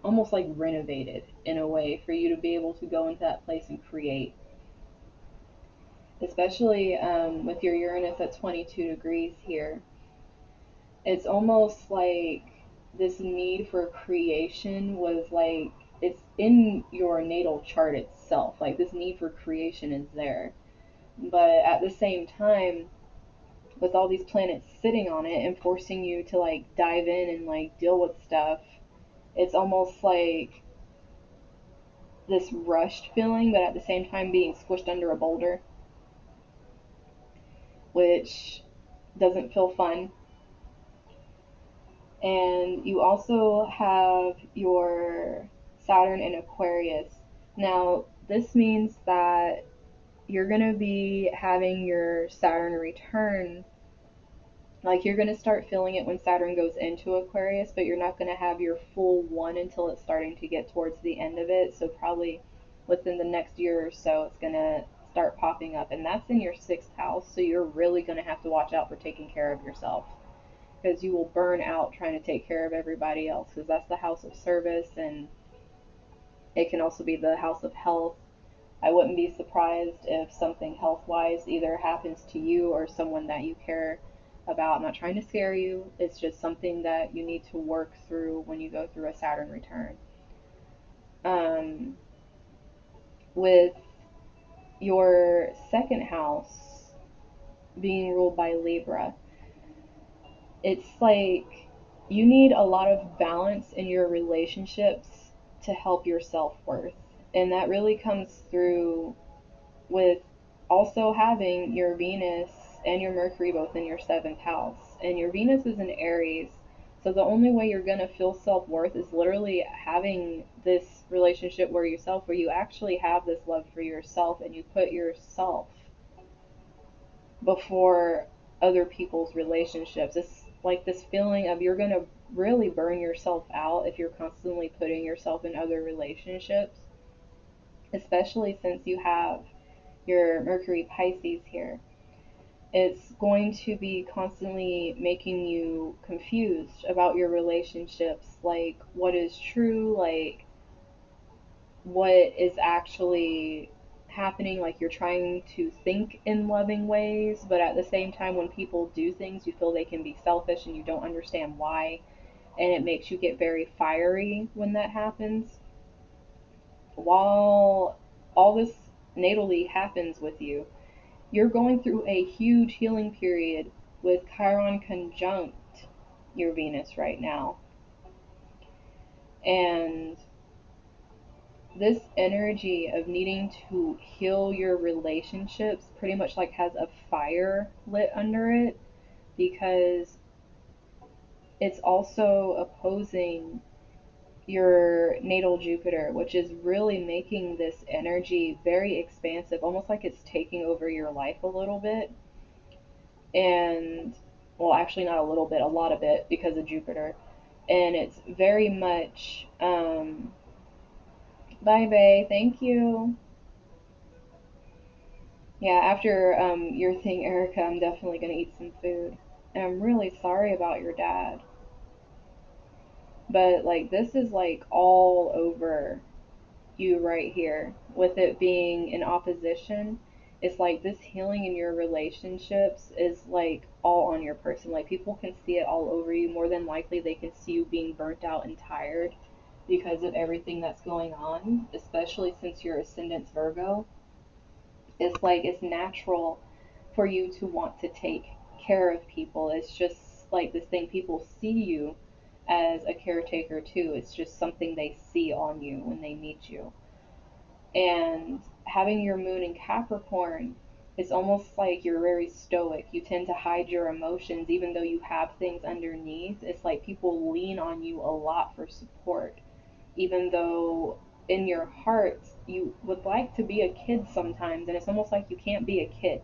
almost like renovated in a way for you to be able to go into that place and create. Especially with your Uranus at 22 degrees here, it's almost like this need for creation was like it's in your natal chart itself. Like this need for creation is there. But at the same time, with all these planets sitting on it and forcing you to like dive in and like deal with stuff, it's almost like this rushed feeling, but at the same time being squished under a boulder, which doesn't feel fun. And you also have your Saturn in Aquarius. Now, this means that you're going to be having your Saturn return. Like, you're going to start feeling it when Saturn goes into Aquarius, but you're not going to have your full one until it's starting to get towards the end of it. So, probably within the next year or so, it's going to start popping up. And that's in your sixth house. So, you're really going to have to watch out for taking care of yourself because you will burn out trying to take care of everybody else because that's the house of service and it can also be the house of health. I wouldn't be surprised if something health wise either happens to you or someone that you care about. I'm not trying to scare you, it's just something that you need to work through when you go through a Saturn return. Um, with your second house being ruled by Libra, it's like you need a lot of balance in your relationships to help your self worth. And that really comes through with also having your Venus and your Mercury both in your seventh house. And your Venus is in Aries. So the only way you're going to feel self worth is literally having this relationship where you actually have this love for yourself and you put yourself before other people's relationships. It's like this feeling of you're going to really burn yourself out if you're constantly putting yourself in other relationships, especially since you have your Mercury Pisces here. It's going to be constantly making you confused about your relationships, like what is true, like what is actually happening. Like you're trying to think in loving ways, but at the same time, when people do things, you feel they can be selfish and you don't understand why. And it makes you get very fiery when that happens. While all this natally happens with you, you're going through a huge healing period with Chiron conjunct your Venus right now. And this energy of needing to heal your relationships pretty much like has a fire lit under it because it's also opposing your natal Jupiter, which is really making this energy very expansive, almost like it's taking over your life a little bit. And well, actually, not a little bit, a lot of it because of Jupiter. And it's very much, bye, Bay, thank you. Yeah, after your thing, Erica, I'm definitely going to eat some food. And I'm really sorry about your dad. But, like, this is, like, all over you right here. With it being in opposition, it's like this healing in your relationships is, like, all on your person. Like, people can see it all over you. More than likely, they can see you being burnt out and tired because of everything that's going on, especially since your ascendant's Virgo. It's like it's natural for you to want to take care of people. It's just like this thing, people see you as a caretaker too. It's just something they see on you when they meet you. And having your moon in Capricorn, it's almost like you're very stoic. You tend to hide your emotions even though you have things underneath. It's like people lean on you a lot for support, even though in your heart you would like to be a kid sometimes, and it's almost like you can't be a kid,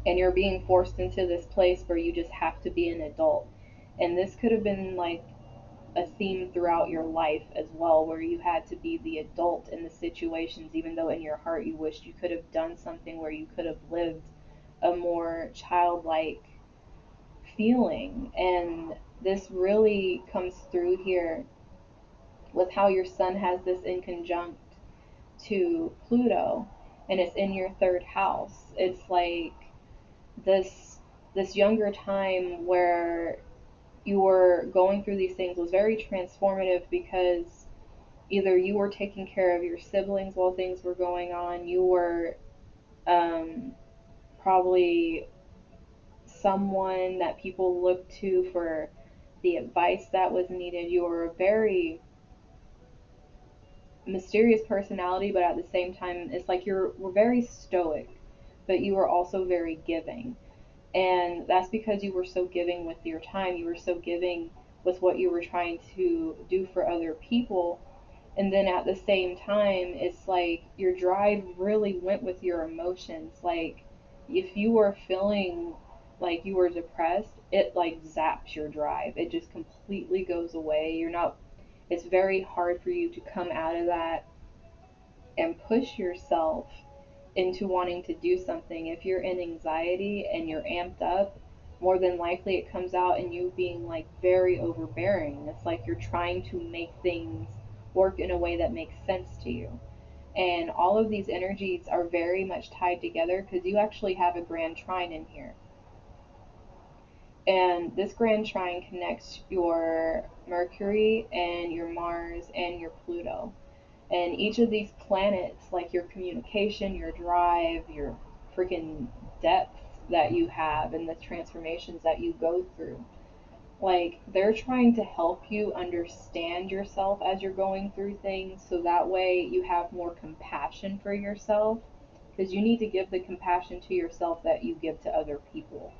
and you're being forced into this place where you just have to be an adult. And this could have been like a theme throughout your life as well, where you had to be the adult in the situations, even though in your heart you wished you could have done something where you could have lived a more childlike feeling. And this really comes through here with how your sun has this in conjunct to Pluto, and it's in your third house. It's like this this younger time where you were going through these things was very transformative because either you were taking care of your siblings while things were going on, you were um, probably someone that people looked to for the advice that was needed. You were a very mysterious personality, but at the same time, it's like were very stoic, but you were also very giving. And that's because you were so giving with your time, you were so giving with what you were trying to do for other people. And then at the same time, it's like your drive really went with your emotions. Like, if you were feeling like you were depressed, it like zaps your drive. It just completely goes away. You're not, it's very hard for you to come out of that and push yourself into wanting to do something. If you're in anxiety and you're amped up, more than likely it comes out in you being like very overbearing. It's like you're trying to make things work in a way that makes sense to you. And all of these energies are very much tied together because you actually have a grand trine in here. And this grand trine connects your Mercury and your Mars and your Pluto. And each of these planets, like your communication, your drive, your freaking depth that you have, and the transformations that you go through, like they're trying to help you understand yourself as you're going through things so that way you have more compassion for yourself, because you need to give the compassion to yourself that you give to other people.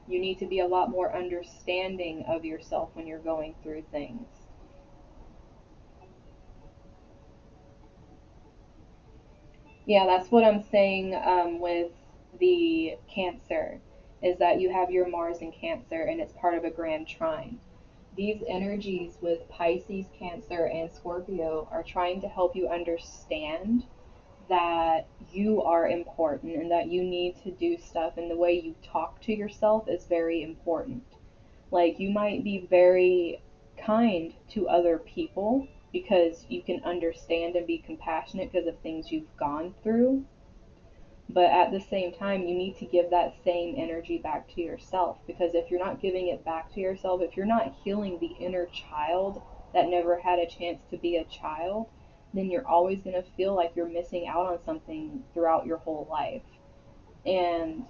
You need to be a lot more understanding of yourself when you're going through things. Yeah, that's what I'm saying with the Cancer, is that you have your Mars in Cancer and it's part of a grand trine. These energies with Pisces, Cancer, and Scorpio are trying to help you understand that you are important and that you need to do stuff, and the way you talk to yourself is very important. Like, you might be very kind to other people because you can understand and be compassionate because of things you've gone through. But at the same time, you need to give that same energy back to yourself, because if you're not giving it back to yourself, if you're not healing the inner child that never had a chance to be a child, then you're always going to feel like you're missing out on something throughout your whole life. And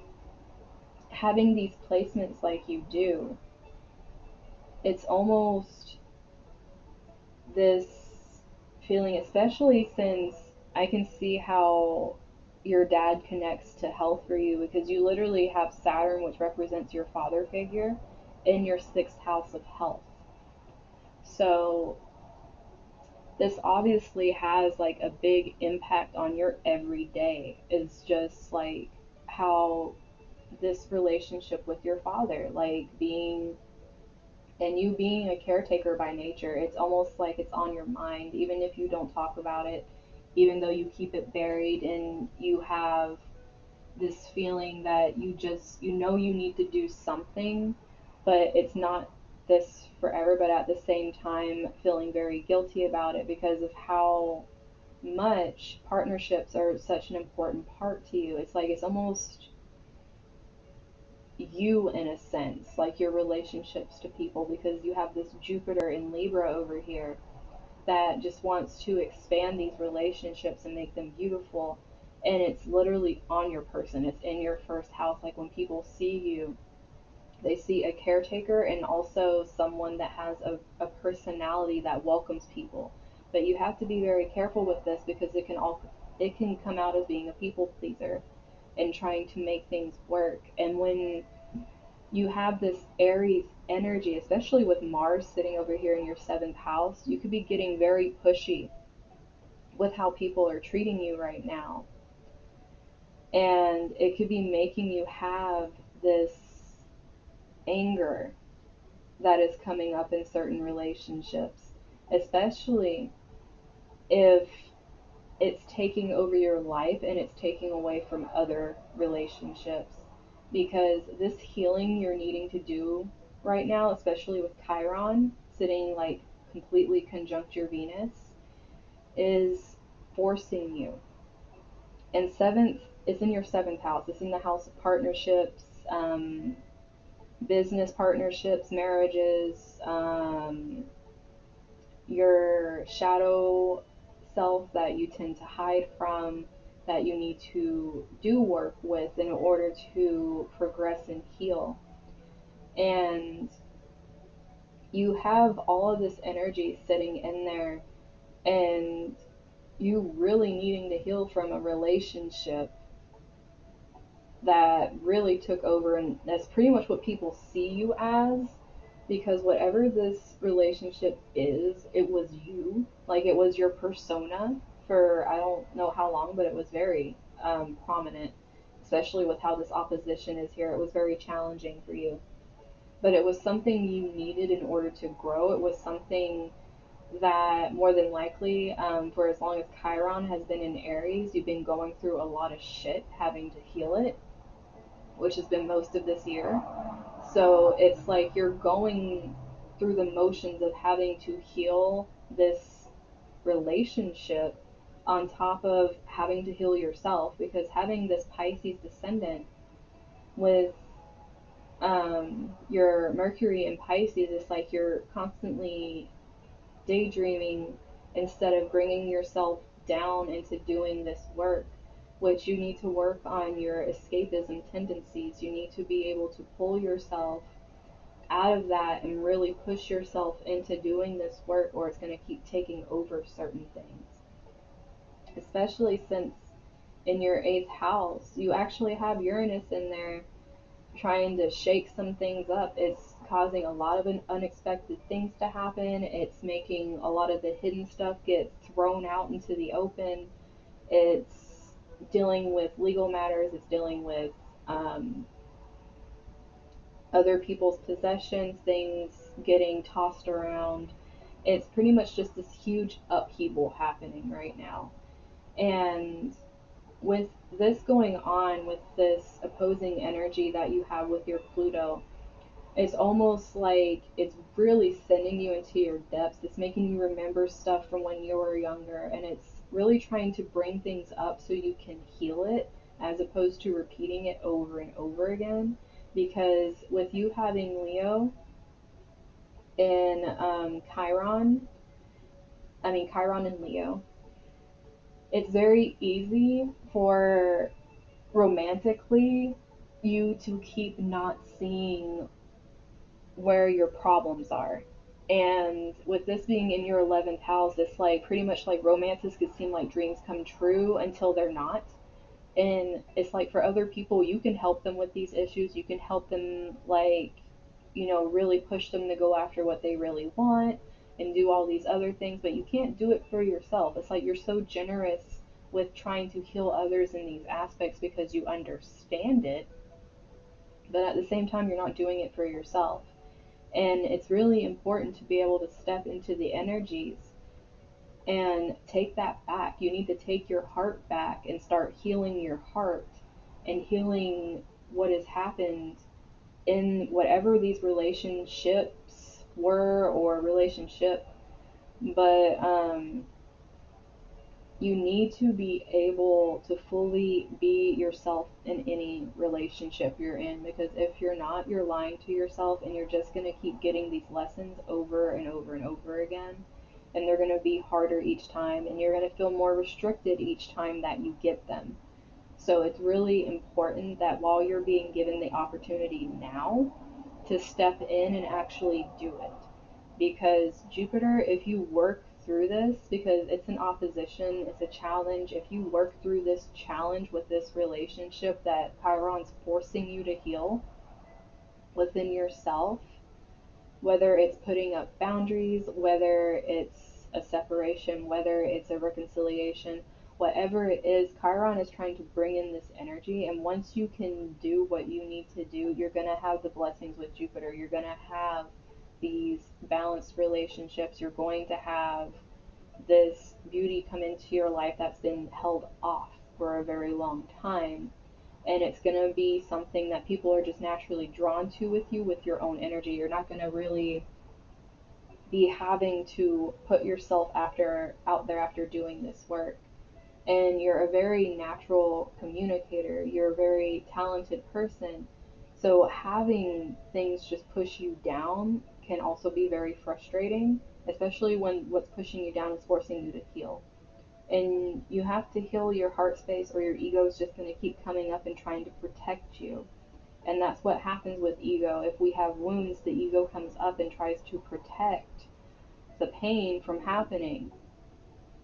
having these placements like you do, it's almost this feeling, especially since I can see how your dad connects to health for you, because you literally have Saturn, which represents your father figure, in your sixth house of health. So this obviously has like a big impact on your everyday. It's just like how this relationship with your father, like being and you being a caretaker by nature. It's almost like it's on your mind, even if you don't talk about it, even though you keep it buried and you have this feeling that you know you need to do something, but it's not this forever, but at the same time feeling very guilty about it because of how much partnerships are such an important part to you. It's like it's almost you in a sense, like your relationships to people, because you have this Jupiter in Libra over here that just wants to expand these relationships and make them beautiful. And it's literally on your person, it's in your first house. Like when people see you, they see a caretaker and also someone that has a personality that welcomes people. But you have to be very careful with this because it can come out as being a people pleaser and trying to make things work. And when you have this Aries energy, especially with Mars sitting over here in your seventh house, you could be getting very pushy with how people are treating you right now. And it could be making you have this anger that is coming up in certain relationships, especially if it's taking over your life and it's taking away from other relationships. Because this healing you're needing to do right now, especially with Chiron sitting like completely conjunct your Venus, is forcing you. And seventh, it's in your seventh house. It's in the house of partnerships, business partnerships, marriages, your shadow self that you tend to hide from, that you need to do work with in order to progress and heal. And you have all of this energy sitting in there, and you really needing to heal from a relationship that really took over, and that's pretty much what people see you as, because whatever this relationship is, it was you, like it was your persona for I don't know how long, but it was very prominent, especially with how this opposition is here. It was very challenging for you, but it was something you needed in order to grow. It was something that more than likely, for as long as Chiron has been in Aries, you've been going through a lot of shit having to heal it, which has been most of this year. So it's like you're going through the motions of having to heal this relationship on top of having to heal yourself, because having this Pisces descendant with your Mercury in Pisces, it's like you're constantly daydreaming instead of bringing yourself down into doing this work, which you need to work on your escapism tendencies. You need to be able to pull yourself out of that and really push yourself into doing this work, or it's going to keep taking over certain things. Especially since in your eighth house, you actually have Uranus in there trying to shake some things up. It's causing a lot of unexpected things to happen. It's making a lot of the hidden stuff get thrown out into the open. It's dealing with legal matters. It's dealing with other people's possessions, things getting tossed around. It's pretty much just this huge upheaval happening right now. And with this going on, with this opposing energy that you have with your Pluto, it's almost like it's really sending you into your depths. It's making you remember stuff from when you were younger, and it's really trying to bring things up so you can heal it as opposed to repeating it over and over again. Because with you having Leo in Chiron and Leo, it's very easy for romantically you to keep not seeing where your problems are. And with this being in your 11th house, it's like pretty much like romances could seem like dreams come true until they're not. And it's like for other people, you can help them with these issues. You can help them, like, really push them to go after what they really want and do all these other things, but you can't do it for yourself. It's like you're so generous with trying to heal others in these aspects because you understand it, but at the same time, you're not doing it for yourself. And it's really important to be able to step into the energies and take that back. You need to take your heart back and start healing your heart and healing what has happened in whatever these relationships were or relationship. But you need to be able to fully be yourself in any relationship you're in, because if you're not, you're lying to yourself and you're just going to keep getting these lessons over and over and over again, and they're going to be harder each time, and you're going to feel more restricted each time that you get them. So it's really important that while you're being given the opportunity now, to step in and actually do it. Because Jupiter, if you work through this, because it's an opposition, it's a challenge, if you work through this challenge with this relationship that Chiron's forcing you to heal within yourself, whether it's putting up boundaries, whether it's a separation, whether it's a reconciliation, whatever it is, Chiron is trying to bring in this energy. And once you can do what you need to do, you're going to have the blessings with Jupiter. You're going to have these balanced relationships. You're going to have this beauty come into your life that's been held off for a very long time, and it's going to be something that people are just naturally drawn to with you with your own energy. You're not going to really be having to put yourself out there after doing this work. And you're a very natural communicator. You're a very talented person. So having things just push you down can also be very frustrating, especially when what's pushing you down is forcing you to heal. And you have to heal your heart space, or your ego is just going to keep coming up and trying to protect you. And that's what happens with ego. If we have wounds, the ego comes up and tries to protect the pain from happening.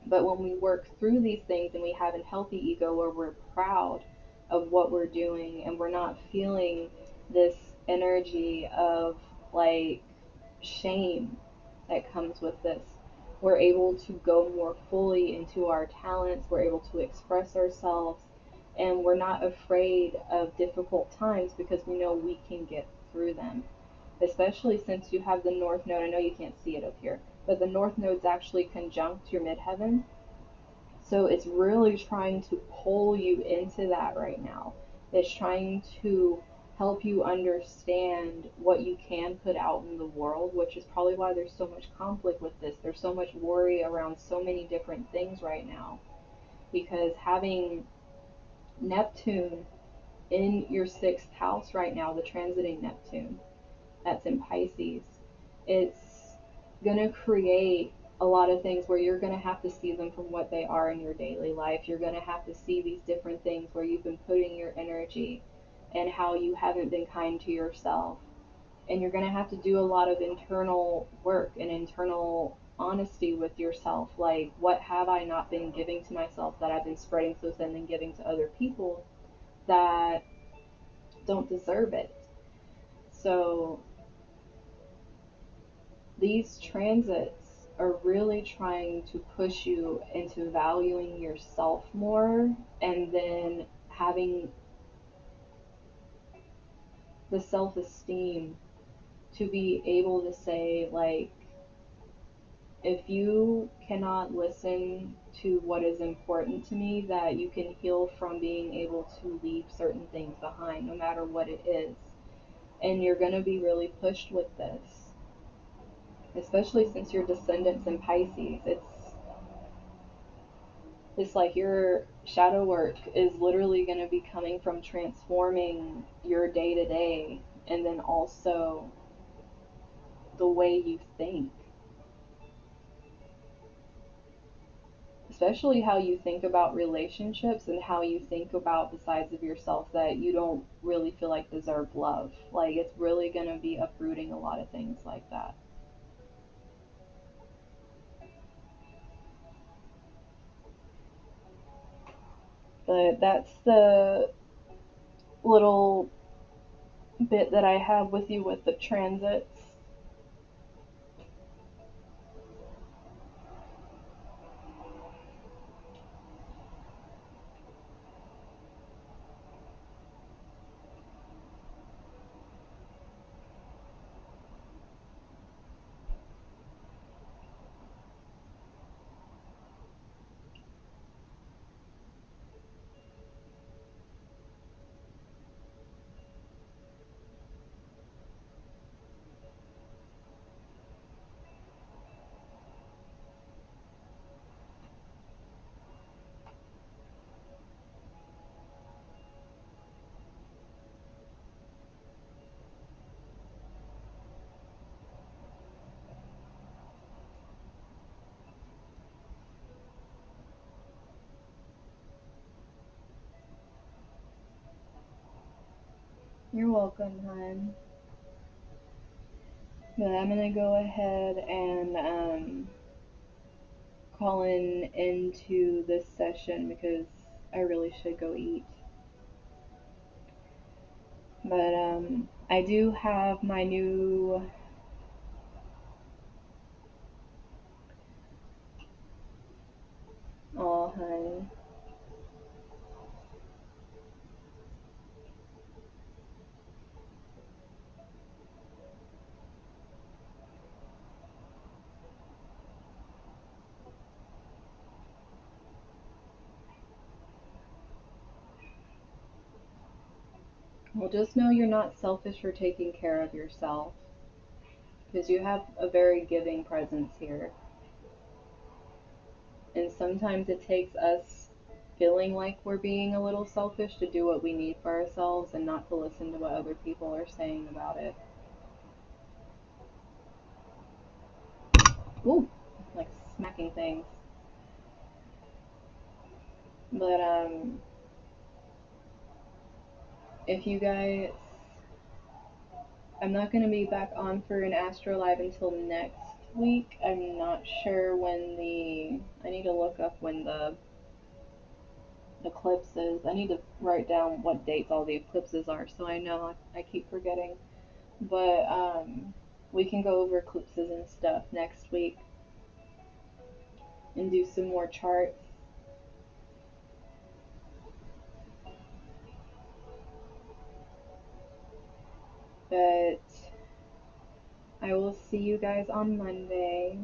But when we work through these things and we have a healthy ego where we're proud of what we're doing and we're not feeling this energy of like shame that comes with this, we're able to go more fully into our talents, we're able to express ourselves, and we're not afraid of difficult times because we know we can get through them. Especially since you have the North Node. I know you can't see it up here, but the North Node's actually conjunct your midheaven. So it's really trying to pull you into that right now. It's trying to help you understand what you can put out in the world, which is probably why there's so much conflict with this. There's so much worry around so many different things right now. Because having Neptune in your sixth house right now, the transiting Neptune, that's in Pisces, it's going to create a lot of things where you're going to have to see them from what they are in your daily life. You're going to have to see these different things where you've been putting your energy and how you haven't been kind to yourself. And you're going to have to do a lot of internal work and internal honesty with yourself. Like, what have I not been giving to myself that I've been spreading so thin and giving to other people that don't deserve it? So these transits are really trying to push you into valuing yourself more, and then having the self esteem to be able to say, like, if you cannot listen to what is important to me, that you can heal from being able to leave certain things behind, no matter what it is. And you're going to be really pushed with this, especially since your descendants in Pisces. It's like your shadow work is literally going to be coming from transforming your day to day, and then also the way you think, especially how you think about relationships and how you think about the sides of yourself that you don't really feel like deserve love. Like, it's really going to be uprooting a lot of things like that. But that's the little bit that I have with you with the transits. You're welcome, hon. But I'm gonna go ahead and call into this session because I really should go eat. But I do have my new oh honey. Well, just know you're not selfish for taking care of yourself because you have a very giving presence here. And sometimes it takes us feeling like we're being a little selfish to do what we need for ourselves and not to listen to what other people are saying about it. Ooh, like smacking things. But if you guys, I'm not gonna be back on for an Astro Live until next week. I'm not sure when the. I need to look up when the eclipses. I need to write down what dates all the eclipses are so I know. I keep forgetting. But we can go over eclipses and stuff next week and do some more charts. But I will see you guys on Monday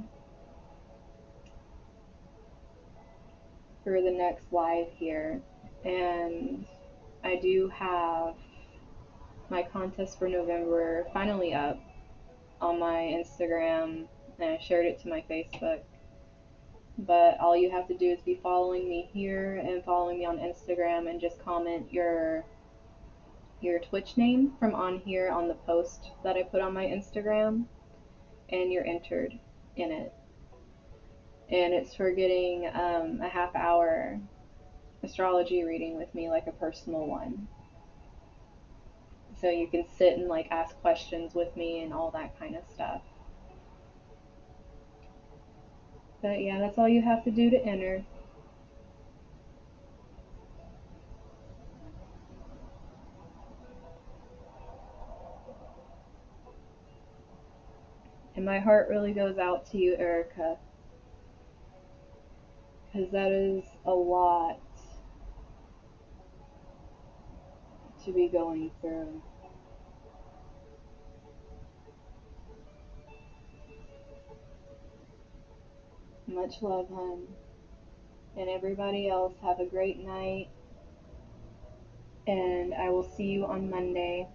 for the next live here. And I do have my contest for November finally up on my Instagram, and I shared it to my Facebook. But all you have to do is be following me here and following me on Instagram and just comment your Twitch name from on here on the post that I put on my Instagram, and you're entered in it. And it's for getting a half hour astrology reading with me, like a personal one. So you can sit and like ask questions with me and all that kind of stuff. But yeah, that's all you have to do to enter. And my heart really goes out to you, Erica, because that is a lot to be going through. Much love, hun. And everybody else, have a great night. And I will see you on Monday.